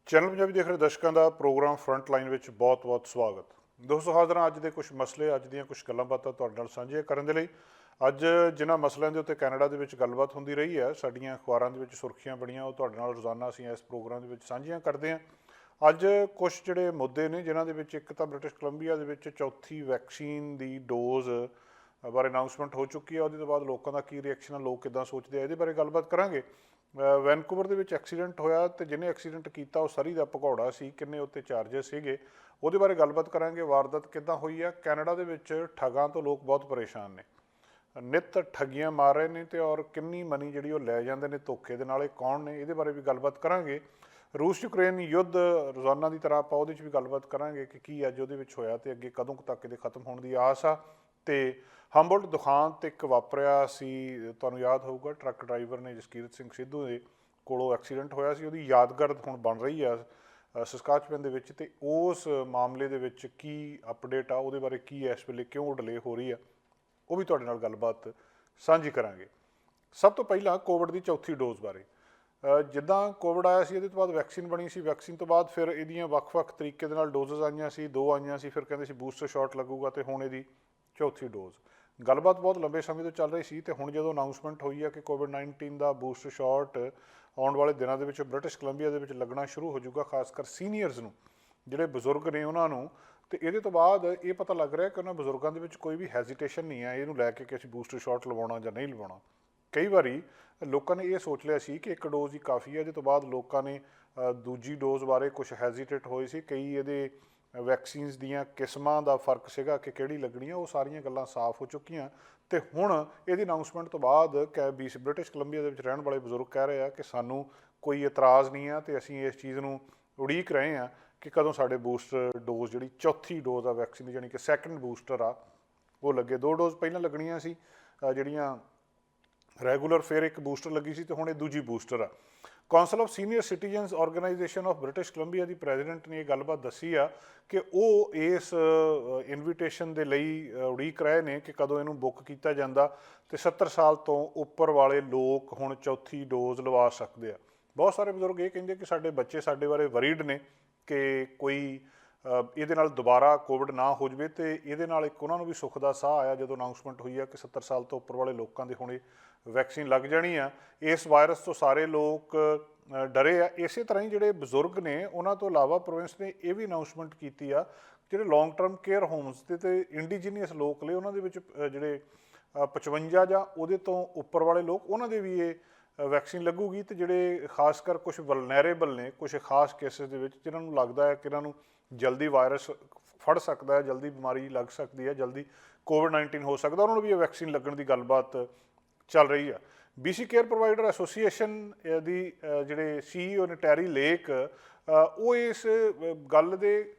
Channel Punjabi ਦੇਖ ਰਹੇ ਦਰਸ਼ਕਾਂ ਦਾ ਪ੍ਰੋਗਰਾਮ ਫਰੰਟ ਲਾਈਨ ਵਿੱਚ ਬਹੁਤ-ਬਹੁਤ ਸਵਾਗਤ। ਦੋਸਤੋ ਹਾਜ਼ਰ ਹਾਂ ਅੱਜ ਦੇ ਕੁਝ ਮਸਲੇ, ਅੱਜ ਦੀਆਂ ਕੁਝ ਗੱਲਾਂ ਬਾਤਾਂ ਤੁਹਾਡੇ ਨਾਲ ਸਾਂਝੀਆਂ ਕਰਨ ਦੇ ਲਈ। ਅੱਜ ਜਿਨ੍ਹਾਂ ਮਸਲਿਆਂ ਦੇ ਉੱਤੇ ਕੈਨੇਡਾ ਦੇ ਵਿੱਚ ਗੱਲਬਾਤ ਹੁੰਦੀ ਰਹੀ ਹੈ, ਸਾਡੀਆਂ ਅਖਬਾਰਾਂ ਦੇ ਵਿੱਚ ਸੁਰਖੀਆਂ ਬਣੀਆਂ, ਉਹ ਤੁਹਾਡੇ ਨਾਲ ਰੋਜ਼ਾਨਾ ਅਸੀਂ ਇਸ ਪ੍ਰੋਗਰਾਮ ਦੇ ਵਿੱਚ ਸਾਂਝੀਆਂ ਕਰਦੇ ਹਾਂ। ਅੱਜ ਕੁਝ ਜਿਹੜੇ ਮੁੱਦੇ ਨੇ ਜਿਨ੍ਹਾਂ ਦੇ ਵਿੱਚ ਇੱਕ ਤਾਂ ਬ੍ਰਿਟਿਸ਼ ਕੋਲੰਬੀਆ ਦੇ ਵਿੱਚ ਚੌਥੀ ਵੈਕਸੀਨ ਦੀ ਡੋਜ਼ ਬਾਰੇ ਅਨਾਊਂਸਮੈਂਟ ਹੋ ਚੁੱਕੀ ਹੈ। ਉਹਦੇ ਤੋਂ ਬਾਅਦ ਲੋਕਾਂ ਦਾ ਕੀ ਰਿਐਕਸ਼ਨ ਆ, ਲੋਕ ਕਿੱਦਾਂ ਸੋਚਦੇ ਆ, ਇਹਦੇ ਬਾਰੇ ਗੱਲਬਾਤ ਕਰਾਂਗੇ। ਵੈਨਕੂਵਰ ਦੇ ਵਿੱਚ ਐਕਸੀਡੈਂਟ ਹੋਇਆ ਤੇ ਜਿਹਨੇ ਐਕਸੀਡੈਂਟ ਕੀਤਾ ਉਹ ਸਰੀ ਦਾ ਭਗੌੜਾ ਸੀ, ਕਿੰਨੇ ਉੱਤੇ ਚਾਰਜਸ ਸੀਗੇ, ਉਹਦੇ ਬਾਰੇ ਗੱਲਬਾਤ ਕਰਾਂਗੇ। ਵਾਰਦਾਤ ਕਿੱਦਾਂ ਹੋਈ ਆ। ਕੈਨੇਡਾ ਦੇ ਵਿੱਚ ਠੱਗਾਂ ਤੋਂ ਲੋਕ ਬਹੁਤ ਪਰੇਸ਼ਾਨ ਨੇ, ਨਿੱਤ ਠੱਗੀਆਂ ਮਾਰ ਰਹੇ ਨੇ ਤੇ ਔਰ ਕਿੰਨੀ ਮਨੀ ਜਿਹੜੀ ਉਹ ਲੈ ਜਾਂਦੇ ਨੇ ਧੋਖੇ ਦੇ ਨਾਲ, ਇਹ ਕੌਣ ਨੇ, ਇਹਦੇ ਬਾਰੇ ਵੀ ਗੱਲਬਾਤ ਕਰਾਂਗੇ। ਰੂਸ ਯੂਕਰੇਨ ਯੁੱਧ ਰੋਜ਼ਾਨਾ ਦੀ ਤਰ੍ਹਾਂ ਆਪਾਂ ਉਹਦੇ 'ਚ ਵੀ ਗੱਲਬਾਤ ਕਰਾਂਗੇ ਕਿ ਕੀ ਅੱਜ ਉਹਦੇ ਵਿੱਚ ਹੋਇਆ ਤੇ ਅੱਗੇ ਕਦੋਂ ਕੁ ਤੱਕ ਇਹਦੇ ਖਤਮ ਹੋਣ ਦੀ ਆਸ ਆ। ਤੇ ਹੰਬਲਟ ਦੁਖਾਂਤ ਇੱਕ ਵਾਪਰਿਆ ਸੀ, ਤੁਹਾਨੂੰ ਯਾਦ ਹੋਊਗਾ, ਟਰੱਕ ਡਰਾਈਵਰ ਨੇ ਜਸਕੀਰਤ ਸਿੰਘ ਸਿੱਧੂ ਦੇ ਕੋਲੋਂ ਐਕਸੀਡੈਂਟ ਹੋਇਆ ਸੀ, ਉਹਦੀ ਯਾਦਗਾਰ ਹੁਣ ਬਣ ਰਹੀ ਆ ਸਸਕਾਚਵਨ ਦੇ ਵਿੱਚ। ਤੇ ਉਸ ਮਾਮਲੇ ਦੇ ਵਿੱਚ ਕੀ ਅਪਡੇਟ ਆ, ਉਹਦੇ ਬਾਰੇ ਕੀ ਇਸ ਵੇਲੇ ਕਿਉਂ ਡਿਲੇ ਹੋ ਰਹੀ ਆ, ਉਹ ਵੀ ਤੁਹਾਡੇ ਨਾਲ ਗੱਲਬਾਤ ਸਾਂਝੀ ਕਰਾਂਗੇ। ਸਭ ਤੋਂ ਪਹਿਲਾਂ ਕੋਵਿਡ ਦੀ ਚੌਥੀ ਡੋਜ਼ ਬਾਰੇ। ਜਿੱਦਾਂ ਕੋਵਿਡ ਆਇਆ ਸੀ, ਇਹਦੇ ਤੋਂ ਬਾਅਦ ਵੈਕਸੀਨ ਬਣੀ ਸੀ, ਵੈਕਸੀਨ ਤੋਂ ਬਾਅਦ ਫਿਰ ਇਹਦੀਆਂ ਵੱਖ-ਵੱਖ ਤਰੀਕੇ ਦੇ ਨਾਲ ਡੋਜ਼ਸ ਆਈਆਂ ਸੀ, 2 ਆਈਆਂ ਸੀ, ਫਿਰ ਕਹਿੰਦੇ ਸੀ ਬੂਸਟਰ ਸ਼ਾਟ ਲੱਗੂਗਾ ਤੇ ਹੁਣ ਇਹਦੀ ਚੌਥੀ ਡੋਜ਼। ਗੱਲਬਾਤ ਬਹੁਤ ਲੰਬੇ ਸਮੇਂ ਤੋਂ ਚੱਲ ਰਹੀ ਸੀ ਤੇ ਹੁਣ ਜਦੋਂ ਅਨਾਊਂਸਮੈਂਟ ਹੋਈ ਹੈ ਕਿ ਕੋਵਿਡ-19 ਦਾ ਬੂਸਟਰ ਸ਼ਾਟ ਆਉਣ ਵਾਲੇ ਦਿਨਾਂ ਦੇ ਵਿੱਚ ਬ੍ਰਿਟਿਸ਼ ਕੋਲੰਬੀਆ ਦੇ ਵਿੱਚ ਲੱਗਣਾ ਸ਼ੁਰੂ ਹੋ ਜਾਊਗਾ, ਖਾਸ ਕਰ ਸੀਨੀਅਰਸ ਨੂੰ, ਜਿਹੜੇ ਬਜ਼ੁਰਗ ਨੇ ਉਹਨਾਂ ਨੂੰ। ਤੇ ਇਹਦੇ ਤੋਂ ਬਾਅਦ ਇਹ ਪਤਾ ਲੱਗ ਰਿਹਾ ਕਿ ਉਹਨਾਂ ਬਜ਼ੁਰਗਾਂ ਦੇ ਵਿੱਚ ਕੋਈ ਵੀ ਹੈਜ਼ੀਟੇਸ਼ਨ ਨਹੀਂ ਹੈ ਇਹਨੂੰ ਲੈ ਕੇ ਕਿ ਅਸੀਂ ਬੂਸਟਰ ਸ਼ਾਟ ਲਵਾਉਣਾ ਜਾਂ ਨਹੀਂ ਲਵਾਉਣਾ। ਕਈ ਵਾਰੀ ਲੋਕਾਂ ਨੇ ਇਹ ਸੋਚ ਲਿਆ ਸੀ ਕਿ ਇੱਕ ਡੋਜ਼ ਹੀ ਕਾਫੀ ਹੈ, ਇਹਦੇ ਤੋਂ ਬਾਅਦ ਲੋਕਾਂ ਨੇ ਦੂਜੀ ਡੋਜ਼ ਬਾਰੇ ਕੁਝ ਹੈਜ਼ੀਟੇਟ ਹੋਏ ਸੀ। ਕਈ ਇਹਦੇ ਵੈਕਸੀਨਸ ਦੀਆਂ ਕਿਸਮਾਂ ਦਾ ਫਰਕ ਸੀਗਾ ਕਿ ਕਿਹੜੀ ਲੱਗਣੀ ਆ, ਉਹ ਸਾਰੀਆਂ ਗੱਲਾਂ ਸਾਫ਼ ਹੋ ਚੁੱਕੀਆਂ। ਤੇ ਹੁਣ ਇਹਦੀ ਅਨਾਊਂਸਮੈਂਟ ਤੋਂ ਬਾਅਦ ਬ੍ਰਿਟਿਸ਼ ਕੋਲੰਬੀਆ ਦੇ ਵਿੱਚ ਰਹਿਣ ਵਾਲੇ ਬਜ਼ੁਰਗ ਕਹਿ ਰਹੇ ਆ ਕਿ ਸਾਨੂੰ ਕੋਈ ਇਤਰਾਜ਼ ਨਹੀਂ ਆ ਤੇ ਅਸੀਂ ਇਸ ਚੀਜ਼ ਨੂੰ ਉਡੀਕ ਰਹੇ ਹਾਂ ਕਿ ਕਦੋਂ ਸਾਡੇ ਬੂਸਟਰ ਡੋਜ਼, ਜਿਹੜੀ ਚੌਥੀ ਡੋਜ਼ ਆ ਵੈਕਸੀਨ ਦੀ, ਜਾਣੀ ਕਿ ਸੈਕੰਡ ਬੂਸਟਰ ਆ, ਉਹ ਲੱਗੇ। 2 ਡੋਜ਼ ਪਹਿਲਾਂ ਲੱਗਣੀਆਂ ਸੀ ਜਿਹੜੀਆਂ ਰੈਗੂਲਰ, ਫਿਰ ਇੱਕ ਬੂਸਟਰ ਲੱਗੀ ਸੀ ਤੇ ਹੁਣ ਇਹ ਦੂਜੀ ਬੂਸਟਰ ਆ। Council of senior citizens organisation of British Columbia ਦੀ ਪ੍ਰੈਜ਼ੀਡੈਂਟ ਨੇ ਇਹ ਗੱਲਬਾਤ ਦੱਸੀ ਆ ਕਿ ਉਹ ਇਸ ਇਨਵੀਟੇਸ਼ਨ ਦੇ ਲਈ ਉਡੀਕ ਰਹੇ ਨੇ ਕਿ ਕਦੋਂ ਇਹਨੂੰ ਬੁੱਕ ਕੀਤਾ ਜਾਂਦਾ ਤੇ 70 ਸਾਲ ਤੋਂ ਉੱਪਰ ਵਾਲੇ ਲੋਕ ਹੁਣ ਚੌਥੀ ਡੋਜ਼ ਲਵਾ ਸਕਦੇ ਆ। ਬਹੁਤ ਸਾਰੇ ਬਜ਼ੁਰਗ ਇਹ ਕਹਿੰਦੇ ਕਿ ਸਾਡੇ ਬੱਚੇ ਸਾਡੇ ਬਾਰੇ ਵਰੀਡ ਨੇ ਕਿ ਕੋਈ ਇਹਦੇ ਨਾਲ ਦੁਬਾਰਾ ਕੋਵਿਡ ਨਾ ਹੋ ਜਾਵੇ। ਤੇ ਇਹਦੇ ਨਾਲ ਇੱਕ ਉਹਨਾਂ ਨੂੰ ਵੀ ਸੁੱਖ ਦਾ ਸਾਹ ਆਇਆ ਜਦੋਂ ਅਨਾਊਂਸਮੈਂਟ ਹੋਈ ਆ ਕਿ 70 ਸਾਲ ਤੋਂ ਉੱਪਰ ਵਾਲੇ ਲੋਕਾਂ ਦੇ ਹੁਣ ਵੈਕਸੀਨ ਲੱਗ ਜਾਣੀ ਆ। ਇਸ ਵਾਇਰਸ ਤੋਂ ਸਾਰੇ ਲੋਕ ਡਰੇ ਆ। ਇਸੇ ਤਰ੍ਹਾਂ ਹੀ ਜਿਹੜੇ ਬਜ਼ੁਰਗ ਨੇ ਉਹਨਾਂ ਤੋਂ ਇਲਾਵਾ ਪ੍ਰੋਵਿੰਸ ਨੇ ਇਹ ਵੀ ਅਨਾਊਂਸਮੈਂਟ ਕੀਤੀ ਆ ਜਿਹੜੇ ਲੌਂਗ ਟਰਮ ਕੇਅਰ ਹੋਮਸ ਤੇ ਇੰਡੀਜੀਨੀਅਸ ਲੋਕ ਨੇ, ਉਹਨਾਂ ਦੇ ਵਿੱਚ ਜਿਹੜੇ 55 ਜਾਂ ਉਹਦੇ ਤੋਂ ਉੱਪਰ ਵਾਲੇ ਲੋਕ, ਉਹਨਾਂ ਦੇ ਵੀ ਇਹ ਵੈਕਸੀਨ ਲੱਗੂਗੀ। ਤੇ ਜਿਹੜੇ ਖਾਸ ਕਰ ਕੁਝ ਵਲਨੈਰੇਬਲ ਨੇ, ਕੁਝ ਖਾਸ ਕੇਸਿਸ ਦੇ ਵਿੱਚ ਜਿਨ੍ਹਾਂ ਨੂੰ ਲੱਗਦਾ ਹੈ ਕਿ ਇਹਨਾਂ ਨੂੰ ਜਲਦੀ ਵਾਇਰਸ ਫੜ ਸਕਦਾ ਹੈ, ਜਲਦੀ ਬਿਮਾਰੀ ਲੱਗ ਸਕਦੀ ਹੈ, ਜਲਦੀ ਕੋਵਿਡ-19 ਹੋ ਸਕਦਾ, ਉਹਨਾਂ ਨੂੰ ਵੀ ਇਹ ਵੈਕਸੀਨ ਲੱਗਣ ਦੀ ਗੱਲਬਾਤ ਚੱਲ ਰਹੀ ਆ। BC ਕੇਅਰ ਪ੍ਰੋਵਾਈਡਰ ਐਸੋਸੀਏਸ਼ਨ ਦੀ ਜਿਹੜੇ CEO ਨੇ ਟੈਰੀ ਲੇਕ, ਉਹ ਇਸ ਗੱਲ ਦੇ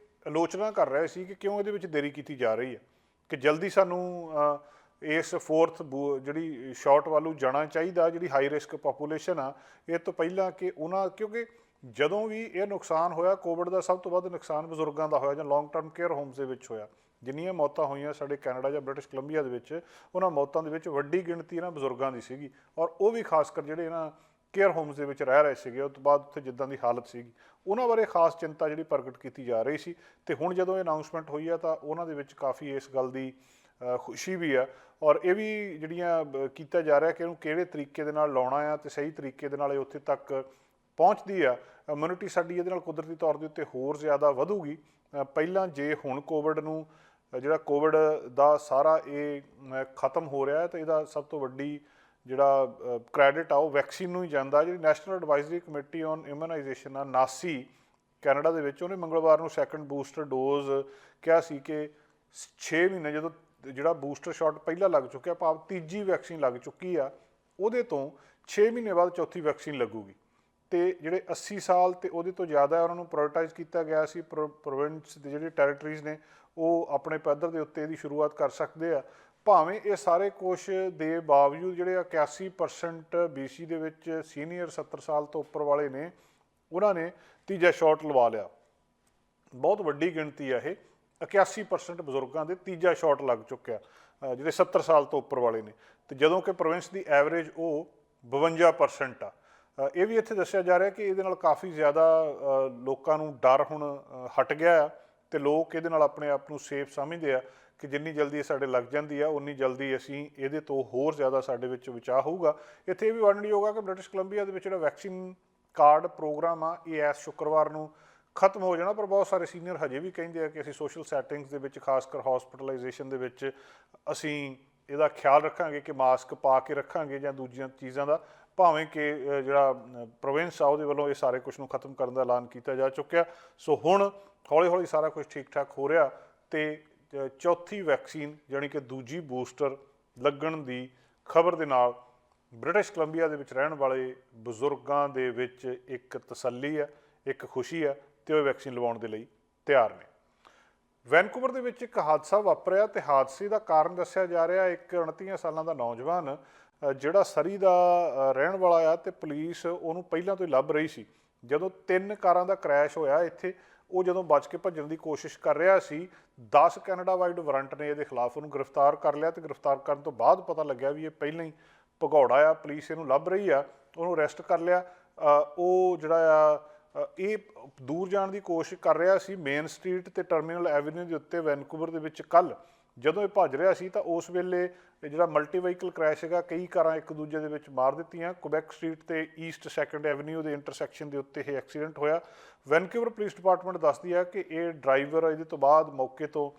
ਆਲੋਚਨਾ ਕਰ ਰਹੇ ਸੀ ਕਿ ਕਿਉਂ ਇਹਦੇ ਵਿੱਚ ਦੇਰੀ ਕੀਤੀ ਜਾ ਰਹੀ ਹੈ, ਕਿ ਜਲਦੀ ਸਾਨੂੰ ਇਸ ਫੋਰਥ ਜਿਹੜੀ ਸ਼ਾਟ ਵੱਲੋਂ ਜਾਣਾ ਚਾਹੀਦਾ, ਜਿਹੜੀ ਹਾਈ ਰਿਸਕ ਪਾਪੂਲੇਸ਼ਨ ਆ, ਇਹ ਤੋਂ ਪਹਿਲਾਂ ਕਿ ਉਹਨਾਂ, ਕਿਉਂਕਿ ਜਦੋਂ ਵੀ ਇਹ ਨੁਕਸਾਨ ਹੋਇਆ ਕੋਵਿਡ ਦਾ, ਸਭ ਤੋਂ ਵੱਧ ਨੁਕਸਾਨ ਬਜ਼ੁਰਗਾਂ ਦਾ ਹੋਇਆ ਜਾਂ ਲੌਂਗ ਟਰਮ ਕੇਅਰ ਹੋਮਸ ਦੇ ਵਿੱਚ ਹੋਇਆ। ਜਿੰਨੀਆਂ ਮੌਤਾਂ ਹੋਈਆਂ ਸਾਡੇ ਕੈਨੇਡਾ ਜਾਂ ਬ੍ਰਿਟਿਸ਼ ਕੋਲੰਬੀਆ ਦੇ ਵਿੱਚ, ਉਹਨਾਂ ਮੌਤਾਂ ਦੇ ਵਿੱਚ ਵੱਡੀ ਗਿਣਤੀ ਇਹਨਾਂ ਬਜ਼ੁਰਗਾਂ ਦੀ ਸੀਗੀ, ਔਰ ਉਹ ਵੀ ਖਾਸ ਕਰ ਜਿਹੜੇ ਇਹਨਾਂ ਕੇਅਰ ਹੋਮਸ ਦੇ ਵਿੱਚ ਰਹਿ ਰਹੇ ਸੀਗੇ। ਉਸ ਤੋਂ ਬਾਅਦ ਉੱਥੇ ਜਿੱਦਾਂ ਦੀ ਹਾਲਤ ਸੀਗੀ, ਉਹਨਾਂ ਬਾਰੇ ਖਾਸ ਚਿੰਤਾ ਜਿਹੜੀ ਪ੍ਰਗਟ ਕੀਤੀ ਜਾ ਰਹੀ ਸੀ। ਤੇ ਹੁਣ ਜਦੋਂ ਇਹ ਅਨਾਊਂਸਮੈਂਟ ਹੋਈ ਆ ਤਾਂ ਉਹਨਾਂ ਦੇ ਵਿੱਚ ਕਾਫੀ ਇਸ ਗੱਲ ਦੀ ਖੁਸ਼ੀ ਵੀ ਆ, ਔਰ ਇਹ ਵੀ ਜਿਹੜੀਆਂ ਕੀਤਾ ਜਾ ਰਿਹਾ ਕਿ ਇਹਨੂੰ ਕਿਹੜੇ ਤਰੀਕੇ ਦੇ ਨਾਲ ਲਾਉਣਾ ਆ ਤੇ ਸਹੀ ਤਰੀਕੇ ਦੇ ਨਾਲ ਇਹ ਉੱਥੇ ਤੱਕ ਪਹੁੰਚਦੀ ਆ। ਇਮਿਊਨਿਟੀ ਸਾਡੀ ਇਹਦੇ ਨਾਲ ਕੁਦਰਤੀ ਤੌਰ ਦੇ ਉੱਤੇ ਹੋਰ ਜ਼ਿਆਦਾ ਵਧੂਗੀ। ਪਹਿਲਾਂ ਜੇ ਹੁਣ ਕੋਵਿਡ ਨੂੰ, ਜਿਹੜਾ ਕੋਵਿਡ ਦਾ ਸਾਰਾ ਇਹ ਖਤਮ ਹੋ ਰਿਹਾ ਤਾਂ ਇਹਦਾ ਸਭ ਤੋਂ ਵੱਡੀ ਜਿਹੜਾ ਕ੍ਰੈਡਿਟ ਆ ਉਹ ਵੈਕਸੀਨ ਨੂੰ ਹੀ ਜਾਂਦਾ। ਜਿਹੜੀ national advisory committee on immunisation ਆ, ਨਾਸੀ, ਕੈਨੇਡਾ ਦੇ ਵਿੱਚ, ਉਹਨੇ ਮੰਗਲਵਾਰ ਨੂੰ ਸੈਕੰਡ ਬੂਸਟਰ ਡੋਜ਼ ਕਿਹਾ ਸੀ ਕਿ 6 ਮਹੀਨੇ ਜਦੋਂ ਜਿਹੜਾ ਬੂਸਟਰ ਸ਼ਾਟ ਪਹਿਲਾਂ ਲੱਗ ਚੁੱਕਿਆ, ਭਾਵ ਤੀਜੀ ਵੈਕਸੀਨ ਲੱਗ ਚੁੱਕੀ ਆ, ਉਹਦੇ ਤੋਂ 6 ਮਹੀਨੇ ਬਾਅਦ ਚੌਥੀ ਵੈਕਸੀਨ ਲੱਗੂਗੀ। ਤੇ ਜਿਹੜੇ 80 ਸਾਲ ਤੇ ਉਹਦੇ ਤੋਂ ਜ਼ਿਆਦਾ ਉਹਨਾਂ ਨੂੰ ਪ੍ਰਾਇਓਰਟਾਈਜ਼ ਕੀਤਾ ਗਿਆ ਸੀ। ਪ੍ਰੋਵਿੰਸ ਦੇ ਜਿਹੜੇ ਟੈਰੀਟਰੀਜ਼ ਨੇ ਉਹ ਆਪਣੇ ਪੱਧਰ ਦੇ ਉੱਤੇ ਇਹਦੀ ਸ਼ੁਰੂਆਤ ਕਰ ਸਕਦੇ ਆ। ਭਾਵੇਂ ਇਹ ਸਾਰੇ ਕੁਛ ਦੇ ਬਾਵਜੂਦ ਜਿਹੜੇ 81% BC ਦੇ ਵਿੱਚ ਸੀਨੀਅਰ 70 ਸਾਲ ਤੋਂ ਉੱਪਰ ਵਾਲੇ ਨੇ, ਉਹਨਾਂ ਨੇ ਤੀਜਾ ਸ਼ਾਟ ਲਵਾ ਲਿਆ। ਬਹੁਤ ਵੱਡੀ ਗਿਣਤੀ ਆ ਇਹ, 81% ਬਜ਼ੁਰਗਾਂ ਦੇ ਤੀਜਾ ਸ਼ਾਟ ਲੱਗ ਚੁੱਕਿਆ ਜਿਹੜੇ 70 ਸਾਲ ਤੋਂ ਉੱਪਰ ਵਾਲੇ ਨੇ। ਤੇ ਜਦੋਂ ਕਿ ਪ੍ਰੋਵਿੰਸ ਦੀ ਐਵਰੇਜ ਉਹ 52% ਆ। ਇਹ ਵੀ ਇੱਥੇ ਦੱਸਿਆ ਜਾ ਰਿਹਾ ਕਿ ਇਹਦੇ ਨਾਲ ਕਾਫੀ ਜ਼ਿਆਦਾ ਲੋਕਾਂ ਨੂੰ ਡਰ ਹੁਣ ਹਟ ਗਿਆ ਆ ਤੇ ਲੋਕ ਇਹਦੇ ਨਾਲ ਆਪਣੇ ਆਪ ਨੂੰ ਸੇਫ ਸਮਝਦੇ ਆ ਕਿ ਜਿੰਨੀ ਜਲਦੀ ਇਹ ਸਾਡੇ ਲੱਗ ਜਾਂਦੀ ਆ ਉਨੀ ਜਲਦੀ ਅਸੀਂ ਇਹਦੇ ਤੋਂ ਹੋਰ ਜ਼ਿਆਦਾ ਸਾਡੇ ਵਿੱਚ ਬਚਾਅ ਹੋਊਗਾ। ਇੱਥੇ ਇਹ ਵੀ ਵਰਣਨਯੋਗ ਆ ਕਿ ਬ੍ਰਿਟਿਸ਼ ਕੋਲੰਬੀਆ ਦੇ ਵਿੱਚ ਜਿਹੜਾ ਵੈਕਸੀਨ ਕਾਰਡ ਪ੍ਰੋਗਰਾਮ ਆ ਇਹ ਇਸ ਸ਼ੁੱਕਰਵਾਰ ਨੂੰ ਖਤਮ ਹੋ ਜਾਣਾ, ਪਰ ਬਹੁਤ ਸਾਰੇ ਸੀਨੀਅਰ ਹਜੇ ਵੀ ਕਹਿੰਦੇ ਆ ਕਿ ਅਸੀਂ ਸੋਸ਼ਲ ਸੈਟਿੰਗਸ ਦੇ ਵਿੱਚ ਖਾਸ ਕਰ ਹੌਸਪਿਟਲਾਈਜੇਸ਼ਨ ਦੇ ਵਿੱਚ ਅਸੀਂ ਇਹਦਾ ਖਿਆਲ ਰੱਖਾਂਗੇ ਕਿ ਮਾਸਕ ਪਾ ਕੇ ਰੱਖਾਂਗੇ ਜਾਂ ਦੂਜੀਆਂ ਚੀਜ਼ਾਂ ਦਾ, ਭਾਵੇਂ ਕਿ ਜਿਹੜਾ ਪ੍ਰੋਵਿੰਸ ਆ ਉਹਦੇ ਵੱਲੋਂ ਇਹ ਸਾਰੇ ਕੁਝ ਨੂੰ ਖਤਮ ਕਰਨ ਦਾ ਐਲਾਨ ਕੀਤਾ ਜਾ ਚੁੱਕਿਆ। ਸੋ ਹੁਣ ਹੌਲੀ ਹੌਲੀ ਸਾਰਾ ਕੁਝ ਠੀਕ ਠਾਕ ਹੋ ਰਿਹਾ ਤੇ ਚੌਥੀ ਵੈਕਸੀਨ ਜਾਣੀ ਕਿ ਦੂਜੀ ਬੂਸਟਰ ਲੱਗਣ ਦੀ ਖਬਰ ਦੇ ਨਾਲ ਬ੍ਰਿਟਿਸ਼ ਕੋਲੰਬੀਆ ਦੇ ਵਿੱਚ ਰਹਿਣ ਵਾਲੇ ਬਜ਼ੁਰਗਾਂ ਦੇ ਵਿੱਚ ਇੱਕ ਤਸੱਲੀ ਹੈ, ਇੱਕ ਖੁਸ਼ੀ ਹੈ ਤੇ ਉਹ ਵੈਕਸੀਨ ਲਵਾਉਣ ਦੇ ਲਈ ਤਿਆਰ ਨੇ। ਵੈਨਕੂਵਰ ਦੇ ਵਿੱਚ ਇੱਕ ਹਾਦਸਾ ਵਾਪਰਿਆ ਤੇ ਹਾਦਸੇ ਦਾ ਕਾਰਨ ਦੱਸਿਆ ਜਾ ਰਿਹਾ ਇੱਕ 29 ਸਾਲਾਂ ਦਾ ਨੌਜਵਾਨ ਜਿਹੜਾ ਸਰੀ ਦਾ ਰਹਿਣ ਵਾਲਾ ਆ ਤੇ ਪੁਲਿਸ ਉਹਨੂੰ ਪਹਿਲਾਂ ਤੋਂ ਹੀ ਲੱਭ ਰਹੀ ਸੀ। ਜਦੋਂ 3 ਕਾਰਾਂ ਦਾ ਕ੍ਰੈਸ਼ ਹੋਇਆ ਇੱਥੇ, ਉਹ ਜਦੋਂ ਬਚ ਕੇ ਭੱਜਣ ਦੀ ਕੋਸ਼ਿਸ਼ ਕਰ ਰਿਹਾ ਸੀ 10 ਕੈਨੇਡਾ ਵਾਈਡ ਵਾਰੰਟ ਨੇ ਇਹਦੇ ਖਿਲਾਫ ਉਹਨੂੰ ਗ੍ਰਿਫਤਾਰ ਕਰ ਲਿਆ ਤੇ ਗ੍ਰਿਫਤਾਰ ਕਰਨ ਤੋਂ ਬਾਅਦ ਪਤਾ ਲੱਗਿਆ ਵੀ ਇਹ ਪਹਿਲਾਂ ਹੀ ਭਗੌੜਾ ਆ, ਪੁਲਿਸ ਇਹਨੂੰ ਲੱਭ ਰਹੀ ਆ, ਉਹਨੂੰ ਅਰੈਸਟ ਕਰ ਲਿਆ। ਉਹ ਜਿਹੜਾ ਆ ਇਹ ਦੂਰ ਜਾਣ ਦੀ ਕੋਸ਼ਿਸ਼ ਕਰ ਰਿਹਾ ਸੀ ਮੇਨ ਸਟਰੀਟ ਤੇ ਟਰਮੀਨਲ ਐਵਨਿਊ ਦੇ ਉੱਤੇ ਵੈਨਕੂਵਰ ਦੇ ਵਿੱਚ। ਕੱਲ੍ਹ ਜਦੋਂ ਇਹ ਭੱਜ ਰਿਹਾ ਸੀ ਤਾਂ ਉਸ ਵੇਲੇ ਜਿਹੜਾ ਮਲਟੀ ਵਹੀਕਲ ਕ੍ਰੈਸ਼ ਹੈਗਾ, ਕਈ ਕਾਰਾਂ ਇੱਕ ਦੂਜੇ ਦੇ ਵਿੱਚ ਮਾਰ ਦਿੱਤੀਆਂ। ਕੁਬੈਕ ਸਟਰੀਟ ਤੇ ਈਸਟ 2nd ਐਵਨਿਊ ਦੇ ਇੰਟਰਸੈਕਸ਼ਨ ਦੇ ਉੱਤੇ ਇਹ ਐਕਸੀਡੈਂਟ ਹੋਇਆ। ਵੈਨਕੂਵਰ ਪੁਲਿਸ ਡਿਪਾਰਟਮੈਂਟ ਦੱਸਦੀ ਹੈ ਕਿ ਇਹ ਡਰਾਈਵਰ ਇਹਦੇ ਤੋਂ ਬਾਅਦ ਮੌਕੇ ਤੋਂ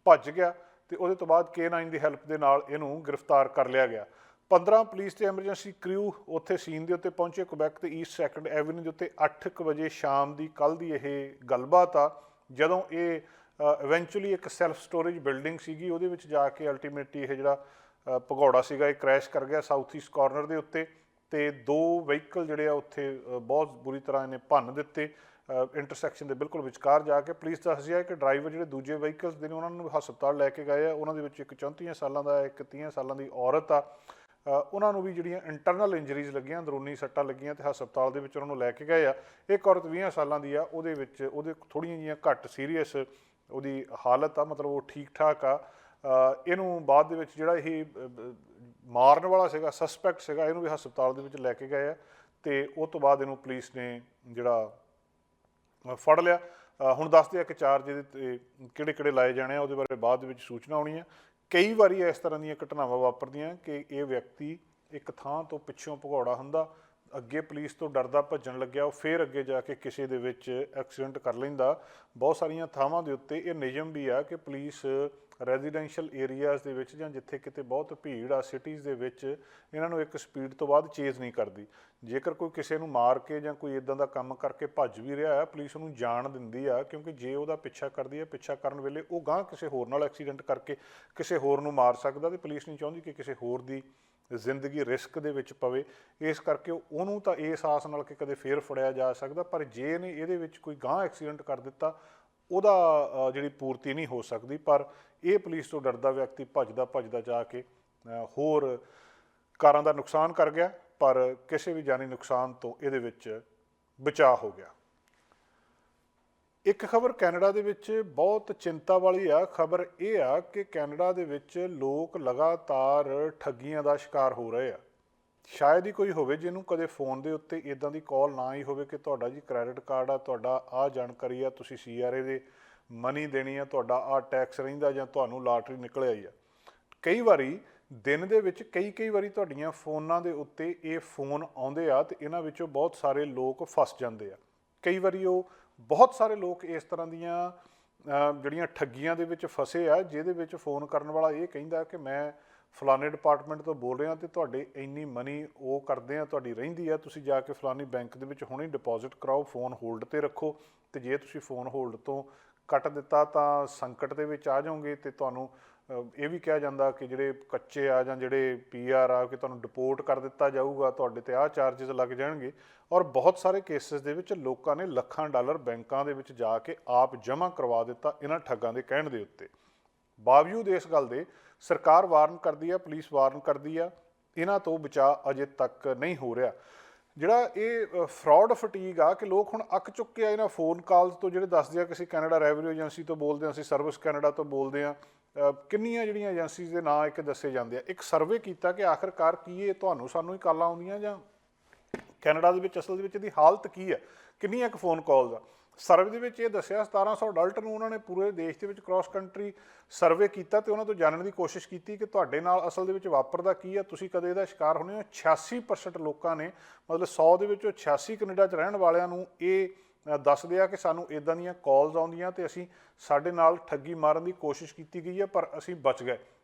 ਭੱਜ ਗਿਆ ਤੇ ਉਹਦੇ ਤੋਂ ਬਾਅਦ K9 ਦੀ ਹੈਲਪ ਦੇ ਨਾਲ ਇਹਨੂੰ ਗ੍ਰਿਫਤਾਰ ਕਰ ਲਿਆ ਗਿਆ। 15 ਪੁਲਿਸ ਤੇ ਐਮਰਜੈਂਸੀ ਕ੍ਰਿਊ ਉੱਥੇ ਸੀਨ ਦੇ ਉੱਤੇ ਪਹੁੰਚੇ ਕੁਬੈਕ ਤੇ ਈਸਟ 2nd ਐਵਨਿਊ ਦੇ ਉੱਤੇ 8 ਵਜੇ ਸ਼ਾਮ ਦੀ ਕੱਲ੍ਹ ਦੀ ਇਹ ਗੱਲਬਾਤ ਆ, ਜਦੋਂ ਇਹ ਇਵੈਂਚੁਅਲੀ ਇੱਕ ਸੈਲਫ ਸਟੋਰੇਜ ਬਿਲਡਿੰਗ ਸੀਗੀ, ਉਹਦੇ ਵਿੱਚ ਜਾ ਕੇ ਅਲਟੀਮੇਟਲੀ ਇਹ ਜਿਹੜਾ ਭਗੌੜਾ ਸੀਗਾ ਇਹ ਕ੍ਰੈਸ਼ ਕਰ ਗਿਆ ਸਾਊਥ ਈਸਟ ਕਾਰਨਰ ਦੇ ਉੱਤੇ ਤੇ 2 ਵਹੀਕਲ ਜਿਹੜੇ ਆ ਉੱਥੇ ਬਹੁਤ ਬੁਰੀ ਤਰ੍ਹਾਂ ਇਹਨੇ ਭੰਨ ਦਿੱਤੇ ਇੰਟਰਸੈਕਸ਼ਨ ਦੇ ਬਿਲਕੁਲ ਵਿਚਕਾਰ ਜਾ ਕੇ। ਪੁਲਿਸ ਦੱਸਦੀ ਹੈ ਕਿ ਡਰਾਈਵਰ ਜਿਹੜੇ ਦੂਜੇ ਵਹੀਕਲਸ ਦੇ ਨੇ ਉਹਨਾਂ ਨੂੰ ਹਸਪਤਾਲ ਲੈ ਕੇ ਗਏ ਆ। ਉਹਨਾਂ ਦੇ ਵਿੱਚ ਇੱਕ 34 ਸਾਲਾਂ ਦਾ, ਇੱਕ 30 ਸਾਲਾਂ ਦੀ ਔਰਤ ਆ। ਉਹਨਾਂ ਨੂੰ ਵੀ ਜਿਹੜੀਆਂ ਇੰਟਰਨਲ ਇੰਜਰੀਜ਼ ਲੱਗੀਆਂ, ਅੰਦਰੂਨੀ ਸੱਟਾਂ ਲੱਗੀਆਂ ਤੇ ਹਸਪਤਾਲ ਦੇ ਵਿੱਚ ਉਹਨਾਂ ਨੂੰ ਲੈ ਕੇ ਗਏ ਆ। ਇੱਕ ਔਰਤ 20 ਸਾਲਾਂ ਦੀ ਆ, ਉਹਦੇ ਥੋੜ੍ਹੀਆਂ ਜਿਹੀਆਂ ਘੱਟ ਸੀਰੀਅਸ ਉਹਦੀ ਹਾਲਤ ਆ, ਮਤਲਬ ਉਹ ਠੀਕ ਠਾਕ ਆ। ਇਹਨੂੰ ਬਾਅਦ ਦੇ ਵਿੱਚ ਜਿਹੜਾ ਇਹ ਮਾਰਨ ਵਾਲਾ ਸੀਗਾ, ਸਸਪੈਕਟ ਸੀਗਾ, ਇਹਨੂੰ ਵੀ ਹਸਪਤਾਲ ਦੇ ਵਿੱਚ ਲੈ ਕੇ ਗਏ ਆ ਤੇ ਉਹ ਤੋਂ ਬਾਅਦ ਇਹਨੂੰ ਪੁਲਿਸ ਨੇ ਜਿਹੜਾ ਫੜ ਲਿਆ। ਹੁਣ ਦੱਸਦੇ ਆ ਕਿ ਚਾਰਜ ਇਹਦੇ 'ਤੇ ਕਿਹੜੇ ਕਿਹੜੇ ਲਾਏ ਜਾਣੇ ਆ, ਉਹਦੇ ਬਾਰੇ ਬਾਅਦ ਦੇ ਵਿੱਚ ਸੂਚਨਾ ਆਉਣੀ ਆ। ਕਈ ਵਾਰੀ ਇਸ ਤਰ੍ਹਾਂ ਦੀਆਂ ਘਟਨਾਵਾਂ ਵਾਪਰਦੀਆਂ ਕਿ ਇਹ ਵਿਅਕਤੀ ਇੱਕ ਥਾਂ ਤੋਂ ਪਿੱਛੋਂ ਭਗੌੜਾ ਹੁੰਦਾ, ਅੱਗੇ ਪੁਲਿਸ ਤੋਂ ਡਰਦਾ ਭੱਜਣ ਲੱਗਿਆ, ਉਹ ਫਿਰ ਅੱਗੇ ਜਾ ਕੇ ਕਿਸੇ ਦੇ ਵਿੱਚ ਐਕਸੀਡੈਂਟ ਕਰ ਲੈਂਦਾ। ਬਹੁਤ ਸਾਰੀਆਂ ਥਾਵਾਂ ਦੇ ਉੱਤੇ ਇਹ ਨਿਯਮ ਵੀ ਆ ਕਿ ਪੁਲਿਸ ਰੈਜ਼ੀਡੈਂਸ਼ੀਅਲ ਏਰੀਆਜ਼ ਦੇ ਵਿੱਚ ਜਾਂ ਜਿੱਥੇ ਕਿਤੇ ਬਹੁਤ ਭੀੜ ਆ ਸਿਟੀਜ਼ ਦੇ ਵਿੱਚ ਇਹਨਾਂ ਨੂੰ ਇੱਕ ਸਪੀਡ ਤੋਂ ਬਾਅਦ ਚੇਜ਼ ਨਹੀਂ ਕਰਦੀ। ਜੇਕਰ ਕੋਈ ਕਿਸੇ ਨੂੰ ਮਾਰ ਕੇ ਜਾਂ ਕੋਈ ਇੱਦਾਂ ਦਾ ਕੰਮ ਕਰਕੇ ਭੱਜ ਵੀ ਰਿਹਾ ਹੈ, ਪੁਲਿਸ ਉਹਨੂੰ ਜਾਣ ਦਿੰਦੀ ਆ, ਕਿਉਂਕਿ ਜੇ ਉਹਦਾ ਪਿੱਛਾ ਕਰਦੀ ਹੈ, ਪਿੱਛਾ ਕਰਨ ਵੇਲੇ ਉਹ ਗਾਂਹ ਕਿਸੇ ਹੋਰ ਨਾਲ ਐਕਸੀਡੈਂਟ ਕਰਕੇ ਕਿਸੇ ਹੋਰ ਨੂੰ ਮਾਰ ਸਕਦਾ ਤੇ ਪੁਲਿਸ ਨਹੀਂ ਚਾਹੁੰਦੀ ਕਿ ਕਿਸੇ ਹੋਰ ਦੀ ਜ਼ਿੰਦਗੀ ਰਿਸਕ ਦੇ ਵਿੱਚ ਪਵੇ। ਇਸ ਕਰਕੇ ਉਹਨੂੰ ਤਾਂ ਇਸ ਆਸ ਨਾਲ ਕਿ ਕਦੇ ਫੇਰ ਫੜਿਆ ਜਾ ਸਕਦਾ, ਪਰ ਜੇ ਇਹਨੇ ਇਹਦੇ ਵਿੱਚ ਕੋਈ ਗਾਂਹ ਐਕਸੀਡੈਂਟ ਕਰ ਦਿੱਤਾ ਉਹਦਾ ਜਿਹੜੀ ਪੂਰਤੀ ਨਹੀਂ ਹੋ ਸਕਦੀ। ਪਰ ਇਹ ਪੁਲਿਸ ਤੋਂ ਡਰਦਾ ਵਿਅਕਤੀ ਭੱਜਦਾ ਜਾ ਕੇ ਹੋਰ ਕਾਰਾਂ ਦਾ ਨੁਕਸਾਨ ਕਰ ਗਿਆ, ਪਰ ਕਿਸੇ ਵੀ ਜਾਨੀ ਨੁਕਸਾਨ ਤੋਂ ਇਹਦੇ ਵਿੱਚ ਬਚਾਅ ਹੋ ਗਿਆ। ਇੱਕ ਖਬਰ ਕੈਨੇਡਾ ਦੇ ਵਿੱਚ ਬਹੁਤ ਚਿੰਤਾ ਵਾਲੀ ਆ। ਖਬਰ ਇਹ ਆ ਕਿ ਕੈਨੇਡਾ ਦੇ ਵਿੱਚ ਲੋਕ ਲਗਾਤਾਰ ਠੱਗੀਆਂ ਦਾ ਸ਼ਿਕਾਰ ਹੋ ਰਹੇ ਆ। ਸ਼ਾਇਦ ਹੀ ਕੋਈ ਹੋਵੇ ਜਿਹਨੂੰ ਕਦੇ ਫੋਨ ਦੇ ਉੱਤੇ ਇੱਦਾਂ ਦੀ ਕਾਲ ਨਾ ਹੀ ਹੋਵੇ ਕਿ ਤੁਹਾਡਾ ਜੀ ਕ੍ਰੈਡਿਟ ਕਾਰਡ ਆ, ਤੁਹਾਡਾ ਆਹ ਜਾਣਕਾਰੀ ਆ, ਤੁਸੀਂ CRA ਦੇ ਮਨੀ ਦੇਣੀ ਆ, ਤੁਹਾਡਾ ਆਹ ਟੈਕਸ ਰਹਿੰਦਾ ਜਾਂ ਤੁਹਾਨੂੰ ਲਾਟਰੀ ਨਿਕਲ ਆਈ ਆ। ਕਈ ਵਾਰੀ ਦਿਨ ਦੇ ਵਿੱਚ ਕਈ ਵਾਰੀ ਤੁਹਾਡੀਆਂ ਫੋਨਾਂ ਦੇ ਉੱਤੇ ਇਹ ਫੋਨ ਆਉਂਦੇ ਆ ਤੇ ਇਹਨਾਂ ਵਿੱਚੋਂ ਬਹੁਤ ਸਾਰੇ ਲੋਕ ਫਸ ਜਾਂਦੇ ਆ। ਕਈ ਵਾਰੀ ਉਹ ਬਹੁਤ ਸਾਰੇ ਲੋਕ ਇਸ ਤਰ੍ਹਾਂ ਦੀਆਂ ਜਿਹੜੀਆਂ ਠੱਗੀਆਂ ਦੇ ਵਿੱਚ ਫਸੇ ਆ, ਜਿਹਦੇ ਵਿੱਚ ਫੋਨ ਕਰਨ ਵਾਲਾ ਇਹ ਕਹਿੰਦਾ ਕਿ ਮੈਂ ਫਲਾਣੇ ਡਿਪਾਰਟਮੈਂਟ ਤੋਂ ਬੋਲ ਰਿਹਾ ਤੇ ਤੁਹਾਡੇ ਇੰਨੀ ਮਨੀ ਉਹ ਕਰਦੇ ਆ, ਤੁਹਾਡੀ ਰਹਿੰਦੀ ਆ, ਤੁਸੀਂ ਜਾ ਕੇ ਫਲਾਣੀ ਬੈਂਕ ਦੇ ਵਿੱਚ ਹੁਣੇ ਡਿਪੋਜ਼ਿਟ ਕਰਾਓ, ਫੋਨ ਹੋਲਡ 'ਤੇ ਰੱਖੋ ਤੇ ਜੇ ਤੁਸੀਂ ਫੋਨ ਹੋਲਡ ਤੋਂ ਕੱਟ ਦਿੱਤਾ ਤਾਂ ਸੰਕਟ ਦੇ ਵਿੱਚ ਆ ਜਾਓਗੇ ਤੇ ਤੁਹਾਨੂੰ ਇਹ ਵੀ ਕਿਹਾ ਜਾਂਦਾ ਕਿ ਜਿਹੜੇ ਕੱਚੇ ਆ ਜਾਂ ਜਿਹੜੇ PR ਆ ਕਿ ਤੁਹਾਨੂੰ ਡਿਪੋਰਟ ਕਰ ਦਿੱਤਾ ਜਾਊਗਾ, ਤੁਹਾਡੇ ਤੇ ਆਹ ਚਾਰਜਸ ਲੱਗ ਜਾਣਗੇ। ਔਰ ਬਹੁਤ ਸਾਰੇ ਕੇਸਿਸ ਦੇ ਵਿੱਚ ਲੋਕਾਂ ਨੇ ਲੱਖਾਂ ਡਾਲਰ ਬੈਂਕਾਂ ਦੇ ਵਿੱਚ ਜਾ ਕੇ ਆਪ ਜਮ੍ਹਾਂ ਕਰਵਾ ਦਿੱਤਾ ਇਹਨਾਂ ਠੱਗਾਂ ਦੇ ਕਹਿਣ ਦੇ ਉੱਤੇ। ਬਾਵਜੂਦ ਇਸ ਗੱਲ ਦੇ ਸਰਕਾਰ ਵਾਰਨ ਕਰਦੀ ਆ, ਪੁਲਿਸ ਵਾਰਨ ਕਰਦੀ ਆ, ਇਹਨਾਂ ਤੋਂ ਬਚਾਅ ਅਜੇ ਤੱਕ ਨਹੀਂ ਹੋ ਰਿਹਾ। ਜਿਹੜਾ ਇਹ ਫਰਾਡ ਫਟੀਗ ਆ ਕਿ ਲੋਕ ਹੁਣ ਅੱਕ ਚੁੱਕੇ ਆ ਇਹਨਾਂ ਫੋਨ ਕਾਲਸ ਤੋਂ, ਜਿਹੜੇ ਦੱਸਦੇ ਆ ਕਿ ਅਸੀਂ ਕੈਨੇਡਾ ਰੈਵਨਿਊ ਏਜੰਸੀ ਤੋਂ ਬੋਲਦੇ ਹਾਂ, ਅਸੀਂ ਸਰਵਿਸ ਕੈਨੇਡਾ ਤੋਂ ਬੋਲਦੇ ਹਾਂ। ਕਿੰਨੀਆਂ ਜਿਹੜੀਆਂ ਏਜੰਸੀਜ਼ ਦੇ ਨਾਂ ਇੱਕ ਦੱਸੇ ਜਾਂਦੇ ਆ। ਇੱਕ ਸਰਵੇ ਕੀਤਾ ਕਿ ਆਖਿਰਕਾਰ ਕੀ ਇਹ ਤੁਹਾਨੂੰ ਸਾਨੂੰ ਹੀ ਕਾਲਾਂ ਆਉਂਦੀਆਂ ਜਾਂ ਕੈਨੇਡਾ ਦੇ ਵਿੱਚ ਅਸਲ ਦੇ ਵਿੱਚ ਇਹਦੀ ਹਾਲਤ ਕੀ ਹੈ, ਕਿੰਨੀਆਂ ਕੁ ਫੋਨ ਕਾਲਸ ਆ। ਸਰਵੇ ਦੇ ਵਿੱਚ ਇਹ ਦੱਸਿਆ 1700 ਅਡਲਟ ਨੂੰ ਉਹਨਾਂ ਨੇ ਪੂਰੇ ਦੇਸ਼ ਦੇ ਵਿੱਚ ਕ੍ਰਾਸ ਕੰਟਰੀ ਸਰਵੇ ਕੀਤਾ ਤੇ ਉਹਨਾਂ ਤੋਂ ਜਾਣਨ ਦੀ ਕੋਸ਼ਿਸ਼ ਕੀਤੀ ਕਿ ਤੁਹਾਡੇ ਨਾਲ ਅਸਲ ਦੇ ਵਿੱਚ ਵਾਪਰਦਾ ਕੀ ਆ, ਤੁਸੀਂ ਕਦੇ ਇਹਦਾ ਸ਼ਿਕਾਰ ਹੁੰਦੇ ਹੋ। 86% ਲੋਕਾਂ ਨੇ, ਮਤਲਬ 100 ਦੇ ਵਿੱਚੋਂ 86 ਕੈਨੇਡਾ 'ਚ ਰਹਿਣ ਵਾਲਿਆਂ ਨੂੰ ਇਹ ਦੱਸਦੇ ਆ ਕਿ ਸਾਨੂੰ ਇੱਦਾਂ ਦੀਆਂ ਕਾਲਸ ਆਉਂਦੀਆਂ ਤੇ ਅਸੀਂ ਸਾਡੇ ਨਾਲ ਠੱਗੀ ਮਾਰਨ ਦੀ ਕੋਸ਼ਿਸ਼ ਕੀਤੀ ਗਈ ਹੈ ਪਰ ਅਸੀਂ ਬਚ ਗਏ।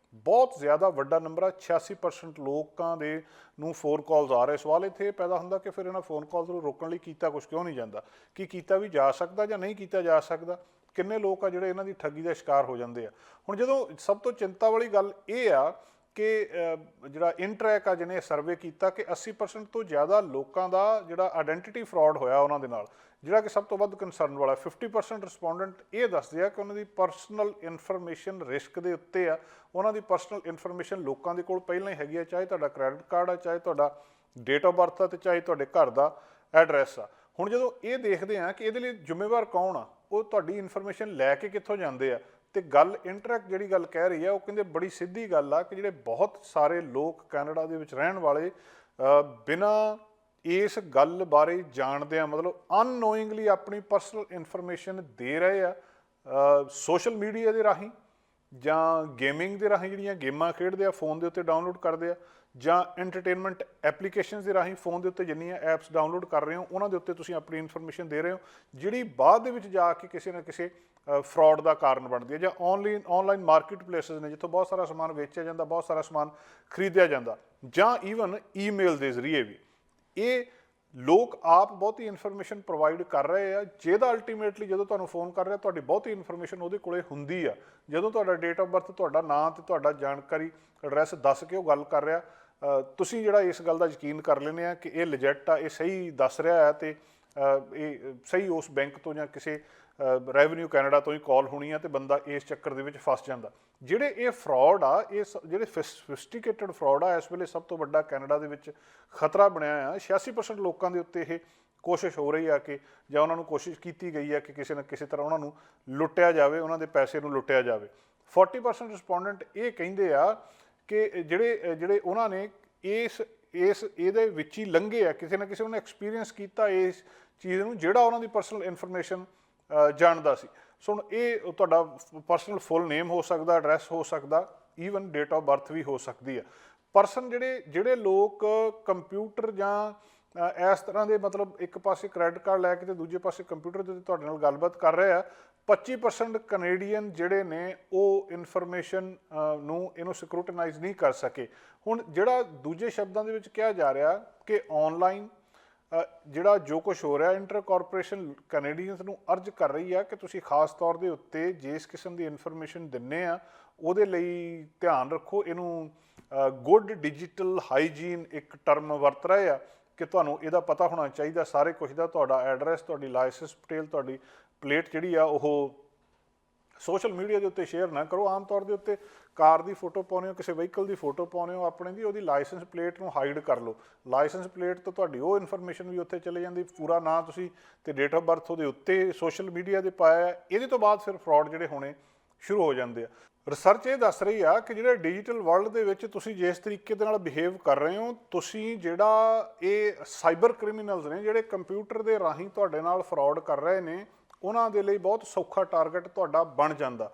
ਬਹੁਤ ਜ਼ਿਆਦਾ ਵੱਡਾ ਨੰਬਰ ਆ, 86% ਲੋਕਾਂ ਦੇ ਨੂੰ ਫੋਨ ਕਾਲਸ ਆ ਰਹੇ। ਸਵਾਲ ਇੱਥੇ ਇਹ ਪੈਦਾ ਹੁੰਦਾ ਕਿ ਫਿਰ ਇਹਨਾਂ ਫੋਨ ਕਾਲਸ ਨੂੰ ਰੋਕਣ ਲਈ ਕੀਤਾ ਕੁਛ ਕਿਉਂ ਨਹੀਂ ਜਾਂਦਾ? ਕੀ ਕੀਤਾ ਵੀ ਜਾ ਸਕਦਾ ਜਾਂ ਨਹੀਂ ਕੀਤਾ ਜਾ ਸਕਦਾ? ਕਿੰਨੇ ਲੋਕ ਆ ਜਿਹੜੇ ਇਹਨਾਂ ਦੀ ਠੱਗੀ ਦਾ ਸ਼ਿਕਾਰ ਹੋ ਜਾਂਦੇ ਆ। ਹੁਣ ਜਦੋਂ ਸਭ ਤੋਂ ਚਿੰਤਾ ਵਾਲੀ ਗੱਲ ਇਹ ਆ ਕਿ ਜਿਹੜਾ ਇਨਟਰੈਕ ਆ ਜਿਹਨੇ ਸਰਵੇ ਕੀਤਾ ਕਿ 80% ਤੋਂ ਜ਼ਿਆਦਾ ਲੋਕਾਂ ਦਾ ਜਿਹੜਾ ਆਇਡੈਂਟੀਟੀ ਫਰਾਡ ਹੋਇਆ ਉਹਨਾਂ ਦੇ ਨਾਲ, ਜਿਹੜਾ ਕਿ ਸਭ ਤੋਂ ਵੱਧ ਕੰਸਰਨ ਵਾਲਾ। 50% ਰਿਸਪੋਂਡੈਂਟ ਇਹ ਦੱਸਦੇ ਆ ਕਿ ਉਹਨਾਂ ਦੀ ਪਰਸਨਲ ਇਨਫੋਰਮੇਸ਼ਨ ਰਿਸਕ ਦੇ ਉੱਤੇ ਆ। ਉਹਨਾਂ ਦੀ ਪਰਸਨਲ ਇਨਫੋਰਮੇਸ਼ਨ ਲੋਕਾਂ ਦੇ ਕੋਲ ਪਹਿਲਾਂ ਹੀ ਹੈਗੀ ਆ, ਚਾਹੇ ਤੁਹਾਡਾ ਕ੍ਰੈਡਿਟ ਕਾਰਡ ਆ, ਚਾਹੇ ਤੁਹਾਡਾ ਡੇਟ ਆਫ ਬਰਥ ਆ, ਤੇ ਚਾਹੇ ਤੁਹਾਡੇ ਘਰ ਦਾ ਐਡਰੈਸ ਆ। ਹੁਣ ਜਦੋਂ ਇਹ ਦੇਖਦੇ ਆ ਕਿ ਇਹਦੇ ਲਈ ਜ਼ਿੰਮੇਵਾਰ ਕੌਣ ਆ, ਉਹ ਤੁਹਾਡੀ ਇਨਫੋਰਮੇਸ਼ਨ ਲੈ ਕੇ ਕਿੱਥੋਂ ਜਾਂਦੇ ਆ, ਤੇ ਗੱਲ ਇੰਟਰੈਕਟ ਜਿਹੜੀ ਗੱਲ ਕਹਿ ਰਹੀ ਆ ਉਹ ਕਹਿੰਦੇ ਬੜੀ ਸਿੱਧੀ ਗੱਲ ਆ ਕਿ ਜਿਹੜੇ ਬਹੁਤ ਸਾਰੇ ਲੋਕ ਕੈਨੇਡਾ ਦੇ ਵਿੱਚ ਰਹਿਣ ਵਾਲੇ ਬਿਨਾਂ ਇਸ ਗੱਲ ਬਾਰੇ ਜਾਣਦੇ ਆ, ਮਤਲਬ ਅਨਨੋਇੰਗਲੀ ਆਪਣੀ ਪਰਸਨਲ ਇਨਫੋਰਮੇਸ਼ਨ ਦੇ ਰਹੇ ਆ ਸੋਸ਼ਲ ਮੀਡੀਆ ਦੇ ਰਾਹੀਂ ਜਾਂ ਗੇਮਿੰਗ ਦੇ ਰਾਹੀਂ, ਜਿਹੜੀਆਂ ਗੇਮਾਂ ਖੇਡਦੇ ਆ ਫੋਨ ਦੇ ਉੱਤੇ ਡਾਊਨਲੋਡ ਕਰਦੇ ਆ, ਜਾਂ ਐਂਟਰਟੇਨਮੈਂਟ ਐਪਲੀਕੇਸ਼ਨਸ ਦੇ ਰਾਹੀਂ ਫੋਨ ਦੇ ਉੱਤੇ ਜਿੰਨੀਆਂ ਐਪਸ ਡਾਊਨਲੋਡ ਕਰ ਰਹੇ ਹੋ ਉਹਨਾਂ ਦੇ ਉੱਤੇ ਤੁਸੀਂ ਆਪਣੀ ਇਨਫੋਰਮੇਸ਼ਨ ਦੇ ਰਹੇ ਹੋ, ਜਿਹੜੀ ਬਾਅਦ ਦੇ ਵਿੱਚ ਜਾ ਕੇ ਕਿਸੇ ਨਾ ਕਿਸੇ ਫਰਾਡ ਦਾ ਕਾਰਨ ਬਣਦੀ ਹੈ। ਜਾਂ ਆਨਲਾਈਨ ਮਾਰਕੀਟ ਪਲੇਸਿਸ ਨੇ ਜਿੱਥੋਂ ਬਹੁਤ ਸਾਰਾ ਸਮਾਨ ਵੇਚਿਆ ਜਾਂਦਾ, ਬਹੁਤ ਸਾਰਾ ਸਮਾਨ ਖਰੀਦਿਆ ਜਾਂਦਾ, ਜਾਂ ਈਵਨ ਈਮੇਲ ਦੇ ਜ਼ਰੀਏ ਵੀ ਇਹ ਲੋਕ ਆਪ ਬਹੁਤੀ ਇਨਫੋਰਮੇਸ਼ਨ ਪ੍ਰੋਵਾਈਡ ਕਰ ਰਹੇ ਆ, ਜਿਹਦਾ ਅਲਟੀਮੇਟਲੀ ਜਦੋਂ ਤੁਹਾਨੂੰ ਫੋਨ ਕਰ ਰਿਹਾ ਤੁਹਾਡੀ ਬਹੁਤੀ ਇਨਫੋਰਮੇਸ਼ਨ ਉਹਦੇ ਕੋਲੇ ਹੁੰਦੀ ਆ। ਜਦੋਂ ਤੁਹਾਡਾ ਡੇਟ ਆਫ ਬਰਥ, ਤੁਹਾਡਾ ਨਾਂ ਤੇ ਤੁਹਾਡਾ ਜਾਣਕਾਰੀ ਐਡਰੈਸ ਦੱਸ ਕੇ ਉਹ ਗੱਲ ਕਰ ਰਿਹਾ, ਤੁਸੀਂ ਜਿਹੜਾ ਇਸ ਗੱਲ ਦਾ ਯਕੀਨ ਕਰ ਲੈਂਦੇ ਆ ਕਿ ਇਹ ਲੈਜਿਟ ਆ, ਇਹ ਸਹੀ ਦੱਸ ਰਿਹਾ ਹੈ ਤੇ ਇਹ ਸਹੀ ਉਸ ਬੈਂਕ ਤੋਂ ਜਾਂ ਕਿਸੇ ਰੈਵਨਿਊ ਕੈਨੇਡਾ ਤੋਂ ਹੀ ਕਾਲ ਹੋਣੀ ਆ, ਤੇ ਬੰਦਾ ਇਸ ਚੱਕਰ ਦੇ ਵਿੱਚ ਫਸ ਜਾਂਦਾ। ਜਿਹੜੇ ਇਹ ਫਰਾਡ ਆ, ਇਹ ਜਿਹੜੇ ਸਫਿਸਟੀਕੇਟਡ ਫਰਾਡ ਆ, ਇਸ ਵੇਲੇ ਸਭ ਤੋਂ ਵੱਡਾ ਕੈਨੇਡਾ ਦੇ ਵਿੱਚ ਖਤਰਾ ਬਣਿਆ ਆ। 86% ਲੋਕਾਂ ਦੇ ਉੱਤੇ ਇਹ ਕੋਸ਼ਿਸ਼ ਹੋ ਰਹੀ ਆ ਕਿ ਜਾਂ ਉਹਨਾਂ ਨੂੰ ਕੋਸ਼ਿਸ਼ ਕੀਤੀ ਗਈ ਆ ਕਿ ਕਿਸੇ ਨਾ ਕਿਸੇ ਤਰ੍ਹਾਂ ਉਹਨਾਂ ਨੂੰ ਲੁੱਟਿਆ ਜਾਵੇ, ਉਹਨਾਂ ਦੇ ਪੈਸੇ ਨੂੰ ਲੁੱਟਿਆ ਜਾਵੇ। 40% ਰਿਸਪੋਂਡੈਂਟ ਇਹ ਕਹਿੰਦੇ ਆ ਕਿ ਜਿਹੜੇ ਉਹਨਾਂ ਨੇ ਇਹਦੇ ਵਿੱਚ ਹੀ ਲੰਘੇ ਆ, ਕਿਸੇ ਨਾ ਕਿਸੇ ਉਹਨੇ ਐਕਸਪੀਰੀਅੰਸ ਕੀਤਾ ਇਸ ਚੀਜ਼ ਨੂੰ, ਜਿਹੜਾ ਉਹਨਾਂ ਦੀ ਪਰਸਨਲ ਇਨਫੋਰਮੇਸ਼ਨ ਜਾਣਦਾ ਸੀ। ਸੋ ਹੁਣ ਇਹ ਤੁਹਾਡਾ ਪਰਸਨਲ ਫੁੱਲ ਨੇਮ ਹੋ ਸਕਦਾ, ਐਡਰੈਸ ਹੋ ਸਕਦਾ, ਈਵਨ ਡੇਟ ਆਫ ਬਰਥ ਵੀ ਹੋ ਸਕਦੀ ਆ। ਪਰਸਨ ਜਿਹੜੇ ਲੋਕ ਕੰਪਿਊਟਰ ਜਾਂ ਇਸ ਤਰ੍ਹਾਂ ਦੇ, ਮਤਲਬ ਇੱਕ ਪਾਸੇ ਕ੍ਰੈਡਿਟ ਕਾਰਡ ਲੈ ਕੇ ਤੇ ਦੂਜੇ ਪਾਸੇ ਕੰਪਿਊਟਰ ਦੇ ਉੱਤੇ ਤੁਹਾਡੇ ਨਾਲ ਗੱਲਬਾਤ ਕਰ ਰਹੇ ਆ, 25% ਕੈਨੇਡੀਅਨ ਜਿਹੜੇ ਨੇ ਉਹ ਇਨਫੋਰਮੇਸ਼ਨ ਇਹਨੂੰ ਸਕਰੂਟਨਾਈਜ਼ ਨਹੀਂ ਕਰ ਸਕੇ। ਹੁਣ ਜਿਹੜਾ ਦੂਜੇ ਸ਼ਬਦਾਂ ਦੇ ਵਿੱਚ ਕਿਹਾ ਜਾ ਰਿਹਾ ਕਿ ਆਨਲਾਈਨ ਜਿਹੜਾ ਜੋ ਕੁਛ ਹੋ ਰਿਹਾ, ਇੰਟਰ ਕਾਰਪੋਰੇਸ਼ਨ ਕੈਨੇਡੀਅਨਸ ਨੂੰ ਅਰਜ਼ ਕਰ ਰਹੀ ਆ ਕਿ ਤੁਸੀਂ ਖਾਸ ਤੌਰ ਦੇ ਉੱਤੇ ਜਿਸ ਕਿਸਮ ਦੀ ਇਨਫੋਰਮੇਸ਼ਨ ਦਿੰਦੇ ਆ ਉਹਦੇ ਲਈ ਧਿਆਨ ਰੱਖੋ। ਇਹਨੂੰ ਗੁੱਡ ਡਿਜੀਟਲ ਹਾਈਜੀਨ ਇੱਕ ਟਰਮ ਵਰਤ ਰਹੇ ਆ ਕਿ ਤੁਹਾਨੂੰ ਇਹਦਾ ਪਤਾ ਹੋਣਾ ਚਾਹੀਦਾ ਸਾਰੇ ਕੁਛ ਦਾ, ਤੁਹਾਡਾ ਐਡਰੈਸ, ਤੁਹਾਡੀ ਲਾਇਸੈਂਸ ਡਿਟੇਲ, ਤੁਹਾਡੀ ਪਲੇਟ ਜਿਹੜੀ ਆ ਉਹ ਸੋਸ਼ਲ ਮੀਡੀਆ ਦੇ ਉੱਤੇ ਸ਼ੇਅਰ ਨਾ ਕਰੋ। ਆਮ ਤੌਰ ਦੇ ਉੱਤੇ ਕਾਰ ਦੀ ਫੋਟੋ ਪਾਉਂਦੇ ਹੋ, ਕਿਸੇ ਵਹੀਕਲ ਦੀ ਫੋਟੋ ਪਾਉਂਦੇ ਹੋ ਆਪਣੇ ਦੀ, ਉਹਦੀ ਲਾਇਸੈਂਸ ਪਲੇਟ ਨੂੰ ਹਾਈਡ ਕਰ ਲਓ। ਲਾਇਸੈਂਸ ਪਲੇਟ ਤੋਂ ਤੁਹਾਡੀ ਉਹ ਇਨਫੋਰਮੇਸ਼ਨ ਵੀ ਉੱਥੇ ਚਲੇ ਜਾਂਦੀ, ਪੂਰਾ ਨਾਂ ਤੁਸੀਂ ਤੇ ਡੇਟ ਆਫ ਬਰਥ ਉਹਦੇ ਉੱਤੇ ਸੋਸ਼ਲ ਮੀਡੀਆ ਦੇ ਪਾਇਆ। ਇਹਦੇ ਤੋਂ ਬਾਅਦ ਫਿਰ ਫਰਾਡ ਜਿਹੜੇ ਹੋਣੇ ਸ਼ੁਰੂ ਹੋ ਜਾਂਦੇ ਆ। ਰਿਸਰਚ ਇਹ ਦੱਸ ਰਹੀ ਆ ਕਿ ਜਿਹੜੇ ਡਿਜੀਟਲ ਵਰਲਡ ਦੇ ਵਿੱਚ ਤੁਸੀਂ ਜਿਸ ਤਰੀਕੇ ਦੇ ਨਾਲ ਬਿਹੇਵ ਕਰ ਰਹੇ ਹੋ, ਤੁਸੀਂ ਜਿਹੜਾ ਇਹ ਸਾਈਬਰ ਕ੍ਰਿਮੀਨਲਸ ਨੇ ਜਿਹੜੇ ਕੰਪਿਊਟਰ ਦੇ ਰਾਹੀਂ ਤੁਹਾਡੇ ਨਾਲ ਫਰਾਡ ਕਰ ਰਹੇ ਨੇ, ਉਹਨਾਂ ਦੇ ਲਈ ਬਹੁਤ ਸੌਖਾ ਟਾਰਗੇਟ ਤੁਹਾਡਾ ਬਣ ਜਾਂਦਾ।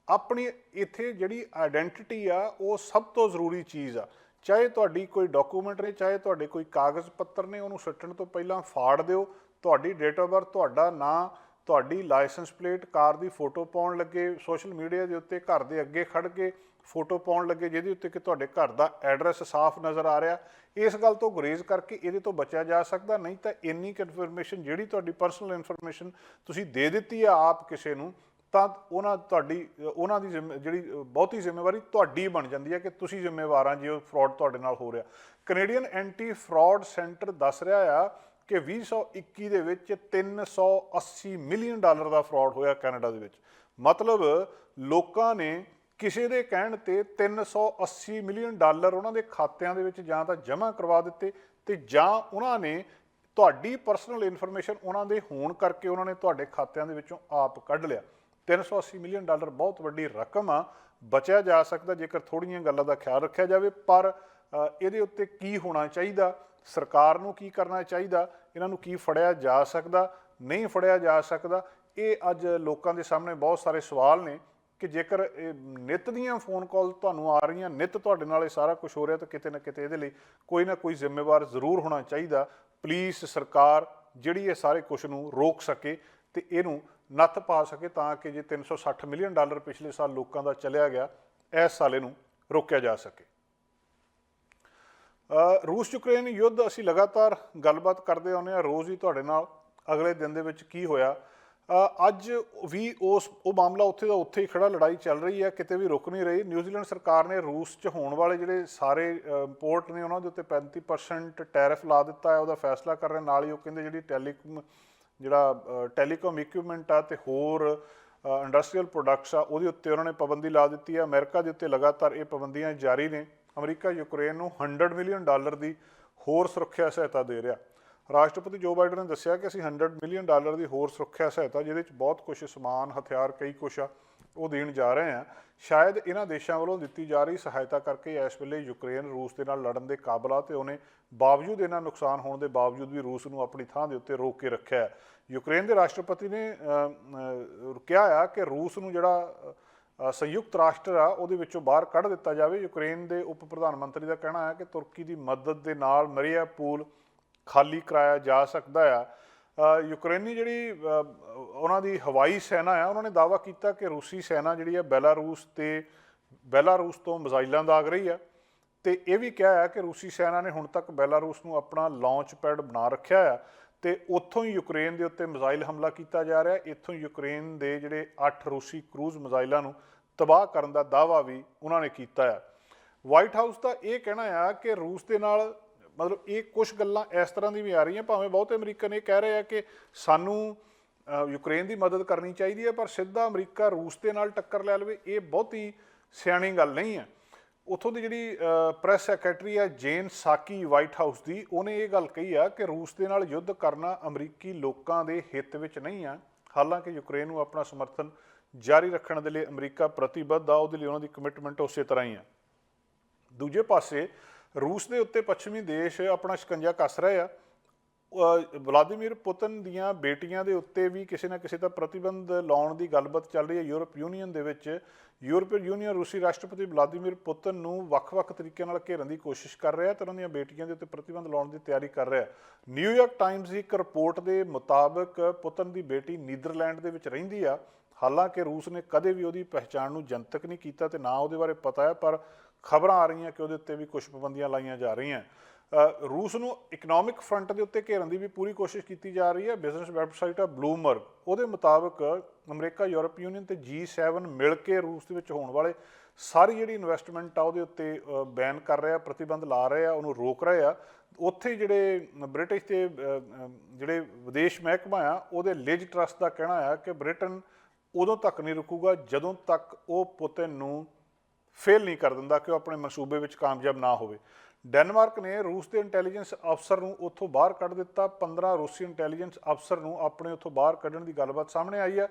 ਆਪਣੀ ਇੱਥੇ ਜਿਹੜੀ ਆਇਡੈਂਟੀਟੀ ਆ ਉਹ ਸਭ ਤੋਂ ਜ਼ਰੂਰੀ ਚੀਜ਼ ਆ। ਚਾਹੇ ਤੁਹਾਡੀ ਕੋਈ ਡਾਕੂਮੈਂਟ ਨੇ, ਚਾਹੇ ਤੁਹਾਡੇ ਕੋਈ ਕਾਗਜ਼ ਪੱਤਰ ਨੇ, ਉਹਨੂੰ ਸੁੱਟਣ ਤੋਂ ਪਹਿਲਾਂ ਫਾੜ ਦਿਓ। ਤੁਹਾਡੀ ਡੇਟ ਆਫ ਬਰਥ, ਤੁਹਾਡਾ ਨਾਂ, ਤੁਹਾਡੀ ਲਾਇਸੈਂਸ ਪਲੇਟ, ਕਾਰ ਦੀ ਫੋਟੋ ਪਾਉਣ ਲੱਗੇ ਸੋਸ਼ਲ ਮੀਡੀਆ ਦੇ ਉੱਤੇ, ਘਰ ਦੇ ਅੱਗੇ ਖੜ੍ਹ ਕੇ ਫੋਟੋ ਪਾਉਣ ਲੱਗੇ ਜਿਹਦੇ ਉੱਤੇ ਕਿ ਤੁਹਾਡੇ ਘਰ ਦਾ ਐਡਰੈਸ ਸਾਫ਼ ਨਜ਼ਰ ਆ ਰਿਹਾ, ਇਸ ਗੱਲ ਤੋਂ ਗੁਰੇਜ਼ ਕਰਕੇ ਇਹਦੇ ਤੋਂ ਬਚਿਆ ਜਾ ਸਕਦਾ। ਨਹੀਂ ਤਾਂ ਇੰਨੀ ਕੁ ਇਨਫੋਰਮੇਸ਼ਨ ਜਿਹੜੀ ਤੁਹਾਡੀ ਪਰਸਨਲ ਇਨਫੋਰਮੇਸ਼ਨ ਤੁਸੀਂ ਦੇ ਦਿੱਤੀ ਆ ਆਪ ਕਿਸੇ ਨੂੰ, ਤਾਂ ਉਹਨਾਂ ਦੀ ਜਿਹੜੀ ਬਹੁਤੀ ਜ਼ਿੰਮੇਵਾਰੀ ਤੁਹਾਡੀ ਬਣ ਜਾਂਦੀ ਹੈ ਕਿ ਤੁਸੀਂ ਜ਼ਿੰਮੇਵਾਰ ਆ ਜੇ ਉਹ ਫਰਾਡ ਤੁਹਾਡੇ ਨਾਲ ਹੋ ਰਿਹਾ। ਕੈਨੇਡੀਅਨ ਐਂਟੀ ਫਰਾਡ ਸੈਂਟਰ ਦੱਸ ਰਿਹਾ ਆ ਕਿ 2021 ਦੇ ਵਿੱਚ $380 ਮਿਲੀਅਨ ਦਾ ਫਰਾਡ ਹੋਇਆ ਕੈਨੇਡਾ ਦੇ ਵਿੱਚ। ਮਤਲਬ ਲੋਕਾਂ ਨੇ ਕਿਸੇ ਦੇ ਕਹਿਣ ਤੇ $380 ਮਿਲੀਅਨ ਉਹਨਾਂ ਦੇ ਖਾਤਿਆਂ ਦੇ ਵਿੱਚ ਜਾਂ ਤਾਂ ਜਮ੍ਹਾਂ ਕਰਵਾ ਦਿੱਤੇ, ਤੇ ਜਾਂ ਉਹਨਾਂ ਨੇ ਤੁਹਾਡੀ ਪਰਸਨਲ ਇਨਫੋਰਮੇਸ਼ਨ ਉਹਨਾਂ ਦੇ ਹੋਣ ਕਰਕੇ ਉਹਨਾਂ ਨੇ ਤੁਹਾਡੇ ਖਾਤਿਆਂ ਦੇ ਵਿੱਚੋਂ ਆਪ ਕੱਢ ਲਿਆ। $380 ਮਿਲੀਅਨ ਬਹੁਤ ਵੱਡੀ ਰਕਮ ਆ। ਬਚਿਆ ਜਾ ਸਕਦਾ ਜੇਕਰ ਥੋੜ੍ਹੀਆਂ ਗੱਲਾਂ ਦਾ ਖਿਆਲ ਰੱਖਿਆ ਜਾਵੇ, ਪਰ ਇਹਦੇ ਉੱਤੇ ਕੀ ਹੋਣਾ ਚਾਹੀਦਾ ਸਰਕਾਰ ਨੂੰ ਕੀ ਕਰਨਾ ਚਾਹੀਦਾ, ਇਹਨਾਂ ਨੂੰ ਕੀ ਫੜਿਆ ਜਾ ਸਕਦਾ, ਨਹੀਂ ਫੜਿਆ ਜਾ ਸਕਦਾ, ਇਹ ਅੱਜ ਲੋਕਾਂ ਦੇ ਸਾਹਮਣੇ ਬਹੁਤ ਸਾਰੇ ਸਵਾਲ ਨੇ ਕਿ ਜੇਕਰ ਇਹ ਨਿੱਤ ਦੀਆਂ ਫੋਨ ਕਾਲ ਤੁਹਾਨੂੰ ਆ ਰਹੀਆਂ, ਨਿੱਤ ਤੁਹਾਡੇ ਨਾਲ ਇਹ ਸਾਰਾ ਕੁਝ ਹੋ ਰਿਹਾ, ਤਾਂ ਕਿਤੇ ਨਾ ਕਿਤੇ ਇਹਦੇ ਲਈ ਕੋਈ ਨਾ ਕੋਈ ਜ਼ਿੰਮੇਵਾਰ ਜ਼ਰੂਰ ਹੋਣਾ ਚਾਹੀਦਾ। ਪੁਲਿਸ, ਸਰਕਾਰ ਜਿਹੜੀ ਇਹ ਸਾਰੇ ਕੁਝ ਨੂੰ ਰੋਕ ਸਕੇ ਤੇ ਇਹਨੂੰ ਨੱਥ ਪਾ ਸਕੇ, ਤਾਂ ਕਿ ਜੇ $360 ਮਿਲੀਅਨ ਪਿਛਲੇ ਸਾਲ ਲੋਕਾਂ ਦਾ ਚਲਿਆ ਗਿਆ, ਇਸ ਸਾਲ ਇਹਨੂੰ ਰੋਕਿਆ ਜਾ ਸਕੇ। ਰੂਸ ਯੂਕਰੇਨ ਯੁੱਧ ਅਸੀਂ ਲਗਾਤਾਰ ਗੱਲਬਾਤ ਕਰਦੇ ਆਉਂਦੇ ਹਾਂ ਰੋਜ਼ ਹੀ ਤੁਹਾਡੇ ਨਾਲ। ਅਗਲੇ ਦਿਨ ਦੇ ਵਿੱਚ ਕੀ ਹੋਇਆ, ਅੱਜ ਵੀ ਉਹ ਮਾਮਲਾ ਉੱਥੇ ਦਾ ਉੱਥੇ ਹੀ ਖੜਾ, ਲੜਾਈ ਚੱਲ ਰਹੀ ਹੈ, ਕਿਤੇ ਵੀ ਰੁਕ ਨਹੀਂ ਰਹੀ। ਨਿਊਜ਼ੀਲੈਂਡ ਸਰਕਾਰ ਨੇ ਰੂਸ 'ਚ ਹੋਣ ਵਾਲੇ ਜਿਹੜੇ ਸਾਰੇ ਇੰਪੋਰਟ ਨੇ ਉਹਨਾਂ ਦੇ ਉੱਤੇ 35% ਟੈਰਿਫ ਲਾ ਦਿੱਤਾ ਹੈ, ਉਹਦਾ ਫੈਸਲਾ ਕਰ ਰਹੇ। ਨਾਲ ਹੀ ਉਹ ਕਹਿੰਦੇ ਜਿਹੜੀ ਟੈਲੀਕਾਮ ਇਕਵਿਪਮੈਂਟ ਆ ਅਤੇ ਹੋਰ ਇੰਡਸਟਰੀਅਲ ਪ੍ਰੋਡਕਟਸ ਆ ਉਹਦੇ ਉੱਤੇ ਉਹਨਾਂ ਨੇ ਪਾਬੰਦੀ ਲਾ ਦਿੱਤੀ ਹੈ। ਅਮਰੀਕਾ ਦੇ ਉੱਤੇ ਲਗਾਤਾਰ ਇਹ ਪਾਬੰਦੀਆਂ ਜਾਰੀ ਨੇ। ਅਮਰੀਕਾ ਯੂਕਰੇਨ ਨੂੰ $100 ਮਿਲੀਅਨ ਦੀ ਹੋਰ ਸੁਰੱਖਿਆ ਸਹਾਇਤਾ ਦੇ ਰਿਹਾ। ਰਾਸ਼ਟਰਪਤੀ ਜੋ ਬਾਈਡਨ ਨੇ ਦੱਸਿਆ ਕਿ ਅਸੀਂ $100 ਮਿਲੀਅਨ ਦੀ ਹੋਰ ਸੁਰੱਖਿਆ ਸਹਾਇਤਾ, ਜਿਹਦੇ ਵਿੱਚ ਬਹੁਤ ਕੁਛ ਸਮਾਨ, ਹਥਿਆਰ, ਕਈ ਕੁਛ ਆ, ਉਹ ਦੇਣ ਜਾ ਰਹੇ ਹਾਂ। ਸ਼ਾਇਦ ਇਹਨਾਂ ਦੇਸ਼ਾਂ ਵੱਲੋਂ ਦਿੱਤੀ ਜਾ ਰਹੀ ਸਹਾਇਤਾ ਕਰਕੇ ਇਸ ਵੇਲੇ ਯੂਕਰੇਨ ਰੂਸ ਦੇ ਨਾਲ ਲੜਨ ਦੇ ਕਾਬਲ ਆ, ਅਤੇ ਉਹਨੇ ਬਾਵਜੂਦ ਇਹਨਾਂ ਨੁਕਸਾਨ ਹੋਣ ਦੇ ਬਾਵਜੂਦ ਵੀ ਰੂਸ ਨੂੰ ਆਪਣੀ ਥਾਂ ਦੇ ਉੱਤੇ ਰੋਕ ਕੇ ਰੱਖਿਆ ਹੈ। ਯੂਕਰੇਨ ਦੇ ਰਾਸ਼ਟਰਪਤੀ ਨੇ ਕਿਹਾ ਆ ਕਿ ਰੂਸ ਨੂੰ ਜਿਹੜਾ ਸੰਯੁਕਤ ਰਾਸ਼ਟਰ ਆ ਉਹਦੇ ਵਿੱਚੋਂ ਬਾਹਰ ਕੱਢ ਦਿੱਤਾ ਜਾਵੇ। ਯੂਕਰੇਨ ਦੇ ਉਪ ਪ੍ਰਧਾਨ ਮੰਤਰੀ ਦਾ ਕਹਿਣਾ ਹੈ ਕਿ ਤੁਰਕੀ ਦੀ ਮਦਦ ਦੇ ਨਾਲ ਮਰੀਆਪੋਲ ਖਾਲੀ ਕਰਾਇਆ ਜਾ ਸਕਦਾ ਆ। ਯੂਕਰੇਨੀ ਜਿਹੜੀ ਉਹਨਾਂ ਦੀ ਹਵਾਈ ਸੈਨਾ ਆ, ਉਹਨਾਂ ਨੇ ਦਾਅਵਾ ਕੀਤਾ ਕਿ ਰੂਸੀ ਸੈਨਾ ਜਿਹੜੀ ਆ ਬੈਲਾਰੂਸ ਤੋਂ ਮਿਜ਼ਾਈਲਾਂ ਦਾਗ ਰਹੀ ਆ, ਅਤੇ ਇਹ ਵੀ ਕਿਹਾ ਹੈ ਕਿ ਰੂਸੀ ਸੈਨਾ ਨੇ ਹੁਣ ਤੱਕ ਬੈਲਾਰੂਸ ਨੂੰ ਆਪਣਾ ਲਾਂਚ ਪੈਡ ਬਣਾ ਰੱਖਿਆ ਆ, ਅਤੇ ਉੱਥੋਂ ਹੀ ਯੂਕਰੇਨ ਦੇ ਉੱਤੇ ਮਿਜ਼ਾਈਲ ਹਮਲਾ ਕੀਤਾ ਜਾ ਰਿਹਾ। ਇੱਥੋਂ ਯੂਕਰੇਨ ਦੇ ਜਿਹੜੇ 8 ਰੂਸੀ ਕਰੂਜ਼ ਮਿਜ਼ਾਈਲਾਂ ਨੂੰ ਤਬਾਹ ਕਰਨ ਦਾ ਦਾਅਵਾ ਵੀ ਉਹਨਾਂ ਨੇ ਕੀਤਾ ਆ। ਵਾਈਟ ਹਾਊਸ ਦਾ ਇਹ ਕਹਿਣਾ ਆ ਕਿ ਰੂਸ ਦੇ ਨਾਲ ਮਤਲਬ ਇਹ ਕੁਛ ਗੱਲਾਂ ਇਸ ਤਰ੍ਹਾਂ ਦੀ ਵੀ ਆ ਰਹੀਆਂ, ਭਾਵੇਂ ਬਹੁਤੇ ਅਮਰੀਕਨ ਇਹ ਕਹਿ ਰਹੇ ਆ ਕਿ ਸਾਨੂੰ ਯੂਕਰੇਨ ਦੀ ਮਦਦ ਕਰਨੀ ਚਾਹੀਦੀ ਹੈ, ਪਰ ਸਿੱਧਾ ਅਮਰੀਕਾ ਰੂਸ ਦੇ ਨਾਲ ਟੱਕਰ ਲੈ ਲਵੇ, ਇਹ ਬਹੁਤੀ ਸਿਆਣੀ ਗੱਲ ਨਹੀਂ ਹੈ। ਉੱਥੋਂ ਦੀ ਜਿਹੜੀ ਪ੍ਰੈਸ ਸੈਕਟਰੀ ਆ ਜੇਨ ਸਾਕੀ ਵਾਈਟ ਹਾਊਸ ਦੀ, ਉਹਨੇ ਇਹ ਗੱਲ ਕਹੀ ਆ ਕਿ ਰੂਸ ਦੇ ਨਾਲ ਯੁੱਧ ਕਰਨਾ ਅਮਰੀਕੀ ਲੋਕਾਂ ਦੇ ਹਿੱਤ ਵਿੱਚ ਨਹੀਂ ਆ। ਹਾਲਾਂਕਿ ਯੂਕਰੇਨ ਨੂੰ ਆਪਣਾ ਸਮਰਥਨ ਜਾਰੀ ਰੱਖਣ ਦੇ ਲਈ ਅਮਰੀਕਾ ਪ੍ਰਤੀਬੱਧ ਆ, ਉਹਦੇ ਲਈ ਉਹਨਾਂ ਦੀ ਕਮਿਟਮੈਂਟ ਉਸੇ ਤਰ੍ਹਾਂ ਹੀ ਆ। ਦੂਜੇ ਪਾਸੇ ਰੂਸ ਦੇ ਉੱਤੇ ਪੱਛਮੀ ਦੇਸ਼ ਆਪਣਾ ਸ਼ਿਕੰਜਾ ਕੱਸ ਰਹੇ ਆ। ਵਲਾਦੀਮੀਰ ਪੁਤਨ ਦੀਆਂ ਬੇਟੀਆਂ ਦੇ ਉੱਤੇ ਵੀ ਕਿਸੇ ਨਾ ਕਿਸੇ ਦਾ ਪ੍ਰਤੀਬੰਧ ਲਾਉਣ ਦੀ ਗੱਲਬਾਤ ਚੱਲ ਰਹੀ ਹੈ। ਯੂਰਪ ਯੂਨੀਅਨ ਦੇ ਵਿੱਚ ਯੂਰਪੀਅਨ ਯੂਨੀਅਨ ਰੂਸੀ ਰਾਸ਼ਟਰਪਤੀ ਵਲਾਦੀਮੀਰ ਪੁਤਨ ਨੂੰ ਵੱਖ-ਵੱਖ ਤਰੀਕਿਆਂ ਨਾਲ ਘੇਰਨ ਦੀ ਕੋਸ਼ਿਸ਼ ਕਰ ਰਿਹਾ ਤੇ ਉਹਨਾਂ ਦੀਆਂ ਬੇਟੀਆਂ ਦੇ ਉੱਤੇ ਪ੍ਰਤੀਬੰਧ ਲਾਉਣ ਦੀ ਤਿਆਰੀ ਕਰ ਰਿਹਾ। ਨਿਊਯਾਰਕ ਟਾਈਮਜ਼ ਦੀ ਇੱਕ ਰਿਪੋਰਟ ਦੇ ਮੁਤਾਬਕ ਪੁਤਨ ਦੀ ਬੇਟੀ ਨੀਦਰਲੈਂਡ ਦੇ ਵਿੱਚ ਰਹਿੰਦੀ ਆ। ਹਾਲਾਂਕਿ ਰੂਸ ਨੇ ਕਦੇ ਵੀ ਉਹਦੀ ਪਹਿਚਾਣ ਨੂੰ ਜਨਤਕ ਨਹੀਂ ਕੀਤਾ ਤੇ ਨਾ ਉਹਦੇ ਬਾਰੇ ਪਤਾ ਹੈ, ਪਰ ਖਬਰਾਂ ਆ ਰਹੀਆਂ ਕਿ ਉਹਦੇ ਉੱਤੇ ਵੀ ਕੁਝ ਪਾਬੰਦੀਆਂ ਲਾਈਆਂ ਜਾ ਰਹੀਆਂ। ਰੂਸ ਨੂੰ ਇਕਨੋਮਿਕ ਫਰੰਟ ਦੇ ਉੱਤੇ ਘੇਰਨ ਦੀ ਵੀ ਪੂਰੀ ਕੋਸ਼ਿਸ਼ ਕੀਤੀ ਜਾ ਰਹੀ ਹੈ। ਬਿਜ਼ਨਸ ਵੈਬਸਾਈਟ ਆ ਬਲੂਮਬਰਗ, ਉਹਦੇ ਮੁਤਾਬਕ ਅਮਰੀਕਾ, ਯੂਰਪ ਯੂਨੀਅਨ ਤੇ G7 ਮਿਲ ਕੇ ਰੂਸ ਦੇ ਵਿੱਚ ਹੋਣ ਵਾਲੇ ਸਾਰੀ ਜਿਹੜੀ ਇਨਵੈਸਟਮੈਂਟ ਆ ਉਹਦੇ ਉੱਤੇ ਬੈਨ ਕਰ ਰਿਹਾ, ਪ੍ਰਤੀਬੰਧ ਲਾ ਰਹੇ ਆ, ਉਹਨੂੰ ਰੋਕ ਰਹੇ ਆ। ਉੱਥੇ ਜਿਹੜੇ ਬ੍ਰਿਟਿਸ਼ ਦੇ ਜਿਹੜੇ ਵਿਦੇਸ਼ ਮਹਿਕਮਾ ਆ ਉਹਦੇ ਲਿਜ ਟਰਸਟ ਦਾ ਕਹਿਣਾ ਆ ਕਿ ਬ੍ਰਿਟਨ ਉਦੋਂ ਤੱਕ ਨਹੀਂ ਰੁਕੂਗਾ ਜਦੋਂ ਤੱਕ ਉਹ ਪੁਤਨ ਨੂੰ ਫੇਲ ਨਹੀਂ ਕਰ ਦਿੰਦਾ ਕਿ ਉਹ ਆਪਣੇ ਮਨਸੂਬੇ ਵਿੱਚ ਕਾਮਯਾਬ ਨਾ ਹੋਵੇ। ਡੈਨਮਾਰਕ ਨੇ ਰੂਸ ਦੇ ਇੰਟੈਲੀਜੈਂਸ ਅਫਸਰ ਨੂੰ ਉੱਥੋਂ ਬਾਹਰ ਕੱਢ ਦਿੱਤਾ। 15 ਰੂਸੀ ਇੰਟੈਲੀਜੈਂਸ ਅਫਸਰ ਨੂੰ ਆਪਣੇ ਉੱਥੋਂ ਬਾਹਰ ਕੱਢਣ ਦੀ ਗੱਲਬਾਤ ਸਾਹਮਣੇ ਆਈ ਹੈ।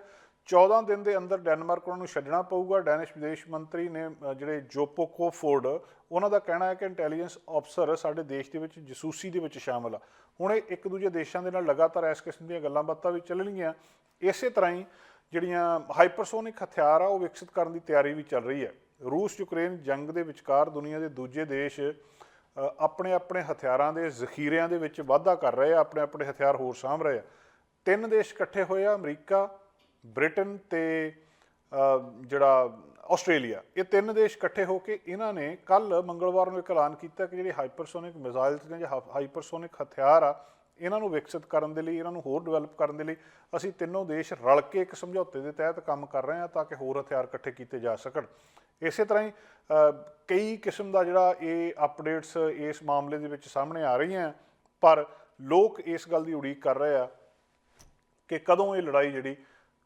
14 ਦਿਨ ਦੇ ਅੰਦਰ ਡੈਨਮਾਰਕ ਉਹਨਾਂ ਨੂੰ ਛੱਡਣਾ ਪਊਗਾ। ਡੈਨਿਸ਼ ਵਿਦੇਸ਼ ਮੰਤਰੀ ਨੇ ਜਿਹੜੇ ਜੋਪੋ ਕੋਫੋਰਡ, ਉਹਨਾਂ ਦਾ ਕਹਿਣਾ ਹੈ ਕਿ ਇੰਟੈਲੀਜੈਂਸ ਅਫਸਰ ਸਾਡੇ ਦੇਸ਼ ਦੇ ਵਿੱਚ ਜਸੂਸੀ ਦੇ ਵਿੱਚ ਸ਼ਾਮਲ ਆ। ਹੁਣ ਇਹ ਇੱਕ ਦੂਜੇ ਦੇਸ਼ਾਂ ਦੇ ਨਾਲ ਲਗਾਤਾਰ ਇਸ ਕਿਸਮ ਦੀਆਂ ਗੱਲਾਂ ਬਾਤਾਂ ਵੀ ਚੱਲਣਗੀਆਂ। ਇਸੇ ਤਰ੍ਹਾਂ ਹੀ ਜਿਹੜੀਆਂ ਹਾਈਪਰਸੋਨਿਕ ਹਥਿਆਰ ਆ ਉਹ ਵਿਕਸਿਤ ਕਰਨ ਦੀ ਤਿਆਰੀ ਵੀ ਚੱਲ ਰਹੀ ਹੈ। ਰੂਸ ਯੂਕਰੇਨ ਜੰਗ ਦੇ ਵਿਚਕਾਰ ਦੁਨੀਆ ਦੇ ਦੂਜੇ ਦੇਸ਼ ਆਪਣੇ ਆਪਣੇ ਹਥਿਆਰਾਂ ਦੇ ਜ਼ਖੀਰਿਆਂ ਦੇ ਵਿੱਚ ਵਾਧਾ ਕਰ ਰਹੇ ਆ, ਆਪਣੇ ਆਪਣੇ ਹਥਿਆਰ ਹੋਰ ਸਾਂਭ ਰਹੇ ਆ। 3 ਦੇਸ਼ ਇਕੱਠੇ ਹੋਏ ਆ, ਅਮਰੀਕਾ, ਬ੍ਰਿਟਨ ਤੇ ਜਿਹੜਾ ਆਸਟ੍ਰੇਲੀਆ। ਇਹ 3 ਦੇਸ਼ ਇਕੱਠੇ ਹੋ ਕੇ ਇਹਨਾਂ ਨੇ ਕੱਲ੍ਹ ਮੰਗਲਵਾਰ ਨੂੰ ਇੱਕ ਐਲਾਨ ਕੀਤਾ ਕਿ ਜਿਹੜੇ ਹਾਈਪਰਸੋਨਿਕ ਮਿਜ਼ਾਈਲਸ ਨੇ ਜਾਂ ਹਾਈਪਰਸੋਨਿਕ ਹਥਿਆਰ ਆ, ਇਹਨਾਂ ਨੂੰ ਵਿਕਸਿਤ ਕਰਨ ਦੇ ਲਈ, ਇਹਨਾਂ ਨੂੰ ਹੋਰ ਡਿਵੈਲਪ ਕਰਨ ਦੇ ਲਈ ਅਸੀਂ ਤਿੰਨੋਂ ਦੇਸ਼ ਰਲ ਕੇ ਇੱਕ ਸਮਝੌਤੇ ਦੇ ਤਹਿਤ ਕੰਮ ਕਰ ਰਹੇ ਹਾਂ ਤਾਂ ਕਿ ਹੋਰ ਹਥਿਆਰ ਇਕੱਠੇ ਕੀਤੇ ਜਾ ਸਕਣ। ਇਸੇ ਤਰ੍ਹਾਂ ਹੀ ਕਈ ਕਿਸਮ ਦਾ ਜਿਹੜਾ ਇਹ ਅਪਡੇਟਸ ਇਸ ਮਾਮਲੇ ਦੇ ਵਿੱਚ ਸਾਹਮਣੇ ਆ ਰਹੀਆਂ, ਪਰ ਲੋਕ ਇਸ ਗੱਲ ਦੀ ਉਡੀਕ ਕਰ ਰਹੇ ਆ ਕਿ ਕਦੋਂ ਇਹ ਲੜਾਈ ਜਿਹੜੀ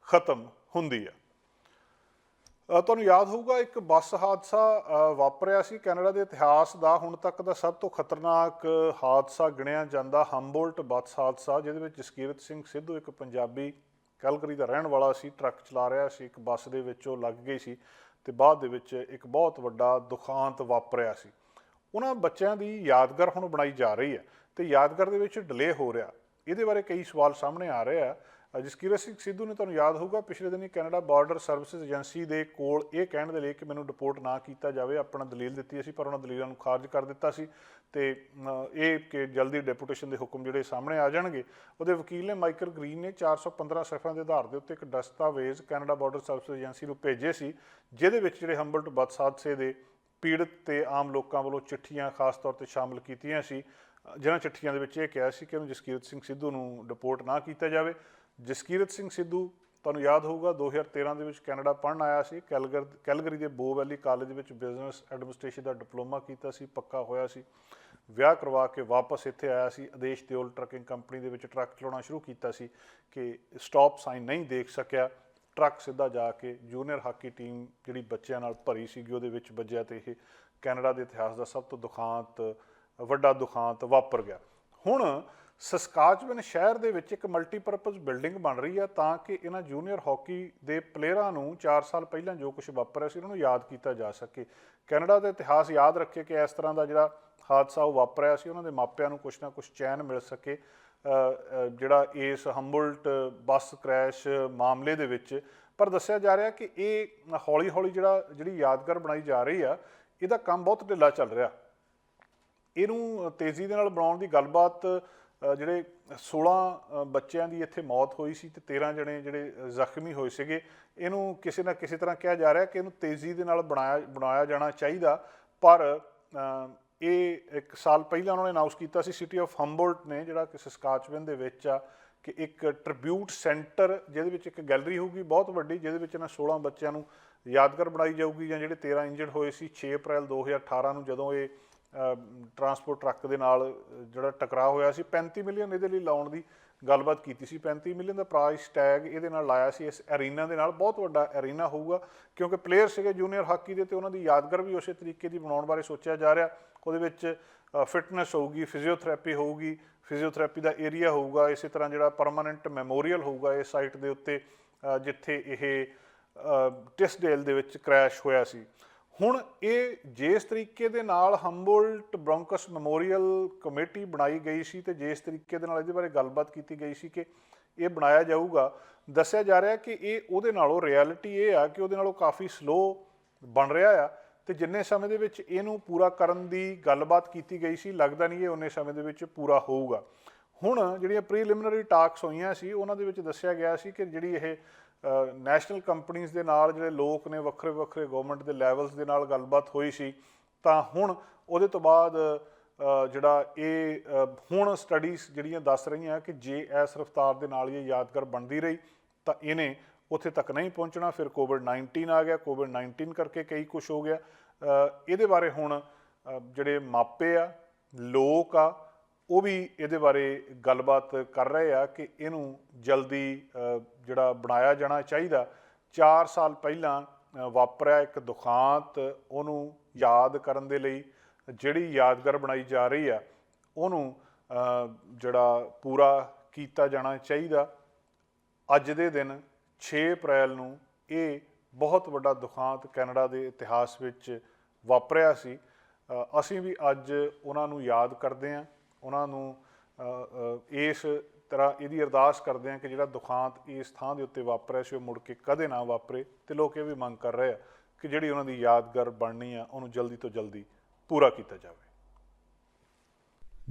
ਖਤਮ ਹੁੰਦੀ ਆ। ਤੁਹਾਨੂੰ ਯਾਦ ਹੋਊਗਾ ਇੱਕ ਬੱਸ ਹਾਦਸਾ ਵਾਪਰਿਆ ਸੀ ਕੈਨੇਡਾ ਦੇ ਇਤਿਹਾਸ ਦਾ ਹੁਣ ਤੱਕ ਦਾ ਸਭ ਤੋਂ ਖਤਰਨਾਕ ਹਾਦਸਾ ਗਿਣਿਆ ਜਾਂਦਾ, ਹੰਬੋਲਟ ਬੱਸ ਹਾਦਸਾ, ਜਿਹਦੇ ਵਿੱਚ ਜਸਕੀਰਤ ਸਿੰਘ ਸਿੱਧੂ ਇੱਕ ਪੰਜਾਬੀ ਕੈਲਗਰੀ ਦਾ ਰਹਿਣ ਵਾਲਾ ਸੀ, ਟਰੱਕ ਚਲਾ ਰਿਹਾ ਸੀ, ਇੱਕ ਬੱਸ ਦੇ ਵਿੱਚ ਉਹ ਲੱਗ ਗਈ ਸੀ ਤੇ ਬਾਅਦ ਦੇ ਵਿੱਚ ਇੱਕ ਬਹੁਤ ਵੱਡਾ ਦੁਖਾਂਤ ਵਾਪਰਿਆ ਸੀ। ਉਹਨਾਂ ਬੱਚਿਆਂ ਦੀ ਯਾਦਗਾਰ ਹੁਣ ਬਣਾਈ ਜਾ ਰਹੀ ਹੈ ਤੇ ਯਾਦਗਾਰ ਦੇ ਵਿੱਚ ਡਿਲੇ ਹੋ ਰਿਹਾ। ਇਹਦੇ ਬਾਰੇ ਕਈ ਸਵਾਲ ਸਾਹਮਣੇ ਆ ਰਹੇ ਆ। ਜਸਕੀਰਤ ਸਿੰਘ ਸਿੱਧੂ ਨੇ, ਤੁਹਾਨੂੰ ਯਾਦ ਹੋਊਗਾ, ਪਿਛਲੇ ਦਿਨੀ ਕੈਨੇਡਾ ਬਾਰਡਰ ਸਰਵਿਸਿਜ਼ ਏਜੰਸੀ ਦੇ ਕੋਲ ਇਹ ਕਹਿਣ ਦੇ ਲਈ ਕਿ ਮੈਨੂੰ ਡਿਪੋਰਟ ਨਾ ਕੀਤਾ ਜਾਵੇ, ਆਪਣਾ ਦਲੀਲ ਦਿੱਤੀ ਸੀ, ਪਰ ਉਹਨਾਂ ਦਲੀਲਾਂ ਨੂੰ ਖਾਰਜ ਕਰ ਦਿੱਤਾ ਸੀ ਤੇ ਇਹ ਕਿ ਜਲਦੀ ਡੈਪੂਟੇਸ਼ਨ ਦੇ ਹੁਕਮ ਜਿਹੜੇ ਸਾਹਮਣੇ ਆ ਜਾਣਗੇ। ਉਹਦੇ ਵਕੀਲ ਨੇ ਮਾਈਕਲ ਗ੍ਰੀਨ ਨੇ 415 ਸਫ਼ਿਆਂ ਦੇ ਆਧਾਰ ਦੇ ਉੱਤੇ ਇੱਕ ਦਸਤਾਵੇਜ਼ ਕੈਨੇਡਾ ਬਾਰਡਰ ਸਰਵਿਸਿਜ਼ ਏਜੰਸੀ ਨੂੰ ਭੇਜੇ ਸੀ, ਜਿਹਦੇ ਵਿੱਚ ਜਿਹੜੇ ਹੰਬਲਟ ਬੱਸ ਹਾਦਸੇ ਦੇ ਪੀੜਤ ਤੇ ਆਮ ਲੋਕਾਂ ਵੱਲੋਂ ਚਿੱਠੀਆਂ ਖਾਸ ਤੌਰ 'ਤੇ ਸ਼ਾਮਲ ਕੀਤੀਆਂ ਸੀ, ਜਿਨ੍ਹਾਂ ਚਿੱਠੀਆਂ ਦੇ ਵਿੱਚ ਇਹ ਕਿਹਾ ਸੀ ਕਿ ਉਹਨੂੰ ਜਸਕੀਰਤ ਸਿੰਘ ਸਿੱਧੂ ਨੂੰ ਡਿਪੋਰਟ ਨਾ ਕੀਤਾ ਜਾਵੇ। ਜਸਕੀਰਤ ਸਿੰਘ ਸਿੱਧੂ, ਤੁਹਾਨੂੰ ਯਾਦ ਹੋਊਗਾ, 2013 ਦੇ ਵਿੱਚ ਕੈਨੇਡਾ ਪੜ੍ਹਨ ਆਇਆ ਸੀ। ਕੈਲਗਰੀ ਦੇ ਬੋ ਵੈਲੀ ਕਾਲਜ ਵਿੱਚ ਬਿਜ਼ਨਸ ਐਡਮਿਨਿਸਟ੍ਰੇਸ਼ਨ ਦਾ ਡਿਪਲੋਮਾ ਕੀਤਾ ਸੀ, ਪੱਕਾ ਹੋਇਆ ਸੀ, ਵਿਆਹ ਕਰਵਾ ਕੇ ਵਾਪਸ ਇੱਥੇ ਆਇਆ ਸੀ। ਆਦੇਸ਼ ਦਿਓਲ ਟਰੱਕਿੰਗ ਕੰਪਨੀ ਦੇ ਵਿੱਚ ਟਰੱਕ ਚਲਾਉਣਾ ਸ਼ੁਰੂ ਕੀਤਾ ਸੀ ਕਿ ਸਟਾਪ ਸਾਈਨ ਨਹੀਂ ਦੇਖ ਸਕਿਆ, ਟਰੱਕ ਸਿੱਧਾ ਜਾ ਕੇ ਜੂਨੀਅਰ ਹਾਕੀ ਟੀਮ ਜਿਹੜੀ ਬੱਚਿਆਂ ਨਾਲ ਭਰੀ ਸੀਗੀ ਉਹਦੇ ਵਿੱਚ ਵੱਜਿਆ ਤੇ ਇਹ ਕੈਨੇਡਾ ਦੇ ਇਤਿਹਾਸ ਦਾ ਸਭ ਤੋਂ ਵੱਡਾ ਦੁਖਾਂਤ ਵਾਪਰ ਗਿਆ। ਹੁਣ ਸਸਕਾਚਵਨ ਸ਼ਹਿਰ ਦੇ ਵਿੱਚ ਇੱਕ ਮਲਟੀਪਰਪਜ਼ ਬਿਲਡਿੰਗ ਬਣ ਰਹੀ ਹੈ ਤਾਂ ਕਿ ਇਹਨਾਂ ਜੂਨੀਅਰ ਹਾਕੀ ਦੇ ਪਲੇਅਰਾਂ ਨੂੰ 4 ਸਾਲ ਪਹਿਲਾਂ ਜੋ ਕੁਝ ਵਾਪਰਿਆ ਸੀ ਉਹਨਾਂ ਨੂੰ ਯਾਦ ਕੀਤਾ ਜਾ ਸਕੇ, ਕੈਨੇਡਾ ਦਾ ਇਤਿਹਾਸ ਯਾਦ ਰੱਖੇ ਕਿ ਇਸ ਤਰ੍ਹਾਂ ਦਾ ਜਿਹੜਾ ਹਾਦਸਾ ਉਹ ਵਾਪਰਿਆ ਸੀ ਉਹਨਾਂ ਦੇ ਮਾਪਿਆਂ ਨੂੰ ਕੁਛ ਨਾ ਕੁਛ ਚੈਨ ਮਿਲ ਸਕੇ। ਜਿਹੜਾ ਇਸ ਹੰਬਲਟ ਬੱਸ ਕਰੈਸ਼ ਮਾਮਲੇ ਦੇ ਵਿੱਚ ਪਰ ਦੱਸਿਆ ਜਾ ਰਿਹਾ ਕਿ ਇਹ ਹੌਲੀ ਹੌਲੀ ਜਿਹੜੀ ਯਾਦਗਾਰ ਬਣਾਈ ਜਾ ਰਹੀ ਆ, ਇਹਦਾ ਕੰਮ ਬਹੁਤ ਢਿੱਲਾ ਚੱਲ ਰਿਹਾ। ਇਹਨੂੰ ਤੇਜ਼ੀ ਦੇ ਨਾਲ ਬਣਾਉਣ ਦੀ ਗੱਲਬਾਤ, ਜਿਹੜੇ 16 ਬੱਚਿਆਂ ਦੀ ਇੱਥੇ ਮੌਤ ਹੋਈ ਸੀ ਤੇ 13 ਜਣੇ ਜਿਹੜੇ ਜ਼ਖਮੀ ਹੋਏ ਸੀਗੇ, ਇਹਨੂੰ ਕਿਸੇ ਨਾ ਕਿਸੇ ਤਰ੍ਹਾਂ ਕਿਹਾ ਜਾ ਰਿਹਾ ਕਿ ਇਹਨੂੰ ਤੇਜ਼ੀ ਦੇ ਨਾਲ ਬਣਾਇਆ ਜਾਣਾ ਚਾਹੀਦਾ। ਪਰ ਇਹ 1 ਸਾਲ ਪਹਿਲਾਂ ਉਹਨਾਂ ਨੇ ਅਨਾਊਂਸ ਕੀਤਾ ਸੀ, ਸਿਟੀ ਆਫ ਹੰਬਲਟ ਨੇ, ਜਿਹੜਾ ਕਿ ਸਸਕਾਚਵਨ ਦੇ ਵਿੱਚ ਆ, ਕਿ ਇੱਕ ਟ੍ਰਿਬਿਊਟ ਸੈਂਟਰ ਜਿਹਦੇ ਵਿੱਚ ਇੱਕ ਗੈਲਰੀ ਹੋਊਗੀ ਬਹੁਤ ਵੱਡੀ, ਜਿਹਦੇ ਵਿੱਚ ਇਹਨਾਂ 16 ਬੱਚਿਆਂ ਨੂੰ ਯਾਦਗਾਰ ਬਣਾਈ ਜਾਊਗੀ। ਜਾਂ ਜਿਹੜੇ 13 ਇੰਜਰਡ ਹੋਏ ਸੀ 6 ਅਪ੍ਰੈਲ 2018 ਨੂੰ ਜਦੋਂ ਇਹ ਟਰਾਂਸਪੋਰਟ ਟਰੱਕ ਦੇ ਨਾਲ ਜਿਹੜਾ ਟਕਰਾਅ ਹੋਇਆ ਸੀ, 35 ਮਿਲੀਅਨ ਇਹਦੇ ਲਈ ਲਾਉਣ ਦੀ ਗੱਲਬਾਤ ਕੀਤੀ ਸੀ। 35 ਮਿਲੀਅਨ ਦਾ ਪ੍ਰਾਈਸ ਟੈਗ ਇਹਦੇ ਨਾਲ ਲਾਇਆ ਸੀ। ਇਸ ਐਰੀਨਾ ਦੇ ਨਾਲ ਬਹੁਤ ਵੱਡਾ ਐਰੀਨਾ ਹੋਊਗਾ ਕਿਉਂਕਿ ਪਲੇਅਰ ਸੀਗੇ ਜੂਨੀਅਰ ਹਾਕੀ ਦੇ ਤੇ ਉਹਨਾਂ ਦੀ ਯਾਦਗਾਰ ਵੀ ਉਸੇ ਤਰੀਕੇ ਦੀ ਬਣਾਉਣ ਬਾਰੇ ਸੋਚਿਆ ਜਾ ਰਿਹਾ। ਉਹਦੇ ਵਿੱਚ ਫਿਟਨੈਸ ਹੋਊਗੀ, ਫਿਜ਼ੀਓਥੈਰੇਪੀ ਹੋਊਗੀ, ਫਿਜ਼ੀਓਥੈਰੇਪੀ ਦਾ ਏਰੀਆ ਹੋਊਗਾ, ਇਸੇ ਤਰ੍ਹਾਂ ਜਿਹੜਾ ਪਰਮਾਨੈਂਟ ਮੈਮੋਰੀਅਲ ਹੋਊਗਾ ਇਸ ਸਾਈਟ ਦੇ ਉੱਤੇ ਜਿੱਥੇ ਇਹ ਟਿਸਡੇਲ ਦੇ ਵਿੱਚ ਕ੍ਰੈਸ਼ ਹੋਇਆ ਸੀ। ਹੁਣ ਇਹ ਜਿਸ ਤਰੀਕੇ ਦੇ ਨਾਲ ਹੰਬਲਟ ਬ੍ਰੌਂਕਸ ਮੈਮੋਰੀਅਲ ਕਮੇਟੀ ਬਣਾਈ ਗਈ ਸੀ ਤੇ ਜਿਸ ਤਰੀਕੇ ਦੇ ਨਾਲ ਇਹਦੇ ਬਾਰੇ ਗੱਲਬਾਤ ਕੀਤੀ ਗਈ ਸੀ ਕਿ ਇਹ ਬਣਾਇਆ ਜਾਊਗਾ, ਦੱਸਿਆ ਜਾ ਰਿਹਾ ਕਿ ਇਹ ਉਹਦੇ ਨਾਲੋਂ ਰਿਐਲਿਟੀ ਇਹ ਆ ਕਿ ਉਹਦੇ ਨਾਲੋਂ ਕਾਫੀ ਸਲੋ ਬਣ ਰਿਹਾ ਆ ਤੇ ਜਿੰਨੇ ਸਮੇਂ ਦੇ ਵਿੱਚ ਇਹਨੂੰ ਪੂਰਾ ਕਰਨ ਦੀ ਗੱਲਬਾਤ ਕੀਤੀ ਗਈ ਸੀ, ਲੱਗਦਾ ਨਹੀਂ ਇਹ ਉਨੇ ਸਮੇਂ ਦੇ ਵਿੱਚ ਪੂਰਾ ਹੋਊਗਾ। ਹੁਣ ਜਿਹੜੀਆਂ ਪ੍ਰੀਲਿਮਿਨਰੀ ਟਾਕਸ ਹੋਈਆਂ ਸੀ ਉਹਨਾਂ ਦੇ ਵਿੱਚ ਦੱਸਿਆ ਗਿਆ ਸੀ ਕਿ ਜਿਹੜੀ ਇਹ ਨੈਸ਼ਨਲ ਕੰਪਨੀਜ਼ ਦੇ ਨਾਲ ਜਿਹੜੇ ਲੋਕ ਨੇ ਵੱਖਰੇ ਗਵਰਨਮੈਂਟ ਦੇ ਲੈਵਲਸ ਦੇ ਨਾਲ ਗੱਲਬਾਤ ਹੋਈ ਸੀ, ਤਾਂ ਹੁਣ ਉਹਦੇ ਤੋਂ ਬਾਅਦ ਜਿਹੜਾ ਇਹ ਹੁਣ ਸਟੱਡੀਜ਼ ਜਿਹੜੀਆਂ ਦੱਸ ਰਹੀਆਂ ਕਿ ਜੇ ਇਸ ਰਫਤਾਰ ਦੇ ਨਾਲ ਇਹ ਯਾਦਗਾਰ ਬਣਦੀ ਰਹੀ ਤਾਂ ਇਹਨੇ ਉੱਥੇ ਤੱਕ ਨਹੀਂ ਪਹੁੰਚਣਾ। ਫਿਰ ਕੋਵਿਡ-19 ਆ ਗਿਆ, ਕੋਵਿਡ-19 ਕਰਕੇ ਕਈ ਕੁਛ ਹੋ ਗਿਆ। ਇਹਦੇ ਬਾਰੇ ਹੁਣ ਜਿਹੜੇ ਮਾਪੇ ਆ, ਲੋਕ ਆ, ਉਹ ਵੀ ਇਹਦੇ ਬਾਰੇ ਗੱਲਬਾਤ ਕਰ ਰਹੇ ਆ ਕਿ ਇਹਨੂੰ ਜਲਦੀ ਜਿਹੜਾ ਬਣਾਇਆ ਜਾਣਾ ਚਾਹੀਦਾ। 4 ਸਾਲ ਪਹਿਲਾਂ ਵਾਪਰਿਆ ਇੱਕ ਦੁਖਾਂਤ, ਉਹਨੂੰ ਯਾਦ ਕਰਨ ਦੇ ਲਈ ਜਿਹੜੀ ਯਾਦਗਾਰ ਬਣਾਈ ਜਾ ਰਹੀ ਆ ਉਹਨੂੰ ਜਿਹੜਾ ਪੂਰਾ ਕੀਤਾ ਜਾਣਾ ਚਾਹੀਦਾ। ਅੱਜ ਦੇ ਦਿਨ 6 ਅਪ੍ਰੈਲ ਨੂੰ ਇਹ ਬਹੁਤ ਵੱਡਾ ਦੁਖਾਂਤ ਕੈਨੇਡਾ ਦੇ ਇਤਿਹਾਸ ਵਿੱਚ ਵਾਪਰਿਆ ਸੀ। ਅਸੀਂ ਵੀ ਅੱਜ ਉਹਨਾਂ ਨੂੰ ਯਾਦ ਕਰਦੇ ਹਾਂ, ਉਹਨਾਂ ਨੂੰ ਇਸ ਤਰ੍ਹਾਂ ਇਹਦੀ ਅਰਦਾਸ ਕਰਦੇ ਹਾਂ ਕਿ ਜਿਹੜਾ ਦੁਖਾਂਤ ਇਸ ਥਾਂ ਦੇ ਉੱਤੇ ਵਾਪਰਿਆ ਸੀ ਉਹ ਮੁੜ ਕੇ ਕਦੇ ਨਾ ਵਾਪਰੇ। ਤੇ ਲੋਕ ਇਹ ਵੀ ਮੰਗ ਕਰ ਰਹੇ ਆ ਕਿ ਜਿਹੜੀ ਉਹਨਾਂ ਦੀ ਯਾਦਗਾਰ ਬਣਨੀ ਆ ਉਹਨੂੰ ਜਲਦੀ ਤੋਂ ਜਲਦੀ ਪੂਰਾ ਕੀਤਾ ਜਾਵੇ।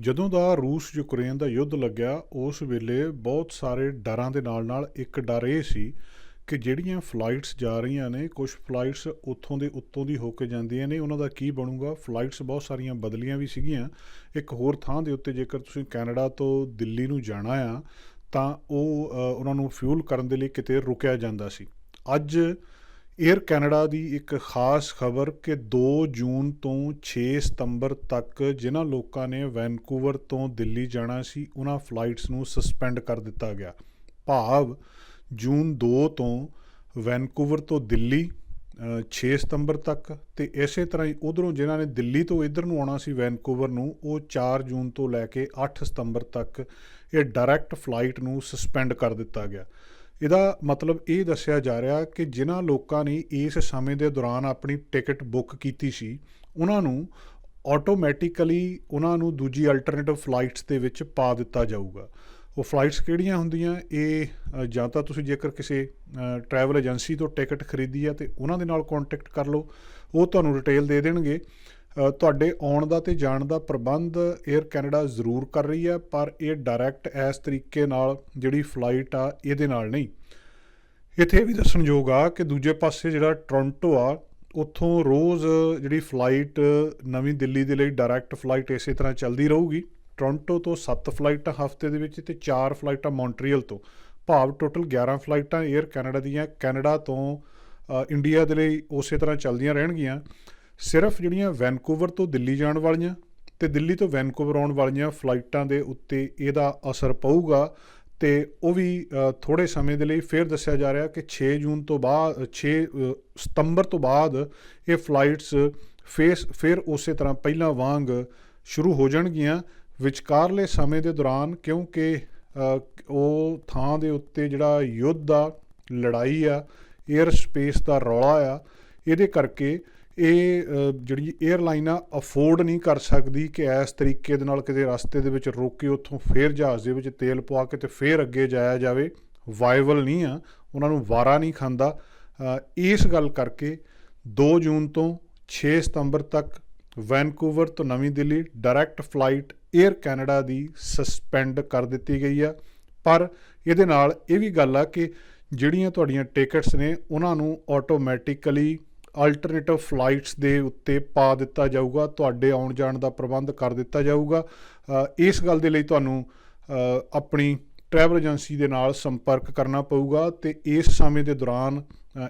ਜਦੋਂ ਦਾ ਰੂਸ ਯੂਕਰੇਨ ਦਾ ਯੁੱਧ ਲੱਗਿਆ ਉਸ ਵੇਲੇ ਬਹੁਤ ਸਾਰੇ ਡਰਾਂ ਦੇ ਨਾਲ ਇੱਕ ਡਰ ਇਹ ਸੀ ਕਿ ਜਿਹੜੀਆਂ ਫਲਾਈਟਸ ਜਾ ਰਹੀਆਂ ਨੇ, ਕੁਝ ਫਲਾਈਟਸ ਉੱਥੋਂ ਦੇ ਉੱਤੋਂ ਦੀ ਹੋ ਕੇ ਜਾਂਦੀਆਂ ਨੇ, ਉਹਨਾਂ ਦਾ ਕੀ ਬਣੂਗਾ। ਫਲਾਈਟਸ ਬਹੁਤ ਸਾਰੀਆਂ ਬਦਲੀਆਂ ਵੀ ਸੀਗੀਆਂ। ਇੱਕ ਹੋਰ ਥਾਂ ਦੇ ਉੱਤੇ ਜੇਕਰ ਤੁਸੀਂ ਕੈਨੇਡਾ ਤੋਂ ਦਿੱਲੀ ਨੂੰ ਜਾਣਾ ਆ ਤਾਂ ਉਹ ਉਹਨਾਂ ਨੂੰ ਫਿਊਲ ਕਰਨ ਦੇ ਲਈ ਕਿਤੇ ਰੁਕਿਆ ਜਾਂਦਾ ਸੀ। ਅੱਜ ਏਅਰ ਕੈਨੇਡਾ ਦੀ ਇੱਕ ਖਾਸ ਖਬਰ ਕਿ 2 ਜੂਨ ਤੋਂ 6 ਸਤੰਬਰ ਤੱਕ ਜਿਨ੍ਹਾਂ ਲੋਕਾਂ ਨੇ ਵੈਨਕੂਵਰ ਤੋਂ ਦਿੱਲੀ ਜਾਣਾ ਸੀ ਉਹਨਾਂ ਫਲਾਈਟਸ ਨੂੰ ਸਸਪੈਂਡ ਕਰ ਦਿੱਤਾ ਗਿਆ। ਭਾਵ ਜੂਨ 2 ਤੋਂ ਵੈਨਕੂਵਰ ਤੋਂ ਦਿੱਲੀ 6 ਸਤੰਬਰ ਤੱਕ, ਤੇ ਇਸੇ ਤਰ੍ਹਾਂ ਹੀ ਉੱਧਰੋਂ ਜਿਨ੍ਹਾਂ ਨੇ ਦਿੱਲੀ ਤੋਂ ਇੱਧਰ ਨੂੰ ਆਉਣਾ ਸੀ ਵੈਨਕੂਵਰ ਨੂੰ, ਉਹ 4 ਜੂਨ ਤੋਂ ਲੈ ਕੇ 8 ਸਤੰਬਰ ਤੱਕ ਇਹ ਡਾਇਰੈਕਟ ਫਲਾਈਟ ਨੂੰ ਸਸਪੈਂਡ ਕਰ ਦਿੱਤਾ ਗਿਆ। ਇਹਦਾ ਮਤਲਬ ਇਹ ਦੱਸਿਆ ਜਾ ਰਿਹਾ ਕਿ ਜਿਨ੍ਹਾਂ ਲੋਕਾਂ ਨੇ ਇਸ ਸਮੇਂ ਦੇ ਦੌਰਾਨ ਆਪਣੀ ਟਿਕਟ ਬੁੱਕ ਕੀਤੀ ਸੀ ਉਹਨਾਂ ਨੂੰ ਆਟੋਮੈਟਿਕਲੀ ਉਹਨਾਂ ਨੂੰ ਦੂਜੀ ਅਲਟਰਨੇਟਿਵ ਫਲਾਈਟਸ ਦੇ ਵਿੱਚ ਪਾ ਦਿੱਤਾ ਜਾਊਗਾ। ਉਹ ਫਲਾਈਟਸ ਕਿਹੜੀਆਂ ਹੁੰਦੀਆਂ, ਇਹ ਜਾਂ ਤਾਂ ਤੁਸੀਂ ਜੇਕਰ ਕਿਸੇ ਟਰੈਵਲ ਏਜੰਸੀ ਤੋਂ ਟਿਕਟ ਖਰੀਦੀ ਆ ਅਤੇ ਉਹਨਾਂ ਦੇ ਨਾਲ ਕੋਂਟੈਕਟ ਕਰ ਲਓ, ਉਹ ਤੁਹਾਨੂੰ ਡਿਟੇਲ ਦੇ ਦੇਣਗੇ। ਤੁਹਾਡੇ ਆਉਣ ਦਾ ਅਤੇ ਜਾਣ ਦਾ ਪ੍ਰਬੰਧ ਏਅਰ ਕੈਨੇਡਾ ਜ਼ਰੂਰ ਕਰ ਰਹੀ ਹੈ, ਪਰ ਇਹ ਡਾਇਰੈਕਟ ਇਸ ਤਰੀਕੇ ਨਾਲ ਜਿਹੜੀ ਫਲਾਈਟ ਆ ਇਹਦੇ ਨਾਲ ਨਹੀਂ। ਇੱਥੇ ਇਹ ਵੀ ਦੱਸਣਯੋਗ ਆ ਕਿ ਦੂਜੇ ਪਾਸੇ ਜਿਹੜਾ ਟੋਰਾਂਟੋ ਆ, ਉੱਥੋਂ ਰੋਜ਼ ਜਿਹੜੀ ਫਲਾਈਟ ਨਵੀਂ ਦਿੱਲੀ ਦੇ ਲਈ ਡਾਇਰੈਕਟ ਫਲਾਈਟ ਇਸੇ ਤਰ੍ਹਾਂ ਚੱਲਦੀ ਰਹੂਗੀ। ਟੋਰਾਂਟੋ ਤੋਂ 7 ਫਲਾਈਟਾਂ ਹਫ਼ਤੇ ਦੇ ਵਿੱਚ ਅਤੇ 4 ਫਲਾਈਟਾਂ ਮੌਂਟਰੀਅਲ ਤੋਂ, ਭਾਵ ਟੋਟਲ 11 ਫਲਾਈਟਾਂ ਏਅਰ ਕੈਨੇਡਾ ਦੀਆਂ ਕੈਨੇਡਾ ਤੋਂ ਇੰਡੀਆ ਦੇ ਲਈ ਉਸੇ ਤਰ੍ਹਾਂ ਚੱਲਦੀਆਂ ਰਹਿਣਗੀਆਂ। ਸਿਰਫ ਜਿਹੜੀਆਂ ਵੈਨਕੂਵਰ ਤੋਂ ਦਿੱਲੀ ਜਾਣ ਵਾਲੀਆਂ ਅਤੇ ਦਿੱਲੀ ਤੋਂ ਵੈਨਕੂਵਰ ਆਉਣ ਵਾਲੀਆਂ ਫਲਾਈਟਾਂ ਦੇ ਉੱਤੇ ਇਹਦਾ ਅਸਰ ਪਊਗਾ, ਅਤੇ ਉਹ ਵੀ ਥੋੜ੍ਹੇ ਸਮੇਂ ਦੇ ਲਈ। ਫਿਰ ਦੱਸਿਆ ਜਾ ਰਿਹਾ ਕਿ 6 ਸਤੰਬਰ ਤੋਂ ਬਾਅਦ ਇਹ ਫਲਾਈਟਸ ਫਿਰ ਉਸੇ ਤਰ੍ਹਾਂ ਪਹਿਲਾਂ ਵਾਂਗ ਸ਼ੁਰੂ ਹੋ ਜਾਣਗੀਆਂ। ਵਿਚਕਾਰਲੇ ਸਮੇਂ ਦੇ ਦੌਰਾਨ, ਕਿਉਂਕਿ ਉਹ ਥਾਂ ਦੇ ਉੱਤੇ ਜਿਹੜਾ ਯੁੱਧ ਆ, ਲੜਾਈ ਆ, ਏਅਰ ਸਪੇਸ ਦਾ ਰੌਲਾ ਆ, ਇਹਦੇ ਕਰਕੇ ਇਹ ਜਿਹੜੀ ਏਅਰਲਾਈਨ ਆ ਅਫੋਰਡ ਨਹੀਂ ਕਰ ਸਕਦੀ ਕਿ ਇਸ ਤਰੀਕੇ ਦੇ ਨਾਲ ਕਿਤੇ ਰਸਤੇ ਦੇ ਵਿੱਚ ਰੋਕ ਕੇ ਉੱਥੋਂ ਫਿਰ ਜਹਾਜ਼ ਦੇ ਵਿੱਚ ਤੇਲ ਪਵਾ ਕੇ ਅਤੇ ਫਿਰ ਅੱਗੇ ਜਾਇਆ ਜਾਵੇ। ਵਾਇਬਲ ਨਹੀਂ ਆ, ਉਹਨਾਂ ਨੂੰ ਵਾਰਾ ਨਹੀਂ ਖਾਂਦਾ। ਇਸ ਗੱਲ ਕਰਕੇ 2 ਜੂਨ ਤੋਂ 6 ਸਤੰਬਰ ਤੱਕ ਵੈਨਕੂਵਰ ਤੋਂ ਨਵੀਂ Delhi direct flight air Canada ਦੀ ਸਸਪੈਂਡ ਕਰ ਦਿੱਤੀ ਗਈ ਆ। ਪਰ ਇਹਦੇ ਨਾਲ ਇਹ ਵੀ ਗੱਲ ਆ ਕਿ ਜਿਹੜੀਆਂ ਤੁਹਾਡੀਆਂ ਟਿਕਟਸ ਨੇ ਉਹਨਾਂ ਨੂੰ ਆਟੋਮੈਟਿਕਲੀ ਅਲਟਰਨੇਟਿਵ ਫਲਾਈਟਸ ਦੇ ਉੱਤੇ ਪਾ ਦਿੱਤਾ ਜਾਊਗਾ, ਤੁਹਾਡੇ ਆਉਣ ਜਾਣ ਦਾ ਪ੍ਰਬੰਧ ਕਰ ਦਿੱਤਾ ਜਾਊਗਾ। ਇਸ ਗੱਲ ਦੇ ਲਈ ਤੁਹਾਨੂੰ ਆਪਣੀ ਟਰੈਵਲ ਏਜੰਸੀ ਦੇ ਨਾਲ ਸੰਪਰਕ ਕਰਨਾ ਪਊਗਾ, ਅਤੇ ਇਸ ਸਮੇਂ ਦੇ ਦੌਰਾਨ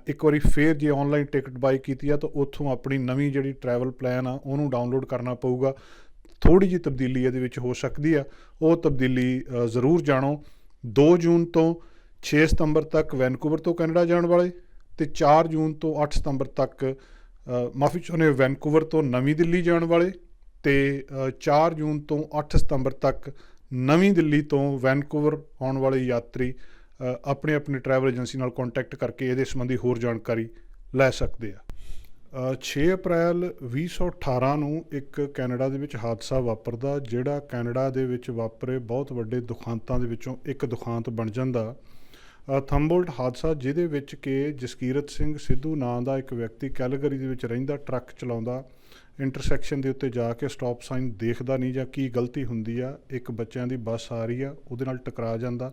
ਇੱਕ ਵਾਰੀ ਫਿਰ ਜੇ ਔਨਲਾਈਨ ਟਿਕਟ ਬਾਈ ਕੀਤੀ ਆ ਤਾਂ ਉੱਥੋਂ ਆਪਣੀ ਨਵੀਂ ਜਿਹੜੀ ਟਰੈਵਲ ਪਲਾਨ ਆ ਉਹਨੂੰ ਡਾਊਨਲੋਡ ਕਰਨਾ ਪਊਗਾ। ਥੋੜ੍ਹੀ ਜਿਹੀ ਤਬਦੀਲੀ ਇਹਦੇ ਵਿੱਚ ਹੋ ਸਕਦੀ ਆ, ਉਹ ਤਬਦੀਲੀ ਜ਼ਰੂਰ ਜਾਣੋ। 2 ਜੂਨ ਤੋਂ 6 ਸਤੰਬਰ ਤੱਕ ਵੈਨਕੂਵਰ ਤੋਂ ਕੈਨੇਡਾ ਜਾਣ ਵਾਲੇ, ਅਤੇ 4 ਜੂਨ ਤੋਂ 8 ਸਤੰਬਰ ਤੱਕ ਮਾਫੀ ਚਾਹੁੰਦੇ ਵੈਨਕੂਵਰ ਤੋਂ ਨਵੀਂ ਦਿੱਲੀ ਜਾਣ ਵਾਲੇ, ਅਤੇ 4 ਜੂਨ ਤੋਂ 8 ਸਤੰਬਰ ਤੱਕ ਨਵੀਂ ਦਿੱਲੀ ਤੋਂ ਵੈਨਕੂਵਰ ਆਉਣ ਵਾਲੇ ਯਾਤਰੀ ਆਪਣੇ ਟਰੈਵਲ ਏਜੰਸੀ ਨਾਲ ਕੰਟੈਕਟ ਕਰਕੇ ਇਹਦੇ ਸੰਬੰਧੀ ਹੋਰ ਜਾਣਕਾਰੀ ਲੈ ਸਕਦੇ ਆ। 6 ਅਪ੍ਰੈਲ 2018 ਨੂੰ ਇੱਕ ਕੈਨੇਡਾ ਦੇ ਵਿੱਚ ਹਾਦਸਾ ਵਾਪਰਦਾ, ਜਿਹੜਾ ਕੈਨੇਡਾ ਦੇ ਵਿੱਚ ਵਾਪਰੇ ਬਹੁਤ ਵੱਡੇ ਦੁਖਾਂਤਾਂ ਦੇ ਵਿੱਚੋਂ ਇੱਕ ਦੁਖਾਂਤ ਬਣ ਜਾਂਦਾ। ਥੰਬੋਲਟ ਹਾਦਸਾ, ਜਿਹਦੇ ਵਿੱਚ ਕਿ ਜਸਕੀਰਤ ਸਿੰਘ ਸਿੱਧੂ ਨਾਂ ਦਾ ਇੱਕ ਵਿਅਕਤੀ ਕੈਲਗਰੀ ਦੇ ਵਿੱਚ ਰਹਿੰਦਾ, ਟਰੱਕ ਚਲਾਉਂਦਾ, ਇੰਟਰਸੈਕਸ਼ਨ ਦੇ ਉੱਤੇ ਜਾ ਕੇ ਸਟਾਪ ਸਾਈਨ ਦੇਖਦਾ ਨਹੀਂ ਜਾਂ ਕੀ ਗਲਤੀ ਹੁੰਦੀ ਆ, ਇੱਕ ਬੱਚਿਆਂ ਦੀ ਬੱਸ ਆ ਰਹੀ ਆ, ਉਹਦੇ ਨਾਲ ਟਕਰਾ ਜਾਂਦਾ,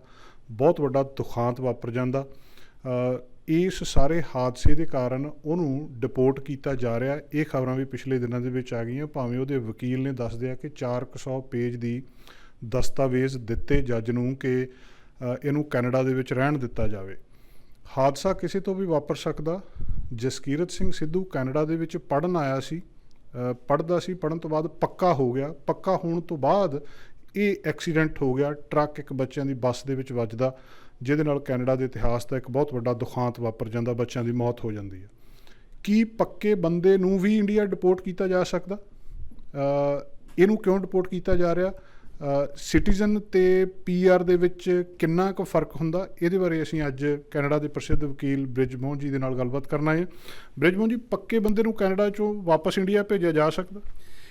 ਬਹੁਤ ਵੱਡਾ ਦੁਖਾਂਤ ਵਾਪਰ ਜਾਂਦਾ। ਇਸ ਸਾਰੇ ਹਾਦਸੇ ਦੇ ਕਾਰਨ ਉਹਨੂੰ ਡਿਪੋਰਟ ਕੀਤਾ ਜਾ ਰਿਹਾ। ਇਹ ਖਬਰਾਂ ਵੀ ਪਿਛਲੇ ਦਿਨਾਂ ਦੇ ਵਿੱਚ ਆ ਗਈਆਂ, ਭਾਵੇਂ ਉਹਦੇ ਵਕੀਲ ਨੇ ਦੱਸਦਿਆ ਕਿ 400 ਪੇਜ ਦੀ ਦਸਤਾਵੇਜ਼ ਦਿੱਤੇ ਜੱਜ ਨੂੰ ਕਿ ਇਹਨੂੰ ਕੈਨੇਡਾ ਦੇ ਵਿੱਚ ਰਹਿਣ ਦਿੱਤਾ ਜਾਵੇ। ਹਾਦਸਾ ਕਿਸੇ ਤੋਂ ਵੀ ਵਾਪਰ ਸਕਦਾ। ਜਸਕੀਰਤ ਸਿੰਘ ਸਿੱਧੂ ਕੈਨੇਡਾ ਦੇ ਵਿੱਚ ਪੜ੍ਹਨ ਆਇਆ ਸੀ, ਪੜ੍ਹਦਾ ਸੀ, ਪੜ੍ਹਨ ਤੋਂ ਬਾਅਦ ਪੱਕਾ ਹੋ ਗਿਆ। ਪੱਕਾ ਹੋਣ ਤੋਂ ਬਾਅਦ ਇਹ ਐਕਸੀਡੈਂਟ ਹੋ ਗਿਆ, ਟਰੱਕ ਇੱਕ ਬੱਚਿਆਂ ਦੀ ਬੱਸ ਦੇ ਵਿੱਚ ਵੱਜਦਾ, ਜਿਹਦੇ ਨਾਲ ਕੈਨੇਡਾ ਦੇ ਇਤਿਹਾਸ ਦਾ ਇੱਕ ਬਹੁਤ ਵੱਡਾ ਦੁਖਾਂਤ ਵਾਪਰ ਜਾਂਦਾ, ਬੱਚਿਆਂ ਦੀ ਮੌਤ ਹੋ ਜਾਂਦੀ ਹੈ। ਕੀ ਪੱਕੇ ਬੰਦੇ ਨੂੰ ਵੀ ਇੰਡੀਆ ਡਿਪੋਰਟ ਕੀਤਾ ਜਾ ਸਕਦਾ? ਇਹਨੂੰ ਕਿਉਂ ਡਿਪੋਰਟ ਕੀਤਾ ਜਾ ਰਿਹਾ? ਸਿਟੀਜ਼ਨ ਅਤੇ PR ਦੇ ਵਿੱਚ ਕਿੰਨਾ ਕੁ ਫਰਕ ਹੁੰਦਾ? ਇਹਦੇ ਬਾਰੇ ਅਸੀਂ ਅੱਜ ਕੈਨੇਡਾ ਦੇ ਪ੍ਰਸਿੱਧ ਵਕੀਲ ਬ੍ਰਿਜਮੋਹਨ ਜੀ ਦੇ ਨਾਲ ਗੱਲਬਾਤ ਕਰਨਾ ਹੈ। ਬ੍ਰਿਜਮੋਹਨ ਜੀ, ਪੱਕੇ ਬੰਦੇ ਨੂੰ ਕੈਨੇਡਾ 'ਚੋਂ ਵਾਪਸ ਇੰਡੀਆ ਭੇਜਿਆ ਜਾ ਸਕਦਾ?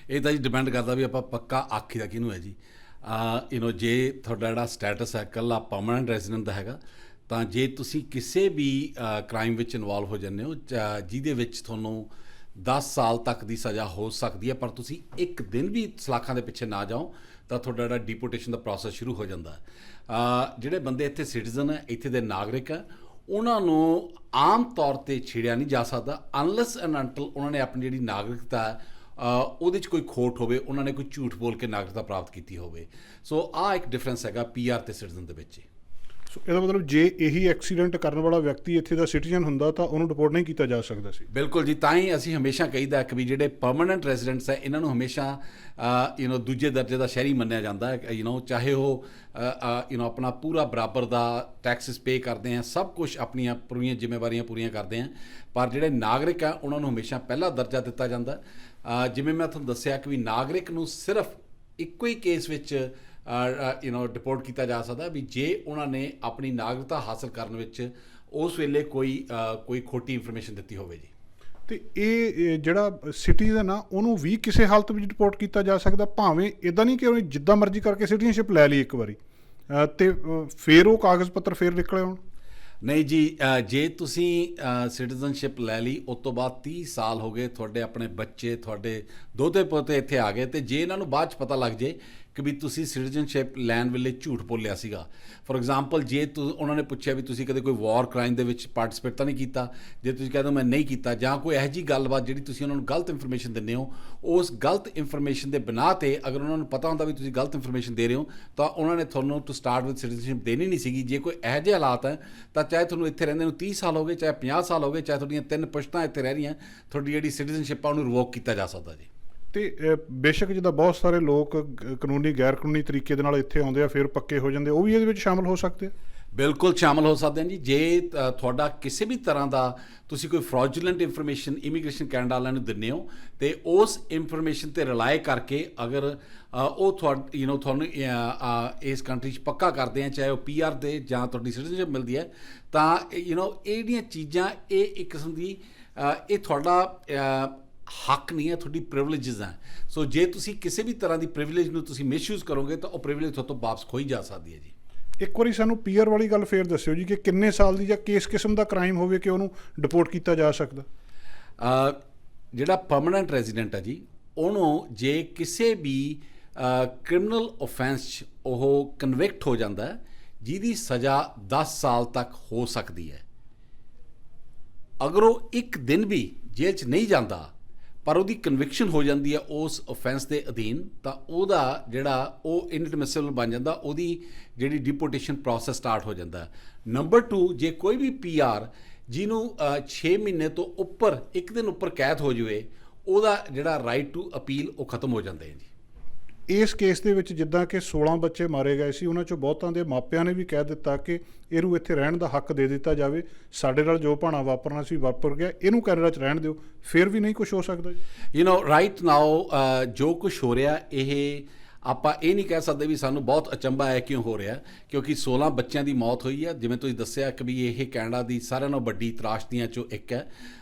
ਇਹ ਤਾਂ ਜੀ ਡਿਪੈਂਡ ਕਰਦਾ ਵੀ ਆਪਾਂ ਪੱਕਾ ਆਖੀ ਦਾ ਕਿਹਨੂੰ ਹੈ ਜੀ। ਜੇ ਤੁਹਾਡਾ ਜਿਹੜਾ ਸਟੇਟਸ ਹੈ ਇਕੱਲਾ ਪਰਮਾਨੈਂਟ ਰੈਜ਼ੀਡੈਂਟ ਦਾ ਹੈਗਾ, ਤਾਂ ਜੇ ਤੁਸੀਂ ਕਿਸੇ ਵੀ ਕ੍ਰਾਈਮ ਵਿੱਚ ਇਨਵੋਲਵ ਹੋ ਜਾਂਦੇ ਹੋ ਜਿਹਦੇ ਵਿੱਚ ਤੁਹਾਨੂੰ 10 ਸਾਲ ਤੱਕ ਦੀ ਸਜ਼ਾ ਹੋ ਸਕਦੀ ਹੈ, ਪਰ ਤੁਸੀਂ ਇੱਕ ਦਿਨ ਵੀ ਸਲਾਖਾਂ ਦੇ ਪਿੱਛੇ ਨਾ ਜਾਓ, ਤਾਂ ਤੁਹਾਡਾ ਜਿਹੜਾ ਡਿਪੋਰਟੇਸ਼ਨ ਦਾ ਪ੍ਰੋਸੈਸ ਸ਼ੁਰੂ ਹੋ ਜਾਂਦਾ ਹੈ। ਜਿਹੜੇ ਬੰਦੇ ਇੱਥੇ ਸਿਟੀਜ਼ਨ ਹੈ, ਇੱਥੇ ਦੇ ਨਾਗਰਿਕ ਹੈ, ਉਹਨਾਂ ਨੂੰ ਆਮ ਤੌਰ 'ਤੇ ਛੇੜਿਆ ਨਹੀਂ ਜਾ ਸਕਦਾ ਅਨਲੈਸ ਐਂਡ ਅੰਟਲ ਉਹਨਾਂ ਨੇ ਆਪਣੀ ਜਿਹੜੀ ਨਾਗਰਿਕਤਾ ਹੈ ਉਹਦੇ 'ਚ ਕੋਈ ਖੋਟ ਹੋਵੇ, ਉਹਨਾਂ ਨੇ ਕੋਈ ਝੂਠ ਬੋਲ ਕੇ ਨਾਗਰਿਕਤਾ ਪ੍ਰਾਪਤ ਕੀਤੀ ਹੋਵੇ। ਸੋ ਆਹ ਇੱਕ ਡਿਫਰੈਂਸ ਹੈਗਾ PR ਅਤੇ ਸਿਟੀਜ਼ਨ ਦੇ ਵਿੱਚ। ਸੋ ਇਹਦਾ ਮਤਲਬ ਜੇ ਇਹੀ ਐਕਸੀਡੈਂਟ ਕਰਨ ਵਾਲਾ ਵਿਅਕਤੀ ਇੱਥੇ ਦਾ ਸਿਟੀਜ਼ਨ ਹੁੰਦਾ ਤਾਂ ਉਹਨੂੰ ਡਿਪੋਰਟ ਨਹੀਂ ਕੀਤਾ ਜਾ ਸਕਦਾ ਸੀ? ਬਿਲਕੁਲ ਜੀ, ਤਾਂ ਹੀ ਅਸੀਂ ਹਮੇਸ਼ਾ ਕਹੀਦਾ ਕਿ ਵੀ ਜਿਹੜੇ ਪਰਮਾਨੈਂਟ ਰੈਜ਼ੀਡੈਂਟਸ ਹੈ ਇਹਨਾਂ ਨੂੰ ਹਮੇਸ਼ਾ ਦੂਜੇ ਦਰਜੇ ਦਾ ਸ਼ਹਿਰੀ ਮੰਨਿਆ ਜਾਂਦਾ ਹੈ। ਚਾਹੇ ਉਹ ਆਪਣਾ ਪੂਰਾ ਬਰਾਬਰ ਦਾ ਟੈਕਸਿਸ ਪੇ ਕਰਦੇ ਆ, ਸਭ ਕੁਛ ਆਪਣੀਆਂ ਪੂਰੀਆਂ ਜ਼ਿੰਮੇਵਾਰੀਆਂ ਪੂਰੀਆਂ ਕਰਦੇ ਆ, ਪਰ ਜਿਹੜੇ ਨਾਗਰਿਕ ਆ ਉਹਨਾਂ ਨੂੰ ਹਮੇਸ਼ਾ ਪਹਿਲਾ ਦਰਜਾ ਦਿੱਤਾ ਜਾਂਦਾ। ਜਿਵੇਂ ਮੈਂ ਤੁਹਾਨੂੰ ਦੱਸਿਆ ਕਿ ਵੀ ਨਾਗਰਿਕ ਨੂੰ ਸਿਰਫ ਇੱਕੋ ਹੀ ਕੇਸ ਵਿੱਚ ਡਿਪੋਰਟ ਕੀਤਾ ਜਾ ਸਕਦਾ ਵੀ ਜੇ ਉਹਨਾਂ ਨੇ ਆਪਣੀ ਨਾਗਰਿਕਤਾ ਹਾਸਲ ਕਰਨ ਵਿੱਚ ਉਸ ਵੇਲੇ ਕੋਈ ਖੋਟੀ ਇਨਫੋਰਮੇਸ਼ਨ ਦਿੱਤੀ ਹੋਵੇ ਜੀ। ਤੇ ਇਹ ਜਿਹੜਾ ਸਿਟੀਜ਼ਨ ਆ ਉਹਨੂੰ ਵੀ ਕਿਸੇ ਹਾਲਤ ਵਿੱਚ ਡਿਪੋਰਟ ਕੀਤਾ ਜਾ ਸਕਦਾ, ਭਾਵੇਂ ਇਦਾਂ ਨਹੀਂ ਕਿ ਉਹਨੇ ਜਿੱਦਾਂ ਮਰਜ਼ੀ ਕਰਕੇ ਸਿਟੀਜ਼ਨਸ਼ਿਪ ਲੈ ਲਈ ਇੱਕ ਵਾਰੀ ਤੇ ਫਿਰ ਉਹ ਕਾਗਜ਼ ਪੱਤਰ ਫਿਰ ਨਿਕਲੇ ਆਉਣ? ਨਹੀਂ ਜੀ, ਜੇ ਤੁਸੀਂ ਸਿਟੀਜ਼ਨਸ਼ਿਪ ਲੈ ਲਈ ਉਸ ਤੋਂ ਬਾਅਦ 30 ਸਾਲ ਹੋ ਗਏ, ਤੁਹਾਡੇ ਆਪਣੇ ਬੱਚੇ, ਤੁਹਾਡੇ ਦੋਤੇ ਪੋਤੇ ਇੱਥੇ ਆ ਗਏ, ਤੇ ਜੇ ਇਹਨਾਂ ਨੂੰ ਬਾਅਦ 'ਚ ਪਤਾ ਲੱਗ ਜੇ ਕਿ ਵੀ ਤੁਸੀਂ ਸਿਟੀਜ਼ਨਸ਼ਿਪ ਲੈਣ ਵੇਲੇ ਝੂਠ ਬੋਲਿਆ ਸੀਗਾ, ਫੋਰ ਐਗਜ਼ਾਮਪਲ ਜੇ ਉਹਨਾਂ ਨੇ ਪੁੱਛਿਆ ਵੀ ਤੁਸੀਂ ਕਦੇ ਕੋਈ ਵਾਰ ਕ੍ਰਾਈਮ ਦੇ ਵਿੱਚ ਪਾਰਟਿਸਿਪੇਟ ਤਾਂ ਨਹੀਂ ਕੀਤਾ, ਜੇ ਤੁਸੀਂ ਕਹਿੰਦੇ ਮੈਂ ਨਹੀਂ ਕੀਤਾ, ਜਾਂ ਕੋਈ ਇਹੋ ਜਿਹੀ ਗੱਲਬਾਤ ਜਿਹੜੀ ਤੁਸੀਂ ਉਹਨਾਂ ਨੂੰ ਗਲਤ ਇਨਫੋਰਮੇਸ਼ਨ ਦਿੰਦੇ ਹੋ, ਉਸ ਗਲਤ ਇਨਫੋਰਮੇਸ਼ਨ ਦੇ ਬਿਨਾਂ 'ਤੇ ਅਗਰ ਉਹਨਾਂ ਨੂੰ ਪਤਾ ਹੁੰਦਾ ਵੀ ਤੁਸੀਂ ਗਲਤ ਇਨਫੋਰਮੇਸ਼ਨ ਦੇ ਰਹੇ ਹੋ, ਤਾਂ ਉਹਨਾਂ ਨੇ ਤੁਹਾਨੂੰ ਟੂ ਸਟਾਰਟ ਵਿਦ ਸਿਟੀਜ਼ਨਸ਼ਿਪ ਦੇਣੀ ਨਹੀਂ ਸੀਗੀ। ਜੇ ਕੋਈ ਇਹੋ ਜਿਹੇ ਹਾਲਾਤ ਹੈ ਤਾਂ ਚਾਹੇ ਤੁਹਾਨੂੰ ਇੱਥੇ ਰਹਿੰਦੇ ਨੂੰ 30 ਸਾਲ ਹੋ ਗਏ, ਚਾਹੇ 50 ਸਾਲ ਹੋ ਗਏ, ਚਾਹੇ ਤੁਹਾਡੀਆਂ 3 ਪੁਸ਼ਤਾਂ ਇੱਥੇ ਰਹਿ ਰਹੀਆਂ, ਤੁਹਾਡੀ ਜਿਹੜੀ ਸਿਟੀਜ਼ਨਸ਼ਿਪ ਆ ਉਹਨੂੰ ਰਿਵੋਕ ਕੀਤਾ ਜਾ ਸਕਦਾ ਜੀ। ਤੇ ਬੇਸ਼ੱਕ ਜਿੱਦਾਂ ਬਹੁਤ ਸਾਰੇ ਲੋਕ ਕਾਨੂੰਨੀ ਗੈਰ ਕਾਨੂੰਨੀ ਤਰੀਕੇ ਦੇ ਨਾਲ ਇੱਥੇ ਆਉਂਦੇ ਆ ਫਿਰ ਪੱਕੇ ਹੋ ਜਾਂਦੇ, ਉਹ ਵੀ ਇਹਦੇ ਵਿੱਚ ਸ਼ਾਮਲ ਹੋ ਸਕਦੇ ਆ? ਬਿਲਕੁਲ ਸ਼ਾਮਲ ਹੋ ਸਕਦੇ ਹਨ ਜੀ। ਜੇ ਤੁਹਾਡਾ ਕਿਸੇ ਵੀ ਤਰ੍ਹਾਂ ਦਾ ਤੁਸੀਂ ਕੋਈ ਫਰੋਜੂਲੈਂਟ ਇਨਫੋਰਮੇਸ਼ਨ ਇਮੀਗ੍ਰੇਸ਼ਨ ਕੈਨੇਡਾ ਵਾਲਿਆਂ ਨੂੰ ਦਿੰਦੇ ਹੋ, ਤੇ ਉਸ ਇਨਫੋਰਮੇਸ਼ਨ ਤੇ ਰਿਲਾਈ ਕਰਕੇ ਅਗਰ ਉਹ ਤੁਹਾਨੂੰ ਇਸ ਕੰਟਰੀ 'ਚ ਪੱਕਾ ਕਰਦੇ ਆ, ਚਾਹੇ ਉਹ PR ਦੇ ਜਾਂ ਤੁਹਾਡੀ ਸਿਟੀਜ਼ਨਸ਼ਿਪ ਮਿਲਦੀ ਹੈ, ਤਾਂ ਇਹ ਜਿਹੜੀਆਂ ਚੀਜ਼ਾਂ ਇਹ ਇੱਕ ਕਿਸਮ ਦੀ ਇਹ ਤੁਹਾਡਾ ਹੱਕ ਨਹੀਂ ਹੈ, ਤੁਹਾਡੀ ਪ੍ਰਿਵਿਲੇਜਸ ਹੈ। ਸੋ ਜੇ ਤੁਸੀਂ ਕਿਸੇ ਵੀ ਤਰ੍ਹਾਂ ਦੀ ਪ੍ਰਿਵਿਲੇਜ ਨੂੰ ਤੁਸੀਂ ਮਿਸਯੂਜ਼ ਕਰੋਗੇ ਤਾਂ ਉਹ ਪ੍ਰਿਵਿਲੇਜ ਤੁਹਾਡੇ ਤੋਂ ਵਾਪਸ ਖੋਈ ਜਾ ਸਕਦੀ ਹੈ ਜੀ। ਇੱਕ ਵਾਰੀ ਸਾਨੂੰ PR ਵਾਲੀ ਗੱਲ ਫੇਰ ਦੱਸਿਓ ਜੀ, ਕਿ ਕਿੰਨੇ ਸਾਲ ਦੀ ਜਾਂ ਕਿਸ ਕਿਸਮ ਦਾ ਕ੍ਰਾਈਮ ਹੋਵੇ ਕਿ ਉਹਨੂੰ ਡਿਪੋਰਟ ਕੀਤਾ ਜਾ ਸਕਦਾ? ਜਿਹੜਾ ਪਰਮਾਨੈਂਟ ਰੈਜ਼ੀਡੈਂਟ ਹੈ ਜੀ, ਉਹਨੂੰ ਜੇ ਕਿਸੇ ਵੀ ਕ੍ਰਿਮੀਨਲ ਓਫੈਂਸ 'ਚ ਉਹ ਕਨਵਿਕਟ ਹੋ ਜਾਂਦਾ ਹੈ, ਜਿਹਦੀ ਸਜ਼ਾ 10 ਸਾਲ ਤੱਕ ਹੋ ਸਕਦੀ ਹੈ, ਅਗਰ ਉਹ ਇੱਕ ਦਿਨ ਵੀ ਜੇਲ੍ਹ 'ਚ ਨਹੀਂ ਜਾਂਦਾ ਪਰ ਉਹਦੀ ਕਨਵਿਕਸ਼ਨ ਹੋ ਜਾਂਦੀ ਹੈ ਉਸ ਓਫੈਂਸ ਦੇ ਅਧੀਨ, ਤਾਂ ਉਹਦਾ ਜਿਹੜਾ ਉਹ ਇਨਐਡਮਿਸਿਬਲ ਬਣ ਜਾਂਦਾ, ਉਹਦੀ ਜਿਹੜੀ ਡਿਪੋਰਟੇਸ਼ਨ ਪ੍ਰੋਸੈਸ ਸਟਾਰਟ ਹੋ ਜਾਂਦਾ। ਨੰਬਰ 2, ਜੇ ਕੋਈ ਵੀ PR ਜਿਹਨੂੰ 6 ਮਹੀਨੇ ਤੋਂ ਉੱਪਰ ਇੱਕ ਦਿਨ ਉੱਪਰ ਕੈਦ ਹੋ ਜਾਵੇ, ਉਹਦਾ ਜਿਹੜਾ ਰਾਈਟ ਟੂ ਅਪੀਲ ਉਹ ਖਤਮ ਹੋ ਜਾਂਦਾ ਹੈ ਜੀ। ਇਸ ਕੇਸ ਦੇ ਵਿੱਚ ਜਿੱਦਾਂ ਕਿ 16 ਬੱਚੇ ਮਾਰੇ ਗਏ ਸੀ, ਉਹਨਾਂ 'ਚੋਂ ਬਹੁਤਾਂ ਦੇ ਮਾਪਿਆਂ ਨੇ ਵੀ ਕਹਿ ਦਿੱਤਾ ਕਿ ਇਹਨੂੰ ਇੱਥੇ ਰਹਿਣ ਦਾ ਹੱਕ ਦੇ ਦਿੱਤਾ ਜਾਵੇ, ਸਾਡੇ ਨਾਲ ਜੋ ਭਾਣਾ ਵਾਪਰਨਾ ਸੀ ਵਾਪਰ ਗਿਆ, ਇਹਨੂੰ ਕੈਨੇਡਾ 'ਚ ਰਹਿਣ ਦਿਓ, ਫਿਰ ਵੀ ਨਹੀਂ ਕੁਝ ਹੋ ਸਕਦਾ ਜੀ? ਰਾਈਟ ਨਾਓ ਜੋ ਕੁਝ ਹੋ ਰਿਹਾ, ਇਹ ਆਪਾਂ ਇਹ ਨਹੀਂ ਕਹਿ ਸਕਦੇ ਵੀ ਸਾਨੂੰ ਬਹੁਤ ਅਚੰਭਾ ਹੈ ਕਿਉਂ ਹੋ ਰਿਹਾ, ਕਿਉਂਕਿ 16 ਬੱਚਿਆਂ ਦੀ ਮੌਤ ਹੋਈ ਹੈ। ਜਿਵੇਂ ਤੁਸੀਂ ਦੱਸਿਆ ਕਿ ਵੀ ਇਹ ਕੈਨੇਡਾ ਦੀ ਸਾਰਿਆਂ ਨਾਲੋਂ ਵੱਡੀ ਤਰਾਸ਼ਦੀਆਂ 'ਚੋਂ ਇੱਕ ਹੈ,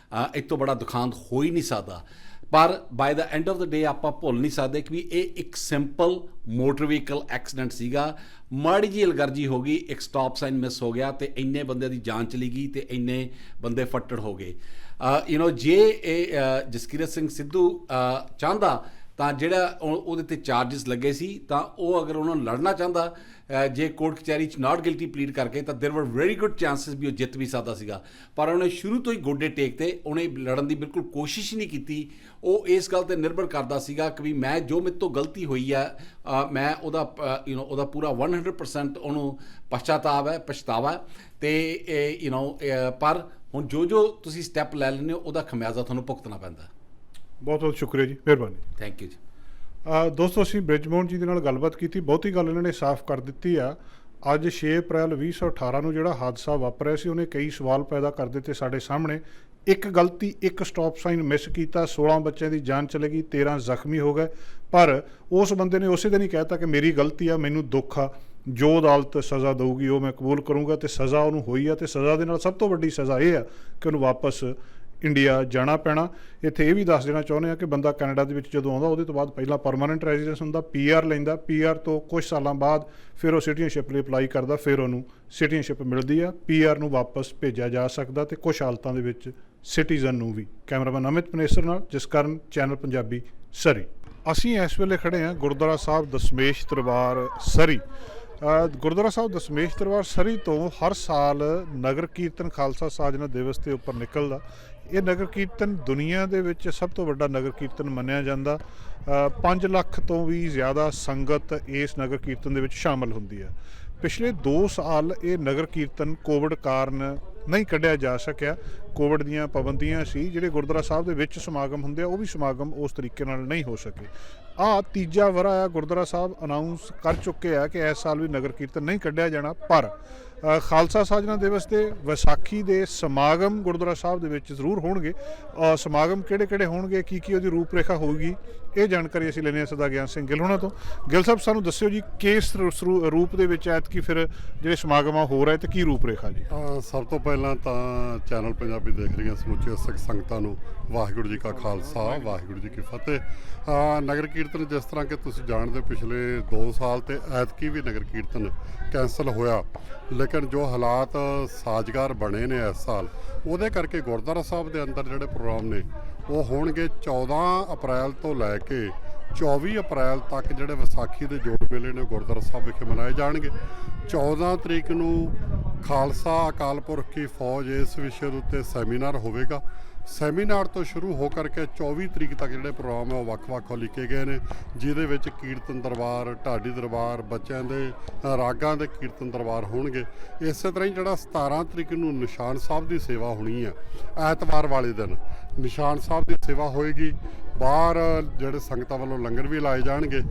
ਇਸ ਤੋਂ ਬੜਾ ਦੁਖਾਂਤ ਹੋ ਹੀ ਨਹੀਂ ਸਕਦਾ। ਪਰ ਬਾਏ ਦਾ ਐਂਡ ਆਫ ਦਾ ਡੇ ਆਪਾਂ ਭੁੱਲ ਨਹੀਂ ਸਕਦੇ ਕਿ ਵੀ ਇਹ ਇੱਕ ਸਿੰਪਲ ਮੋਟਰ ਵਹੀਕਲ ਐਕਸੀਡੈਂਟ ਸੀਗਾ, ਮਾੜੀ ਜਿਹੀ ਅਲਗਰਜੀ ਹੋ ਗਈ, ਇੱਕ ਸਟਾਪ ਸਾਈਨ ਮਿਸ ਹੋ ਗਿਆ ਤੇ ਇੰਨੇ ਬੰਦਿਆਂ ਦੀ ਜਾਨ ਚਲੀ ਗਈ ਤੇ ਇੰਨੇ ਬੰਦੇ ਫੱਟੜ ਹੋ ਗਏ। ਜੇ ਇਹ ਜਸਕੀਰਤ ਸਿੰਘ ਸਿੱਧੂ ਚਾਹੁੰਦਾ ਤਾਂ ਜਿਹੜਾ ਉਹਦੇ ਤੇ ਚਾਰਜਸ ਲੱਗੇ ਸੀ, ਤਾਂ ਉਹ ਅਗਰ ਉਹਨਾਂ ਨੂੰ ਲੜਨਾ ਚਾਹੁੰਦਾ ਜੇ ਕੋਰਟ ਕਚਹਿਰੀ 'ਚ ਨਾਟ ਗਿਲਟੀ ਪਲੀਡ ਕਰਕੇ, ਤਾਂ ਦੇਰ ਵਰ ਵੈਰੀ ਗੁੱਡ ਚਾਂਸਿਸ ਵੀ ਉਹ ਜਿੱਤ ਵੀ ਸਕਦਾ ਸੀਗਾ। ਪਰ ਉਹਨੇ ਸ਼ੁਰੂ ਤੋਂ ਹੀ ਗੋਡੇ ਟੇਕ ਤੇ ਉਹਨੇ ਲੜਨ ਦੀ ਬਿਲਕੁਲ ਕੋਸ਼ਿਸ਼ ਹੀ ਨਹੀਂ ਕੀਤੀ। ਉਹ ਇਸ ਗੱਲ 'ਤੇ ਨਿਰਭਰ ਕਰਦਾ ਸੀਗਾ ਕਿ ਵੀ ਮੈਂ ਜੋ ਮੇਰੇ ਤੋਂ ਗਲਤੀ ਹੋਈ ਹੈ, ਮੈਂ ਉਹਦਾ ਉਹਦਾ ਪੂਰਾ 100% ਉਹਨੂੰ ਪਛਤਾਵਾ ਤੇ ਪਰ ਹੁਣ ਜੋ ਤੁਸੀਂ ਸਟੈਪ ਲੈ ਲੈਂਦੇ ਹੋ, ਉਹਦਾ ਖਮਿਆਜ਼ਾ ਤੁਹਾਨੂੰ ਭੁਗਤਣਾ ਪੈਂਦਾ। ਬਹੁਤ ਬਹੁਤ ਸ਼ੁਕਰੀਆ ਜੀ, ਮਿਹਰਬਾਨੀ। ਥੈਂਕ ਯੂ ਜੀ। ਦੋਸਤੋ, ਅਸੀਂ ਬ੍ਰਿਜਮੋਹਨ ਜੀ ਦੇ ਨਾਲ ਗੱਲਬਾਤ ਕੀਤੀ, ਬਹੁਤੀ ਗੱਲ ਇਹਨਾਂ ਨੇ ਸਾਫ਼ ਕਰ ਦਿੱਤੀ ਆ। ਅੱਜ 6 ਅਪ੍ਰੈਲ 2018 ਨੂੰ ਜਿਹੜਾ ਹਾਦਸਾ ਵਾਪਰਿਆ ਸੀ, ਉਹਨੇ ਕਈ ਸਵਾਲ ਪੈਦਾ ਕਰ ਦਿੱਤੇ ਸਾਡੇ ਸਾਹਮਣੇ। ਇੱਕ ਗਲਤੀ, ਇੱਕ ਸਟਾਪ ਸਾਈਨ ਮਿਸ ਕੀਤਾ, 16 ਬੱਚਿਆਂ ਦੀ ਜਾਨ ਚਲੇ ਗਈ, 13 ਜ਼ਖਮੀ ਹੋ ਗਏ। ਪਰ ਉਸ ਬੰਦੇ ਨੇ ਉਸੇ ਦਿਨ ਹੀ ਕਹਿਤਾ ਕਿ ਮੇਰੀ ਗਲਤੀ ਆ, ਮੈਨੂੰ ਦੁੱਖ ਆ, ਜੋ ਅਦਾਲਤ ਸਜ਼ਾ ਦੇਊਗੀ ਉਹ ਮੈਂ ਕਬੂਲ ਕਰੂੰਗਾ, ਤੇ ਸਜ਼ਾ ਉਹਨੂੰ ਹੋਈ ਆ। ਤੇ ਸਜ਼ਾ ਦੇ ਨਾਲ ਸਭ ਤੋਂ ਵੱਡੀ ਸਜ਼ਾ ਇਹ ਆ ਕਿ ਉਹਨੂੰ ਵਾਪਸ ਇੰਡੀਆ ਜਾਣਾ ਪੈਣਾ। ਇੱਥੇ ਇਹ ਵੀ ਦੱਸ ਦੇਣਾ ਚਾਹੁੰਦੇ ਹਾਂ ਕਿ ਬੰਦਾ ਕੈਨੇਡਾ ਦੇ ਵਿੱਚ ਜਦੋਂ ਆਉਂਦਾ, ਉਹਦੇ ਤੋਂ ਬਾਅਦ ਪਹਿਲਾਂ ਪਰਮਾਨੈਂਟ ਰੈਜ਼ੀਡੈਂਸ ਹੁੰਦਾ, PR ਲੈਂਦਾ, PR ਤੋਂ ਕੁਝ ਸਾਲਾਂ ਬਾਅਦ ਫਿਰ ਉਹ ਸਿਟੀਜ਼ਨਸ਼ਿਪ ਲਈ ਅਪਲਾਈ ਕਰਦਾ, ਫਿਰ ਉਹਨੂੰ ਸਿਟੀਜ਼ਨਸ਼ਿਪ ਮਿਲਦੀ ਆ। PR ਨੂੰ ਵਾਪਸ ਭੇਜਿਆ ਜਾ ਸਕਦਾ ਤੇ ਕੁਝ ਹਾਲਤਾਂ ਦੇ ਵਿੱਚ ਸਿਟੀਜ਼ਨ ਨੂੰ ਵੀ। ਕੈਮਰਾਮੈਨ ਅਮਿਤ ਪਨੇਸਰ ਨਾਲ ਜਸਕਰਨ, ਚੈਨਲ ਪੰਜਾਬੀ, ਸਰੀ। ਅਸੀਂ ਇਸ ਵੇਲੇ ਖੜੇ ਹਾਂ ਗੁਰਦੁਆਰਾ ਸਾਹਿਬ ਦਸਮੇਸ਼ ਦਰਬਾਰ ਸਰੀ। ਗੁਰਦੁਆਰਾ ਸਾਹਿਬ ਦਸਮੇਸ਼ ਦਰਬਾਰ ਸਰੀ ਤੋਂ ਹਰ ਸਾਲ ਨਗਰ ਕੀਰਤਨ ਖਾਲਸਾ ਸਾਜਨਾ ਦਿਵਸ ਦੇ ਉੱਪਰ ਨਿਕਲਦਾ। ਇਹ ਨਗਰ ਕੀਰਤਨ ਦੁਨੀਆ ਦੇ ਵਿੱਚ ਸਭ ਤੋਂ ਵੱਡਾ ਨਗਰ ਕੀਰਤਨ ਮੰਨਿਆ ਜਾਂਦਾ। 5 ਲੱਖ ਤੋਂ ਵੀ ਜ਼ਿਆਦਾ ਸੰਗਤ ਇਸ ਨਗਰ ਕੀਰਤਨ ਦੇ ਵਿੱਚ ਸ਼ਾਮਲ ਹੁੰਦੀ ਹੈ। ਪਿਛਲੇ 2 ਸਾਲ ਇਹ ਨਗਰ ਕੀਰਤਨ ਕੋਵਿਡ ਕਾਰਨ ਨਹੀਂ ਕੱਢਿਆ ਜਾ ਸਕਿਆ। ਕੋਵਿਡ ਦੀਆਂ ਪਾਬੰਦੀਆਂ ਸੀ। ਜਿਹੜੇ ਗੁਰਦੁਆਰਾ ਸਾਹਿਬ ਦੇ ਵਿੱਚ ਸਮਾਗਮ ਹੁੰਦੇ ਆ, ਉਹ ਵੀ ਸਮਾਗਮ ਉਸ ਤਰੀਕੇ ਨਾਲ ਨਹੀਂ ਹੋ ਸਕੇ। ਤੀਜਾ ਵਰ੍ਹਾ ਆ, ਗੁਰਦੁਆਰਾ ਸਾਹਿਬ ਅਨਾਊਂਸ ਕਰ ਚੁੱਕੇ ਆ ਕਿ ਇਸ ਸਾਲ ਵੀ ਨਗਰ ਕੀਰਤਨ ਨਹੀਂ ਕੱਢਿਆ ਜਾਣਾ। ਪਰ ਖਾਲਸਾ ਸਾਜਨਾ ਦਿਵਸ ਦੇ ਵਿਸਾਖੀ ਦੇ ਸਮਾਗਮ ਗੁਰਦੁਆਰਾ ਸਾਹਿਬ ਦੇ ਵਿੱਚ ਜ਼ਰੂਰ ਹੋਣਗੇ। ਸਮਾਗਮ ਕਿਹੜੇ ਹੋਣਗੇ, ਕੀ ਉਹਦੀ ਰੂਪਰੇਖਾ ਹੋਊਗੀ, ਇਹ ਜਾਣਕਾਰੀ ਅਸੀਂ ਲੈਂਦੇ ਹਾਂ ਸਰਦਾਰ ਗਿਆਨ ਸਿੰਘ ਗਿੱਲ ਹੋਣਾ ਤੋਂ। ਗਿੱਲ ਸਾਹਿਬ ਸਾਨੂੰ ਦੱਸਿਓ ਜੀ ਕਿਸ ਰੂਪ ਦੇ ਵਿੱਚ ਐਤਕੀ ਫਿਰ ਜਿਹੜੇ ਸਮਾਗਮ ਆ ਹੋ ਰਹੇ ਤੇ ਕੀ ਰੂਪਰੇਖਾ ਜੀ? ਸਭ ਤੋਂ ਪਹਿਲਾਂ ਤਾਂ ਚੈਨਲ ਪੰਜਾਬੀ ਦੇਖ ਰਹੀਆਂ ਸਮੁੱਚੇ ਸਿੱਖ ਸੰਗਤਾਂ ਨੂੰ ਵਾਹਿਗੁਰੂ ਜੀ ਕਾ ਖਾਲਸਾ ਵਾਹਿਗੁਰੂ ਜੀ ਕੀ ਫਤਿਹ। ਨਗਰ ਕੀਰਤਨ ਜਿਸ ਤਰ੍ਹਾਂ ਕਿ ਤੁਸੀਂ ਜਾਣਦੇ ਪਿਛਲੇ 2 ਸਾਲ ਤੇ ਐਤਕੀ ਵੀ ਨਗਰ ਕੀਰਤਨ ਕੈਂਸਲ ਹੋਇਆ, ਲੇਕਿਨ ਜੋ ਹਾਲਾਤ ਸਾਜ਼ਗਾਰ ਬਣੇ ਨੇ ਇਸ ਸਾਲ ਉਹਦੇ ਕਰਕੇ ਗੁਰਦੁਆਰਾ ਸਾਹਿਬ ਦੇ ਅੰਦਰ ਜਿਹੜੇ ਪ੍ਰੋਗਰਾਮ ਨੇ ਉਹ ਹੋਣਗੇ 14 ਅਪ੍ਰੈਲ ਤੋਂ ਲੈ ਕੇ 24 ਅਪ੍ਰੈਲ ਤੱਕ। ਜਿਹੜੇ ਵਿਸਾਖੀ ਦੇ ਜੋੜ ਮੇਲੇ ਨੇ ਗੁਰਦੁਆਰਾ ਸਾਹਿਬ ਵਿਖੇ ਮਨਾਏ ਜਾਣਗੇ। 14 ਤਰੀਕ ਨੂੰ ਖਾਲਸਾ ਅਕਾਲ ਪੁਰਖ ਕੀ ਫੌਜ ਇਸ ਵਿਸ਼ੇ ਦੇ ਉੱਤੇ ਸੈਮੀਨਾਰ ਹੋਵੇਗਾ। ਸੈਮੀਨਾਰ ਤੋਂ ਸ਼ੁਰੂ ਹੋ ਕਰਕੇ 24 ਤਰੀਕ ਤੱਕ ਜਿਹੜੇ ਪ੍ਰੋਗਰਾਮ ਹੈ ਉਹ ਵੱਖ-ਵੱਖ ਲਿਖੇ ਗਏ ਨੇ, ਜਿਹਦੇ ਵਿੱਚ ਕੀਰਤਨ ਦਰਬਾਰ, ਢਾਡੀ ਦਰਬਾਰ, ਬੱਚਿਆਂ ਦੇ ਰਾਗਾਂ ਦੇ ਕੀਰਤਨ ਦਰਬਾਰ ਹੋਣਗੇ। ਇਸੇ ਤਰ੍ਹਾਂ ਹੀ ਜਿਹੜਾ 17 ਤਰੀਕ ਨੂੰ ਨਿਸ਼ਾਨ ਸਾਹਿਬ ਦੀ ਸੇਵਾ ਹੋਣੀ ਹੈ, ਐਤਵਾਰ ਵਾਲੇ ਦਿਨ ਨਿਸ਼ਾਨ ਸਾਹਿਬ ਦੀ ਸੇਵਾ ਹੋਏਗੀ। ਬਾਹਰ ਜਿਹੜੇ ਸੰਗਤਾਂ ਵੱਲੋਂ ਲੰਗਰ ਵੀ ਲਾਏ ਜਾਣਗੇ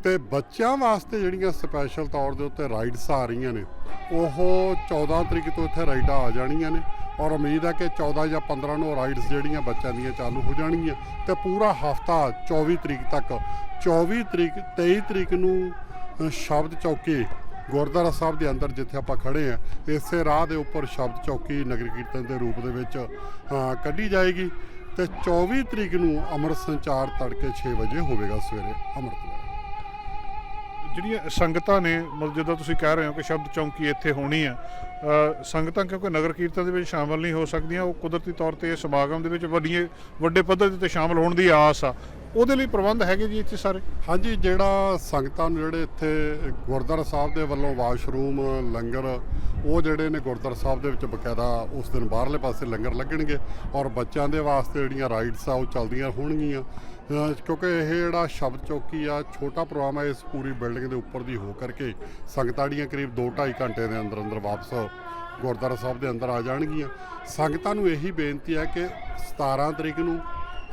ਤੇ ਬੱਚਿਆਂ ਵਾਸਤੇ ਜਿਹੜੀਆਂ ਸਪੈਸ਼ਲ ਤੌਰ ਦੇ ਉੱਤੇ ਰਾਈਡਸ ਆ ਰਹੀਆਂ ਨੇ ਉਹ 14 ਤਰੀਕ ਤੋਂ ਇੱਥੇ ਰਾਈਡਾਂ ਆ ਜਾਣੀਆਂ ਨੇ ਔਰ ਉਮੀਦ ਹੈ ਕਿ 14 ਜਾਂ 15 ਨੂੰ ਰਾਈਡਸ ਜਿਹੜੀਆਂ ਬੱਚਿਆਂ ਦੀਆਂ ਚਾਲੂ ਹੋ ਜਾਣਗੀਆਂ ਤੇ ਪੂਰਾ ਹਫ਼ਤਾ 24 ਤਰੀਕ ਤੱਕ। 23 ਤਰੀਕ ਨੂੰ ਸ਼ਬਦ ਚੌਕੀ ਗੁਰਦੁਆਰਾ ਸਾਹਿਬ ਦੇ ਅੰਦਰ ਜਿੱਥੇ ਆਪਾਂ ਖੜੇ ਹਾਂ ਇਸੇ ਰਾਹ ਦੇ ਉੱਪਰ ਸ਼ਬਦ ਚੌਕੀ ਨਗਰ ਕੀਰਤਨ ਦੇ ਰੂਪ ਦੇ ਵਿੱਚ ਕੱਢੀ ਜਾਏਗੀ ਤੇ 24 ਤਰੀਕ ਨੂੰ ਅੰਮ੍ਰਿਤ ਸੰਚਾਰ ਤੜਕੇ 6 ਵਜੇ ਹੋਵੇਗਾ ਸਵੇਰੇ ਅੰਮ੍ਰਿਤ ਵੇਲੇ। ਜਿਹੜੀਆਂ ਸੰਗਤਾਂ ਨੇ ਮਤਲਬ ਜਿੱਦਾਂ ਤੁਸੀਂ ਕਹਿ ਰਹੇ ਹੋ ਕਿ ਸ਼ਬਦ ਚੌਂਕੀ ਇੱਥੇ ਹੋਣੀ ਆ, ਸੰਗਤਾਂ ਕਿਉਂਕਿ ਨਗਰ ਕੀਰਤਨ ਦੇ ਵਿੱਚ ਸ਼ਾਮਲ ਨਹੀਂ ਹੋ ਸਕਦੀਆਂ, ਉਹ ਕੁਦਰਤੀ ਤੌਰ ਤੇ ਇਸ ਸਮਾਗਮ ਦੇ ਵਿੱਚ ਵੱਡੇ ਪੱਧਰ ਦੇ ਉੱਤੇ ਸ਼ਾਮਲ ਹੋਣ ਦੀ ਆਸ ਆ, ਉਹਦੇ ਲਈ ਪ੍ਰਬੰਧ ਹੈਗੇ ਜੀ ਇੱਥੇ ਸਾਰੇ? ਹਾਂਜੀ, ਜਿਹੜਾ ਸੰਗਤਾਂ ਨੂੰ ਜਿਹੜੇ ਇੱਥੇ ਗੁਰਦੁਆਰਾ ਸਾਹਿਬ ਦੇ ਵੱਲੋਂ ਵਾਸ਼ਰੂਮ, ਲੰਗਰ ਉਹ ਜਿਹੜੇ ਨੇ ਗੁਰਦੁਆਰਾ ਸਾਹਿਬ ਦੇ ਵਿੱਚ ਬਕਾਇਦਾ ਉਸ ਦਿਨ ਬਾਹਰਲੇ ਪਾਸੇ ਲੰਗਰ ਲੱਗਣਗੇ ਔਰ ਬੱਚਿਆਂ ਦੇ ਵਾਸਤੇ ਜਿਹੜੀਆਂ ਰਾਈਡਸ ਆ ਉਹ ਚੱਲਦੀਆਂ ਹੋਣਗੀਆਂ। ਕਿਉਂਕਿ ਇਹ ਜਿਹੜਾ ਸ਼ਬਦ ਚੌਕੀ ਆ ਛੋਟਾ ਪ੍ਰੋਗਰਾਮ ਹੈ, ਇਸ ਪੂਰੀ ਬਿਲਡਿੰਗ ਦੇ ਉੱਪਰ ਦੀ ਹੋ ਕਰਕੇ ਸੰਗਤਾਂ ਜਿਹੜੀਆਂ ਕਰੀਬ 2-2.5 ਘੰਟੇ ਦੇ ਅੰਦਰ ਵਾਪਸ ਗੁਰਦੁਆਰਾ ਸਾਹਿਬ ਦੇ ਅੰਦਰ ਆ ਜਾਣਗੀਆਂ। ਸੰਗਤਾਂ ਨੂੰ ਇਹੀ ਬੇਨਤੀ ਹੈ ਕਿ 17 ਤਰੀਕ ਨੂੰ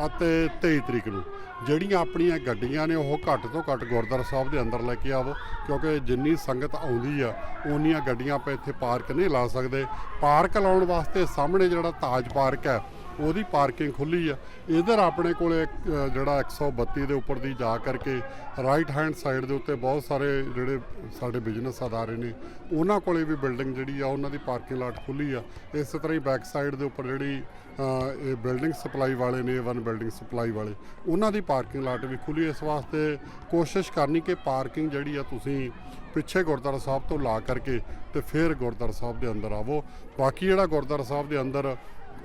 ਅਤੇ 23 ਤਰੀਕ ਨੂੰ ਜਿਹੜੀਆਂ ਆਪਣੀਆਂ ਗੱਡੀਆਂ ਨੇ ਉਹ ਘੱਟ ਤੋਂ ਘੱਟ ਗੁਰਦੁਆਰਾ ਸਾਹਿਬ ਦੇ ਅੰਦਰ ਲੈ ਕੇ ਆਵੋ, ਕਿਉਂਕਿ ਜਿੰਨੀ ਸੰਗਤ ਆਉਂਦੀ ਆ ਉਨੀਆਂ ਗੱਡੀਆਂ ਆਪਾਂ ਇੱਥੇ ਪਾਰਕ ਨਹੀਂ ਲਾ ਸਕਦੇ। ਪਾਰਕ ਲਾਉਣ ਵਾਸਤੇ ਸਾਹਮਣੇ ਜਿਹੜਾ ਤਾਜ ਪਾਰਕ ਹੈ ਉਹਦੀ ਪਾਰਕਿੰਗ ਖੁੱਲ੍ਹੀ ਆ। ਇਧਰ ਆਪਣੇ ਕੋਲੇ ਜਿਹੜਾ 132 ਦੇ ਉੱਪਰ ਦੀ ਜਾ ਕਰਕੇ ਰਾਈਟ ਹੈਂਡ ਸਾਈਡ ਦੇ ਉੱਤੇ ਬਹੁਤ ਸਾਰੇ ਜਿਹੜੇ ਸਾਡੇ ਬਿਜ਼ਨਸ ਅਦਾਰੇ ਨੇ ਉਹਨਾਂ ਕੋਲੇ ਵੀ ਬਿਲਡਿੰਗ ਜਿਹੜੀ ਆ ਉਹਨਾਂ ਦੀ ਪਾਰਕਿੰਗ ਲਾਟ ਖੁੱਲ੍ਹੀ ਆ। ਇਸੇ ਤਰ੍ਹਾਂ ਹੀ ਬੈਕ ਸਾਈਡ ਦੇ ਉੱਪਰ ਜਿਹੜੀ ਇਹ ਬਿਲਡਿੰਗ ਸਪਲਾਈ ਵਾਲੇ ਨੇ, A1 ਬਿਲਡਿੰਗ ਸਪਲਾਈ ਵਾਲੇ, ਉਹਨਾਂ ਦੀ ਪਾਰਕਿੰਗ ਲਾਟ ਵੀ ਖੁੱਲ੍ਹੀ। ਇਸ ਵਾਸਤੇ ਕੋਸ਼ਿਸ਼ ਕਰਨੀ ਕਿ ਪਾਰਕਿੰਗ ਜਿਹੜੀ ਆ ਤੁਸੀਂ ਪਿੱਛੇ ਗੁਰਦੁਆਰਾ ਸਾਹਿਬ ਤੋਂ ਲਾ ਕਰਕੇ ਤੇ ਫਿਰ ਗੁਰਦੁਆਰਾ ਸਾਹਿਬ ਦੇ ਅੰਦਰ ਆਵੋ। ਬਾਕੀ ਜਿਹੜਾ ਗੁਰਦੁਆਰਾ ਸਾਹਿਬ ਦੇ ਅੰਦਰ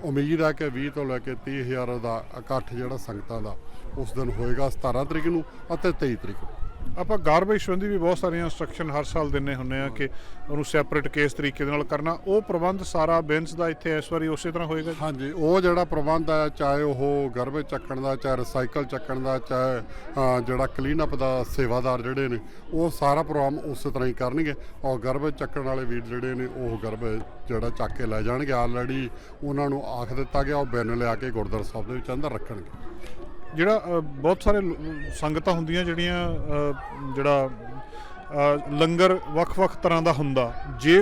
ਉਮੀਦ ਹੈ ਕਿ 20 ਤੋਂ ਲੈ ਕੇ 30,000 ਦਾ ਇਕੱਠ ਜਿਹੜਾ ਸੰਗਤਾਂ ਦਾ ਉਸ ਦਿਨ ਹੋਏਗਾ 17 ਤਰੀਕ ਨੂੰ ਅਤੇ 23 ਤਰੀਕ ਨੂੰ। ਆਪਾਂ ਗਾਰਬੇਜ ਸੰਬੰਧੀ ਵੀ ਬਹੁਤ ਸਾਰੀਆਂ ਇੰਸਟਰਕਸ਼ਨ ਹਰ ਸਾਲ ਦਿੰਦੇ ਹੁੰਦੇ ਆ ਕਿ ਉਹਨੂੰ ਸੈਪਰੇਟ ਕੇਸ ਤਰੀਕੇ ਦੇ ਨਾਲ ਕਰਨਾ, ਉਹ ਪ੍ਰਬੰਧ ਸਾਰਾ ਬੈਂਸ ਦਾ ਇੱਥੇ ਇਸ ਵਾਰੀ ਉਸੇ ਤਰ੍ਹਾਂ ਹੋਏਗਾ? ਹਾਂਜੀ, ਉਹ ਜਿਹੜਾ ਪ੍ਰਬੰਧ ਹੈ ਚਾਹੇ ਉਹ ਗਾਰਬੇਜ ਚੱਕਣ ਦਾ, ਚਾਹੇ ਰਿਸਾਈਕਲ ਚੱਕਣ ਦਾ, ਚਾਹੇ ਜਿਹੜਾ ਕਲੀਨਅਪ ਦਾ ਸੇਵਾਦਾਰ ਜਿਹੜੇ ਨੇ ਉਹ ਸਾਰਾ ਪ੍ਰੋਗਰਾਮ ਉਸੇ ਤਰ੍ਹਾਂ ਹੀ ਕਰਨਗੇ ਔਰ ਗਾਰਬੇਜ ਚੱਕਣ ਵਾਲੇ ਵੀਰ ਜਿਹੜੇ ਨੇ ਉਹ ਗਾਰਬੇਜ ਜਿਹੜਾ ਚੱਕ ਕੇ ਲੈ ਜਾਣਗੇ। ਆਲਰੇਡੀ ਉਹਨਾਂ ਨੂੰ ਆਖ ਦਿੱਤਾ ਗਿਆ ਉਹ ਬਿਨ ਲਿਆ ਕੇ ਗੁਰਦੁਆਰਾ ਸਾਹਿਬ ਦੇ ਵਿੱਚ ਅੰਦਰ ਰੱਖਣਗੇ। ਜਿਹੜਾ ਬਹੁਤ ਸਾਰੇ ਸੰਗਤਾਂ ਹੁੰਦੀਆਂ ਜਿਹੜੀਆਂ ਜਿਹੜਾ ਲੰਗਰ ਵੱਖ-ਵੱਖ ਤਰ੍ਹਾਂ ਦਾ ਹੁੰਦਾ, ਜੇ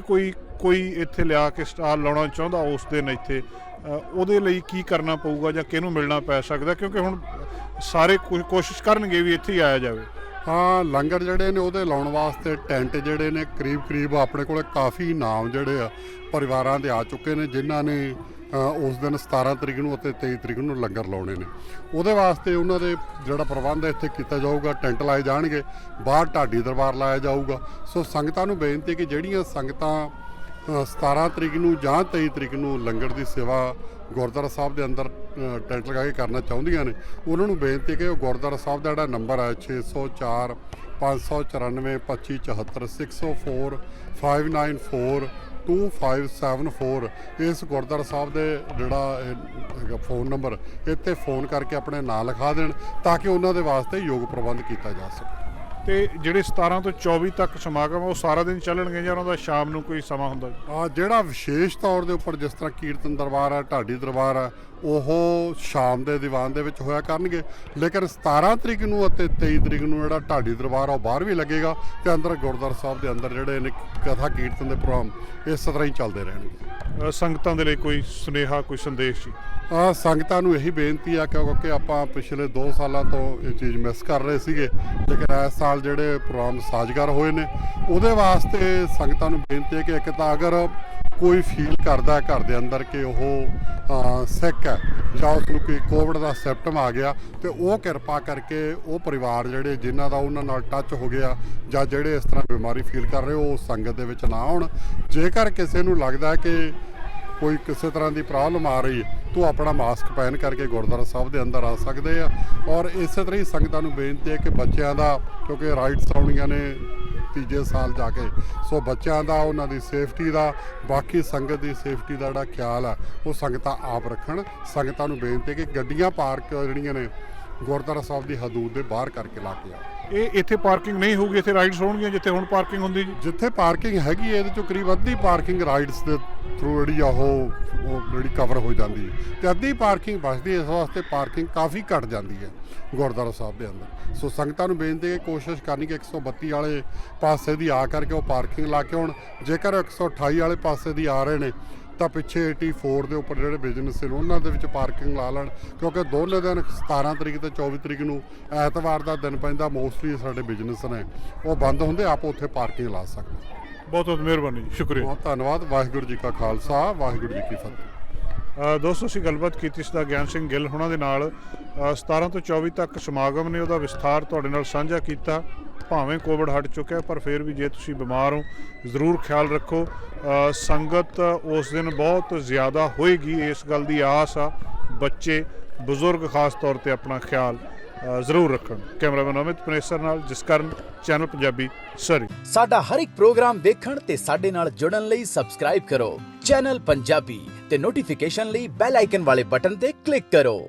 ਕੋਈ ਇੱਥੇ ਲਿਆ ਕੇ ਸਟਾਲ ਲਾਉਣਾ ਚਾਹੁੰਦਾ ਉਸ ਦਿਨ ਇੱਥੇ, ਉਹਦੇ ਲਈ ਕੀ ਕਰਨਾ ਪਊਗਾ ਜਾਂ ਕਿਹਨੂੰ ਮਿਲਣਾ ਪੈ ਸਕਦਾ? ਕਿਉਂਕਿ ਹੁਣ ਸਾਰੇ ਕੋਸ਼ਿਸ਼ ਕਰਨਗੇ ਵੀ ਇੱਥੇ ਹੀ ਆਇਆ ਜਾਵੇ। ਹਾਂ, ਲੰਗਰ ਜਿਹੜੇ ਨੇ ਉਹਦੇ ਲਾਉਣ ਵਾਸਤੇ ਟੈਂਟ ਜਿਹੜੇ ਨੇ ਕਰੀਬ ਆਪਣੇ ਕੋਲ ਕਾਫੀ ਨਾਮ ਜਿਹੜੇ ਆ ਪਰਿਵਾਰਾਂ ਦੇ ਆ ਚੁੱਕੇ ਨੇ ਜਿਨ੍ਹਾਂ ਨੇ ਉਸ ਦਿਨ 17 ਤਰੀਕ ਨੂੰ ਅਤੇ 23 ਤਰੀਕ ਨੂੰ ਲੰਗਰ ਲਾਉਣੇ ਨੇ। ਉਹਦੇ ਵਾਸਤੇ ਉਹਨਾਂ ਦੇ ਜਿਹੜਾ ਪ੍ਰਬੰਧ ਇੱਥੇ ਕੀਤਾ ਜਾਊਗਾ, ਟੈਂਟ ਲਾਏ ਜਾਣਗੇ, ਬਾਹਰ ਢਾਡੀ ਦਰਬਾਰ ਲਾਇਆ ਜਾਊਗਾ। ਸੋ ਸੰਗਤਾਂ ਨੂੰ ਬੇਨਤੀ ਕਿ ਜਿਹੜੀਆਂ ਸੰਗਤਾਂ 17 ਤਰੀਕ ਨੂੰ ਜਾਂ 23 ਤਰੀਕ ਨੂੰ ਲੰਗਰ ਦੀ ਸੇਵਾ ਗੁਰਦੁਆਰਾ ਸਾਹਿਬ ਦੇ ਅੰਦਰ ਟੈਂਟ ਲਗਾ ਕੇ ਕਰਨਾ ਚਾਹੁੰਦੀਆਂ ਨੇ ਉਹਨਾਂ ਨੂੰ ਬੇਨਤੀ ਕਿ ਉਹ ਗੁਰਦੁਆਰਾ ਸਾਹਿਬ ਦਾ ਜਿਹੜਾ ਨੰਬਰ ਹੈ 604 594 2574 604 594 2574 ਇਸ ਗੁਰਦੁਆਰਾ ਸਾਹਿਬ ਦੇ ਜਿਹੜਾ ਫ਼ੋਨ ਨੰਬਰ ਇੱਥੇ ਫ਼ੋਨ ਕਰਕੇ ਆਪਣੇ ਨਾਂ ਲਿਖਾ ਦੇਣ ਤਾਂ ਕਿ ਉਹਨਾਂ ਦੇ ਵਾਸਤੇ ਯੋਗ ਪ੍ਰਬੰਧ ਕੀਤਾ ਜਾ ਸਕੇ। ਤੇ ਜਿਹੜੇ 17 ਤੋਂ 24 ਤੱਕ ਸਮਾਗਮ ਉਹ ਸਾਰਾ ਦਿਨ ਚੱਲਣਗੇ ਜਾਂ ਉਹਨਾਂ ਦਾ ਸ਼ਾਮ ਨੂੰ ਕੋਈ ਸਮਾਂ ਹੁੰਦਾ? ਜਿਹੜਾ ਵਿਸ਼ੇਸ਼ ਤੌਰ ਦੇ ਉੱਪਰ ਜਿਸ ਤਰ੍ਹਾਂ ਕੀਰਤਨ ਦਰਬਾਰ ਆ, ਢਾਡੀ ਦਰਬਾਰ ਆ, ਉਹ ਸ਼ਾਮ ਦੇ ਦੀਵਾਨ ਦੇ ਵਿੱਚ ਹੋਇਆ ਕਰਨਗੇ। ਲੇਕਿਨ 17 ਤਰੀਕ ਨੂੰ ਅਤੇ 23 ਤਰੀਕ ਨੂੰ ਜਿਹੜਾ ਢਾਡੀ ਦਰਬਾਰ ਆ ਉਹ ਬਾਹਰ ਵੀ ਲੱਗੇਗਾ ਤੇ ਅੰਦਰ ਗੁਰਦੁਆਰਾ ਸਾਹਿਬ ਦੇ ਅੰਦਰ ਜਿਹੜੇ ਨੇ ਕਥਾ ਕੀਰਤਨ ਦੇ ਪ੍ਰੋਗਰਾਮ ਇਸ ਤਰ੍ਹਾਂ ਹੀ ਚੱਲਦੇ ਰਹਿਣਗੇ। ਸੰਗਤਾਂ ਦੇ ਲਈ ਕੋਈ ਸੁਨੇਹਾ, ਕੋਈ ਸੰਦੇਸ਼ ਜੀ? ਸੰਗਤਾਂ ਨੂੰ ਇਹੀ ਬੇਨਤੀ ਆ ਕਿਉਂਕਿ ਆਪਾਂ ਪਿਛਲੇ 2 ਸਾਲਾਂ ਤੋਂ ਇਹ ਚੀਜ਼ ਮਿਸ ਕਰ ਰਹੇ ਸੀਗੇ, ਲੇਕਿਨ ਇਸ ਸਾਲ ਜਿਹੜੇ ਪ੍ਰੋਗਰਾਮ ਸਾਜ਼ਗਾਰ ਹੋਏ ਨੇ ਉਹਦੇ ਵਾਸਤੇ ਸੰਗਤਾਂ ਨੂੰ ਬੇਨਤੀ ਹੈ ਕਿ ਇੱਕ ਤਾਂ ਅਗਰ ਕੋਈ ਫੀਲ ਕਰਦਾ ਘਰ ਦੇ ਅੰਦਰ ਕਿ ਉਹ ਸਿੱਖ ਹੈ ਜਾਂ ਉਸ ਨੂੰ ਕੋਈ ਕੋਵਿਡ ਦਾ ਸਿਮਟਮ ਆ ਗਿਆ ਤੇ ਉਹ ਕਿਰਪਾ ਕਰਕੇ ਉਹ ਪਰਿਵਾਰ ਜਿਹੜੇ ਜਿਨ੍ਹਾਂ ਦਾ ਉਹਨਾਂ ਨਾਲ ਟੱਚ ਹੋ ਗਿਆ ਜਾਂ ਜਿਹੜੇ ਇਸ ਤਰ੍ਹਾਂ ਬਿਮਾਰੀ ਫੀਲ ਕਰ ਰਹੇ ਉਹ ਸੰਗਤ ਦੇ ਵਿੱਚ ਨਾ ਆਉਣ। ਜੇਕਰ ਕਿਸੇ ਨੂੰ ਲੱਗਦਾ ਕਿ ਕੋਈ ਕਿਸੇ ਤਰ੍ਹਾਂ ਦੀ ਪ੍ਰੋਬਲਮ ਆ ਰਹੀ ਹੈ ਤਾਂ ਆਪਣਾ ਮਾਸਕ ਪਹਿਨ ਕਰਕੇ ਗੁਰਦੁਆਰਾ ਸਾਹਿਬ ਦੇ ਅੰਦਰ ਆ ਸਕਦੇ ਆ। ਔਰ ਇਸੇ ਤਰ੍ਹਾਂ ਹੀ ਸੰਗਤਾਂ ਨੂੰ ਬੇਨਤੀ ਹੈ ਕਿ ਬੱਚਿਆਂ ਦਾ, ਕਿਉਂਕਿ ਰਾਈਡਸ ਆਉਣੀਆਂ ਨੇ ਤੀਜੇ ਸਾਲ ਜਾ ਕੇ, ਸੋ ਬੱਚਿਆਂ ਦਾ, ਉਹਨਾਂ ਦੀ ਸੇਫਟੀ ਦਾ, ਬਾਕੀ ਸੰਗਤ ਦੀ ਸੇਫਟੀ ਦਾ ਜਿਹੜਾ ਖਿਆਲ ਆ ਉਹ ਸੰਗਤਾਂ ਆਪ ਰੱਖਣ। ਸੰਗਤਾਂ ਨੂੰ ਬੇਨਤੀ ਹੈ ਕਿ ਗੱਡੀਆਂ ਪਾਰਕ ਜਿਹੜੀਆਂ ਨੇ ਗੁਰਦੁਆਰਾ ਸਾਹਿਬ ਦੀ ਹਦੂਦ ਦੇ ਬਾਹਰ ਕਰਕੇ ਲਾ ਕੇ ਆ। ਇਹ ਇੱਥੇ ਪਾਰਕਿੰਗ ਨਹੀਂ ਹੋਊਗੀ, ਇੱਥੇ ਰਾਈਡਸ ਹੋਣਗੀਆਂ ਜਿੱਥੇ ਹੁਣ ਪਾਰਕਿੰਗ ਹੁੰਦੀ ਜੀ? ਜਿੱਥੇ ਪਾਰਕਿੰਗ ਹੈਗੀ ਹੈ ਇਹਦੇ ਚੋਂ ਕਰੀਬ ਅੱਧੀ ਪਾਰਕਿੰਗ ਰਾਈਡਸ ਦੇ ਥਰੂ ਜਿਹੜੀ ਆ ਉਹ ਜਿਹੜੀ ਕਵਰ ਹੋ ਜਾਂਦੀ ਹੈ ਤੇ ਅੱਧੀ ਪਾਰਕਿੰਗ ਬਚਦੀ ਹੈ। ਇਸ ਵਾਸਤੇ ਪਾਰਕਿੰਗ ਕਾਫੀ ਘਟ ਜਾਂਦੀ ਹੈ ਗੁਰਦੁਆਰਾ ਸਾਹਿਬ ਦੇ ਅੰਦਰ। ਸੋ ਸੰਗਤਾਂ ਨੂੰ ਬੇਨਤੀ ਹੈ ਕੋਸ਼ਿਸ਼ ਕਰਨੀ ਕਿ 132 ਵਾਲੇ ਪਾਸੇ ਦੀ ਆ ਕਰਕੇ ਉਹ ਪਾਰਕਿੰਗ ਲਾ ਕੇ ਆਉਣ। ਜੇਕਰ 128 ਵਾਲੇ ਪਾਸੇ ਦੀ ਆ ਰਹੇ ਨੇ ਤਾਂ ਪਿੱਛੇ 84 ਦੇ ਉੱਪਰ ਜਿਹੜੇ ਬਿਜ਼ਨਸ ਨੇ ਉਹਨਾਂ ਦੇ ਵਿੱਚ ਪਾਰਕਿੰਗ ਲਾ ਲੈਣ, ਕਿਉਂਕਿ ਦੋਨੇ ਦਿਨ 17 ਤਰੀਕ ਤੇ 24 ਤਰੀਕ ਨੂੰ ਐਤਵਾਰ ਦਾ ਦਿਨ ਪੈਂਦਾ, ਮੋਸਟਲੀ ਸਾਡੇ ਬਿਜ਼ਨਸ ਨੇ ਉਹ ਬੰਦ ਹੁੰਦੇ, ਆਪ ਉੱਥੇ ਪਾਰਕਿੰਗ ਲਾ ਸਕਦੇ। ਬਹੁਤ ਬਹੁਤ ਮਿਹਰਬਾਨੀ ਜੀ, ਸ਼ੁਕਰੀਆ। ਬਹੁਤ ਧੰਨਵਾਦ। ਵਾਹਿਗੁਰੂ ਜੀ ਕਾ ਖਾਲਸਾ, ਵਾਹਿਗੁਰੂ ਜੀ ਕੀ ਫਤਿਹ। ਦੋਸਤੋ, ਅਸੀਂ ਗੱਲਬਾਤ ਕੀਤੀ ਸਦਾ ਗਿਆਨ ਸਿੰਘ ਗਿੱਲ ਹੋਣਾ ਦੇ ਨਾਲ। 17 ਤੋਂ 24 ਤੱਕ ਸਮਾਗਮ ਨੇ, ਉਹਦਾ ਵਿਸਥਾਰ ਤੁਹਾਡੇ ਨਾਲ ਸਾਂਝਾ ਕੀਤਾ। ਭਾਵੇਂ ਕੋਵਿਡ ਹਟ ਚੁੱਕਿਆ ਪਰ ਫਿਰ ਵੀ ਜੇ ਤੁਸੀਂ ਬਿਮਾਰ ਹੋ ਜ਼ਰੂਰ ਖਿਆਲ ਰੱਖੋ। ਸੰਗਤ ਉਸ ਦਿਨ ਬਹੁਤ ਜ਼ਿਆਦਾ ਹੋਏਗੀ, ਇਸ ਗੱਲ ਦੀ ਆਸ ਆ। ਬੱਚੇ, ਬਜ਼ੁਰਗ ਖਾਸ ਤੌਰ 'ਤੇ ਆਪਣਾ ਖਿਆਲ ਜ਼ਰੂਰ ਰੱਖਣ। ਕੈਮਰਾਮੈਨ ਅਮਿਤ ਪਨੇਸਰ ਨਾਲ ਜਸਕਰਨ, ਚੈਨਲ ਪੰਜਾਬੀ, ਸਰੀ। ਸਾਡਾ ਹਰ ਇੱਕ ਪ੍ਰੋਗਰਾਮ ਦੇਖਣ ਤੇ ਸਾਡੇ ਨਾਲ ਜੁੜਨ ਲਈ ਸਬਸਕ੍ਰਾਈਬ ਕਰੋ ਚੈਨਲ ਪੰਜਾਬੀ ਤੇ ਨੋਟੀਫਿਕੇਸ਼ਨ ਲਈ ਬੈਲ ਆਈਕਨ ਵਾਲੇ ਬਟਨ ਤੇ ਕਲਿੱਕ ਕਰੋ।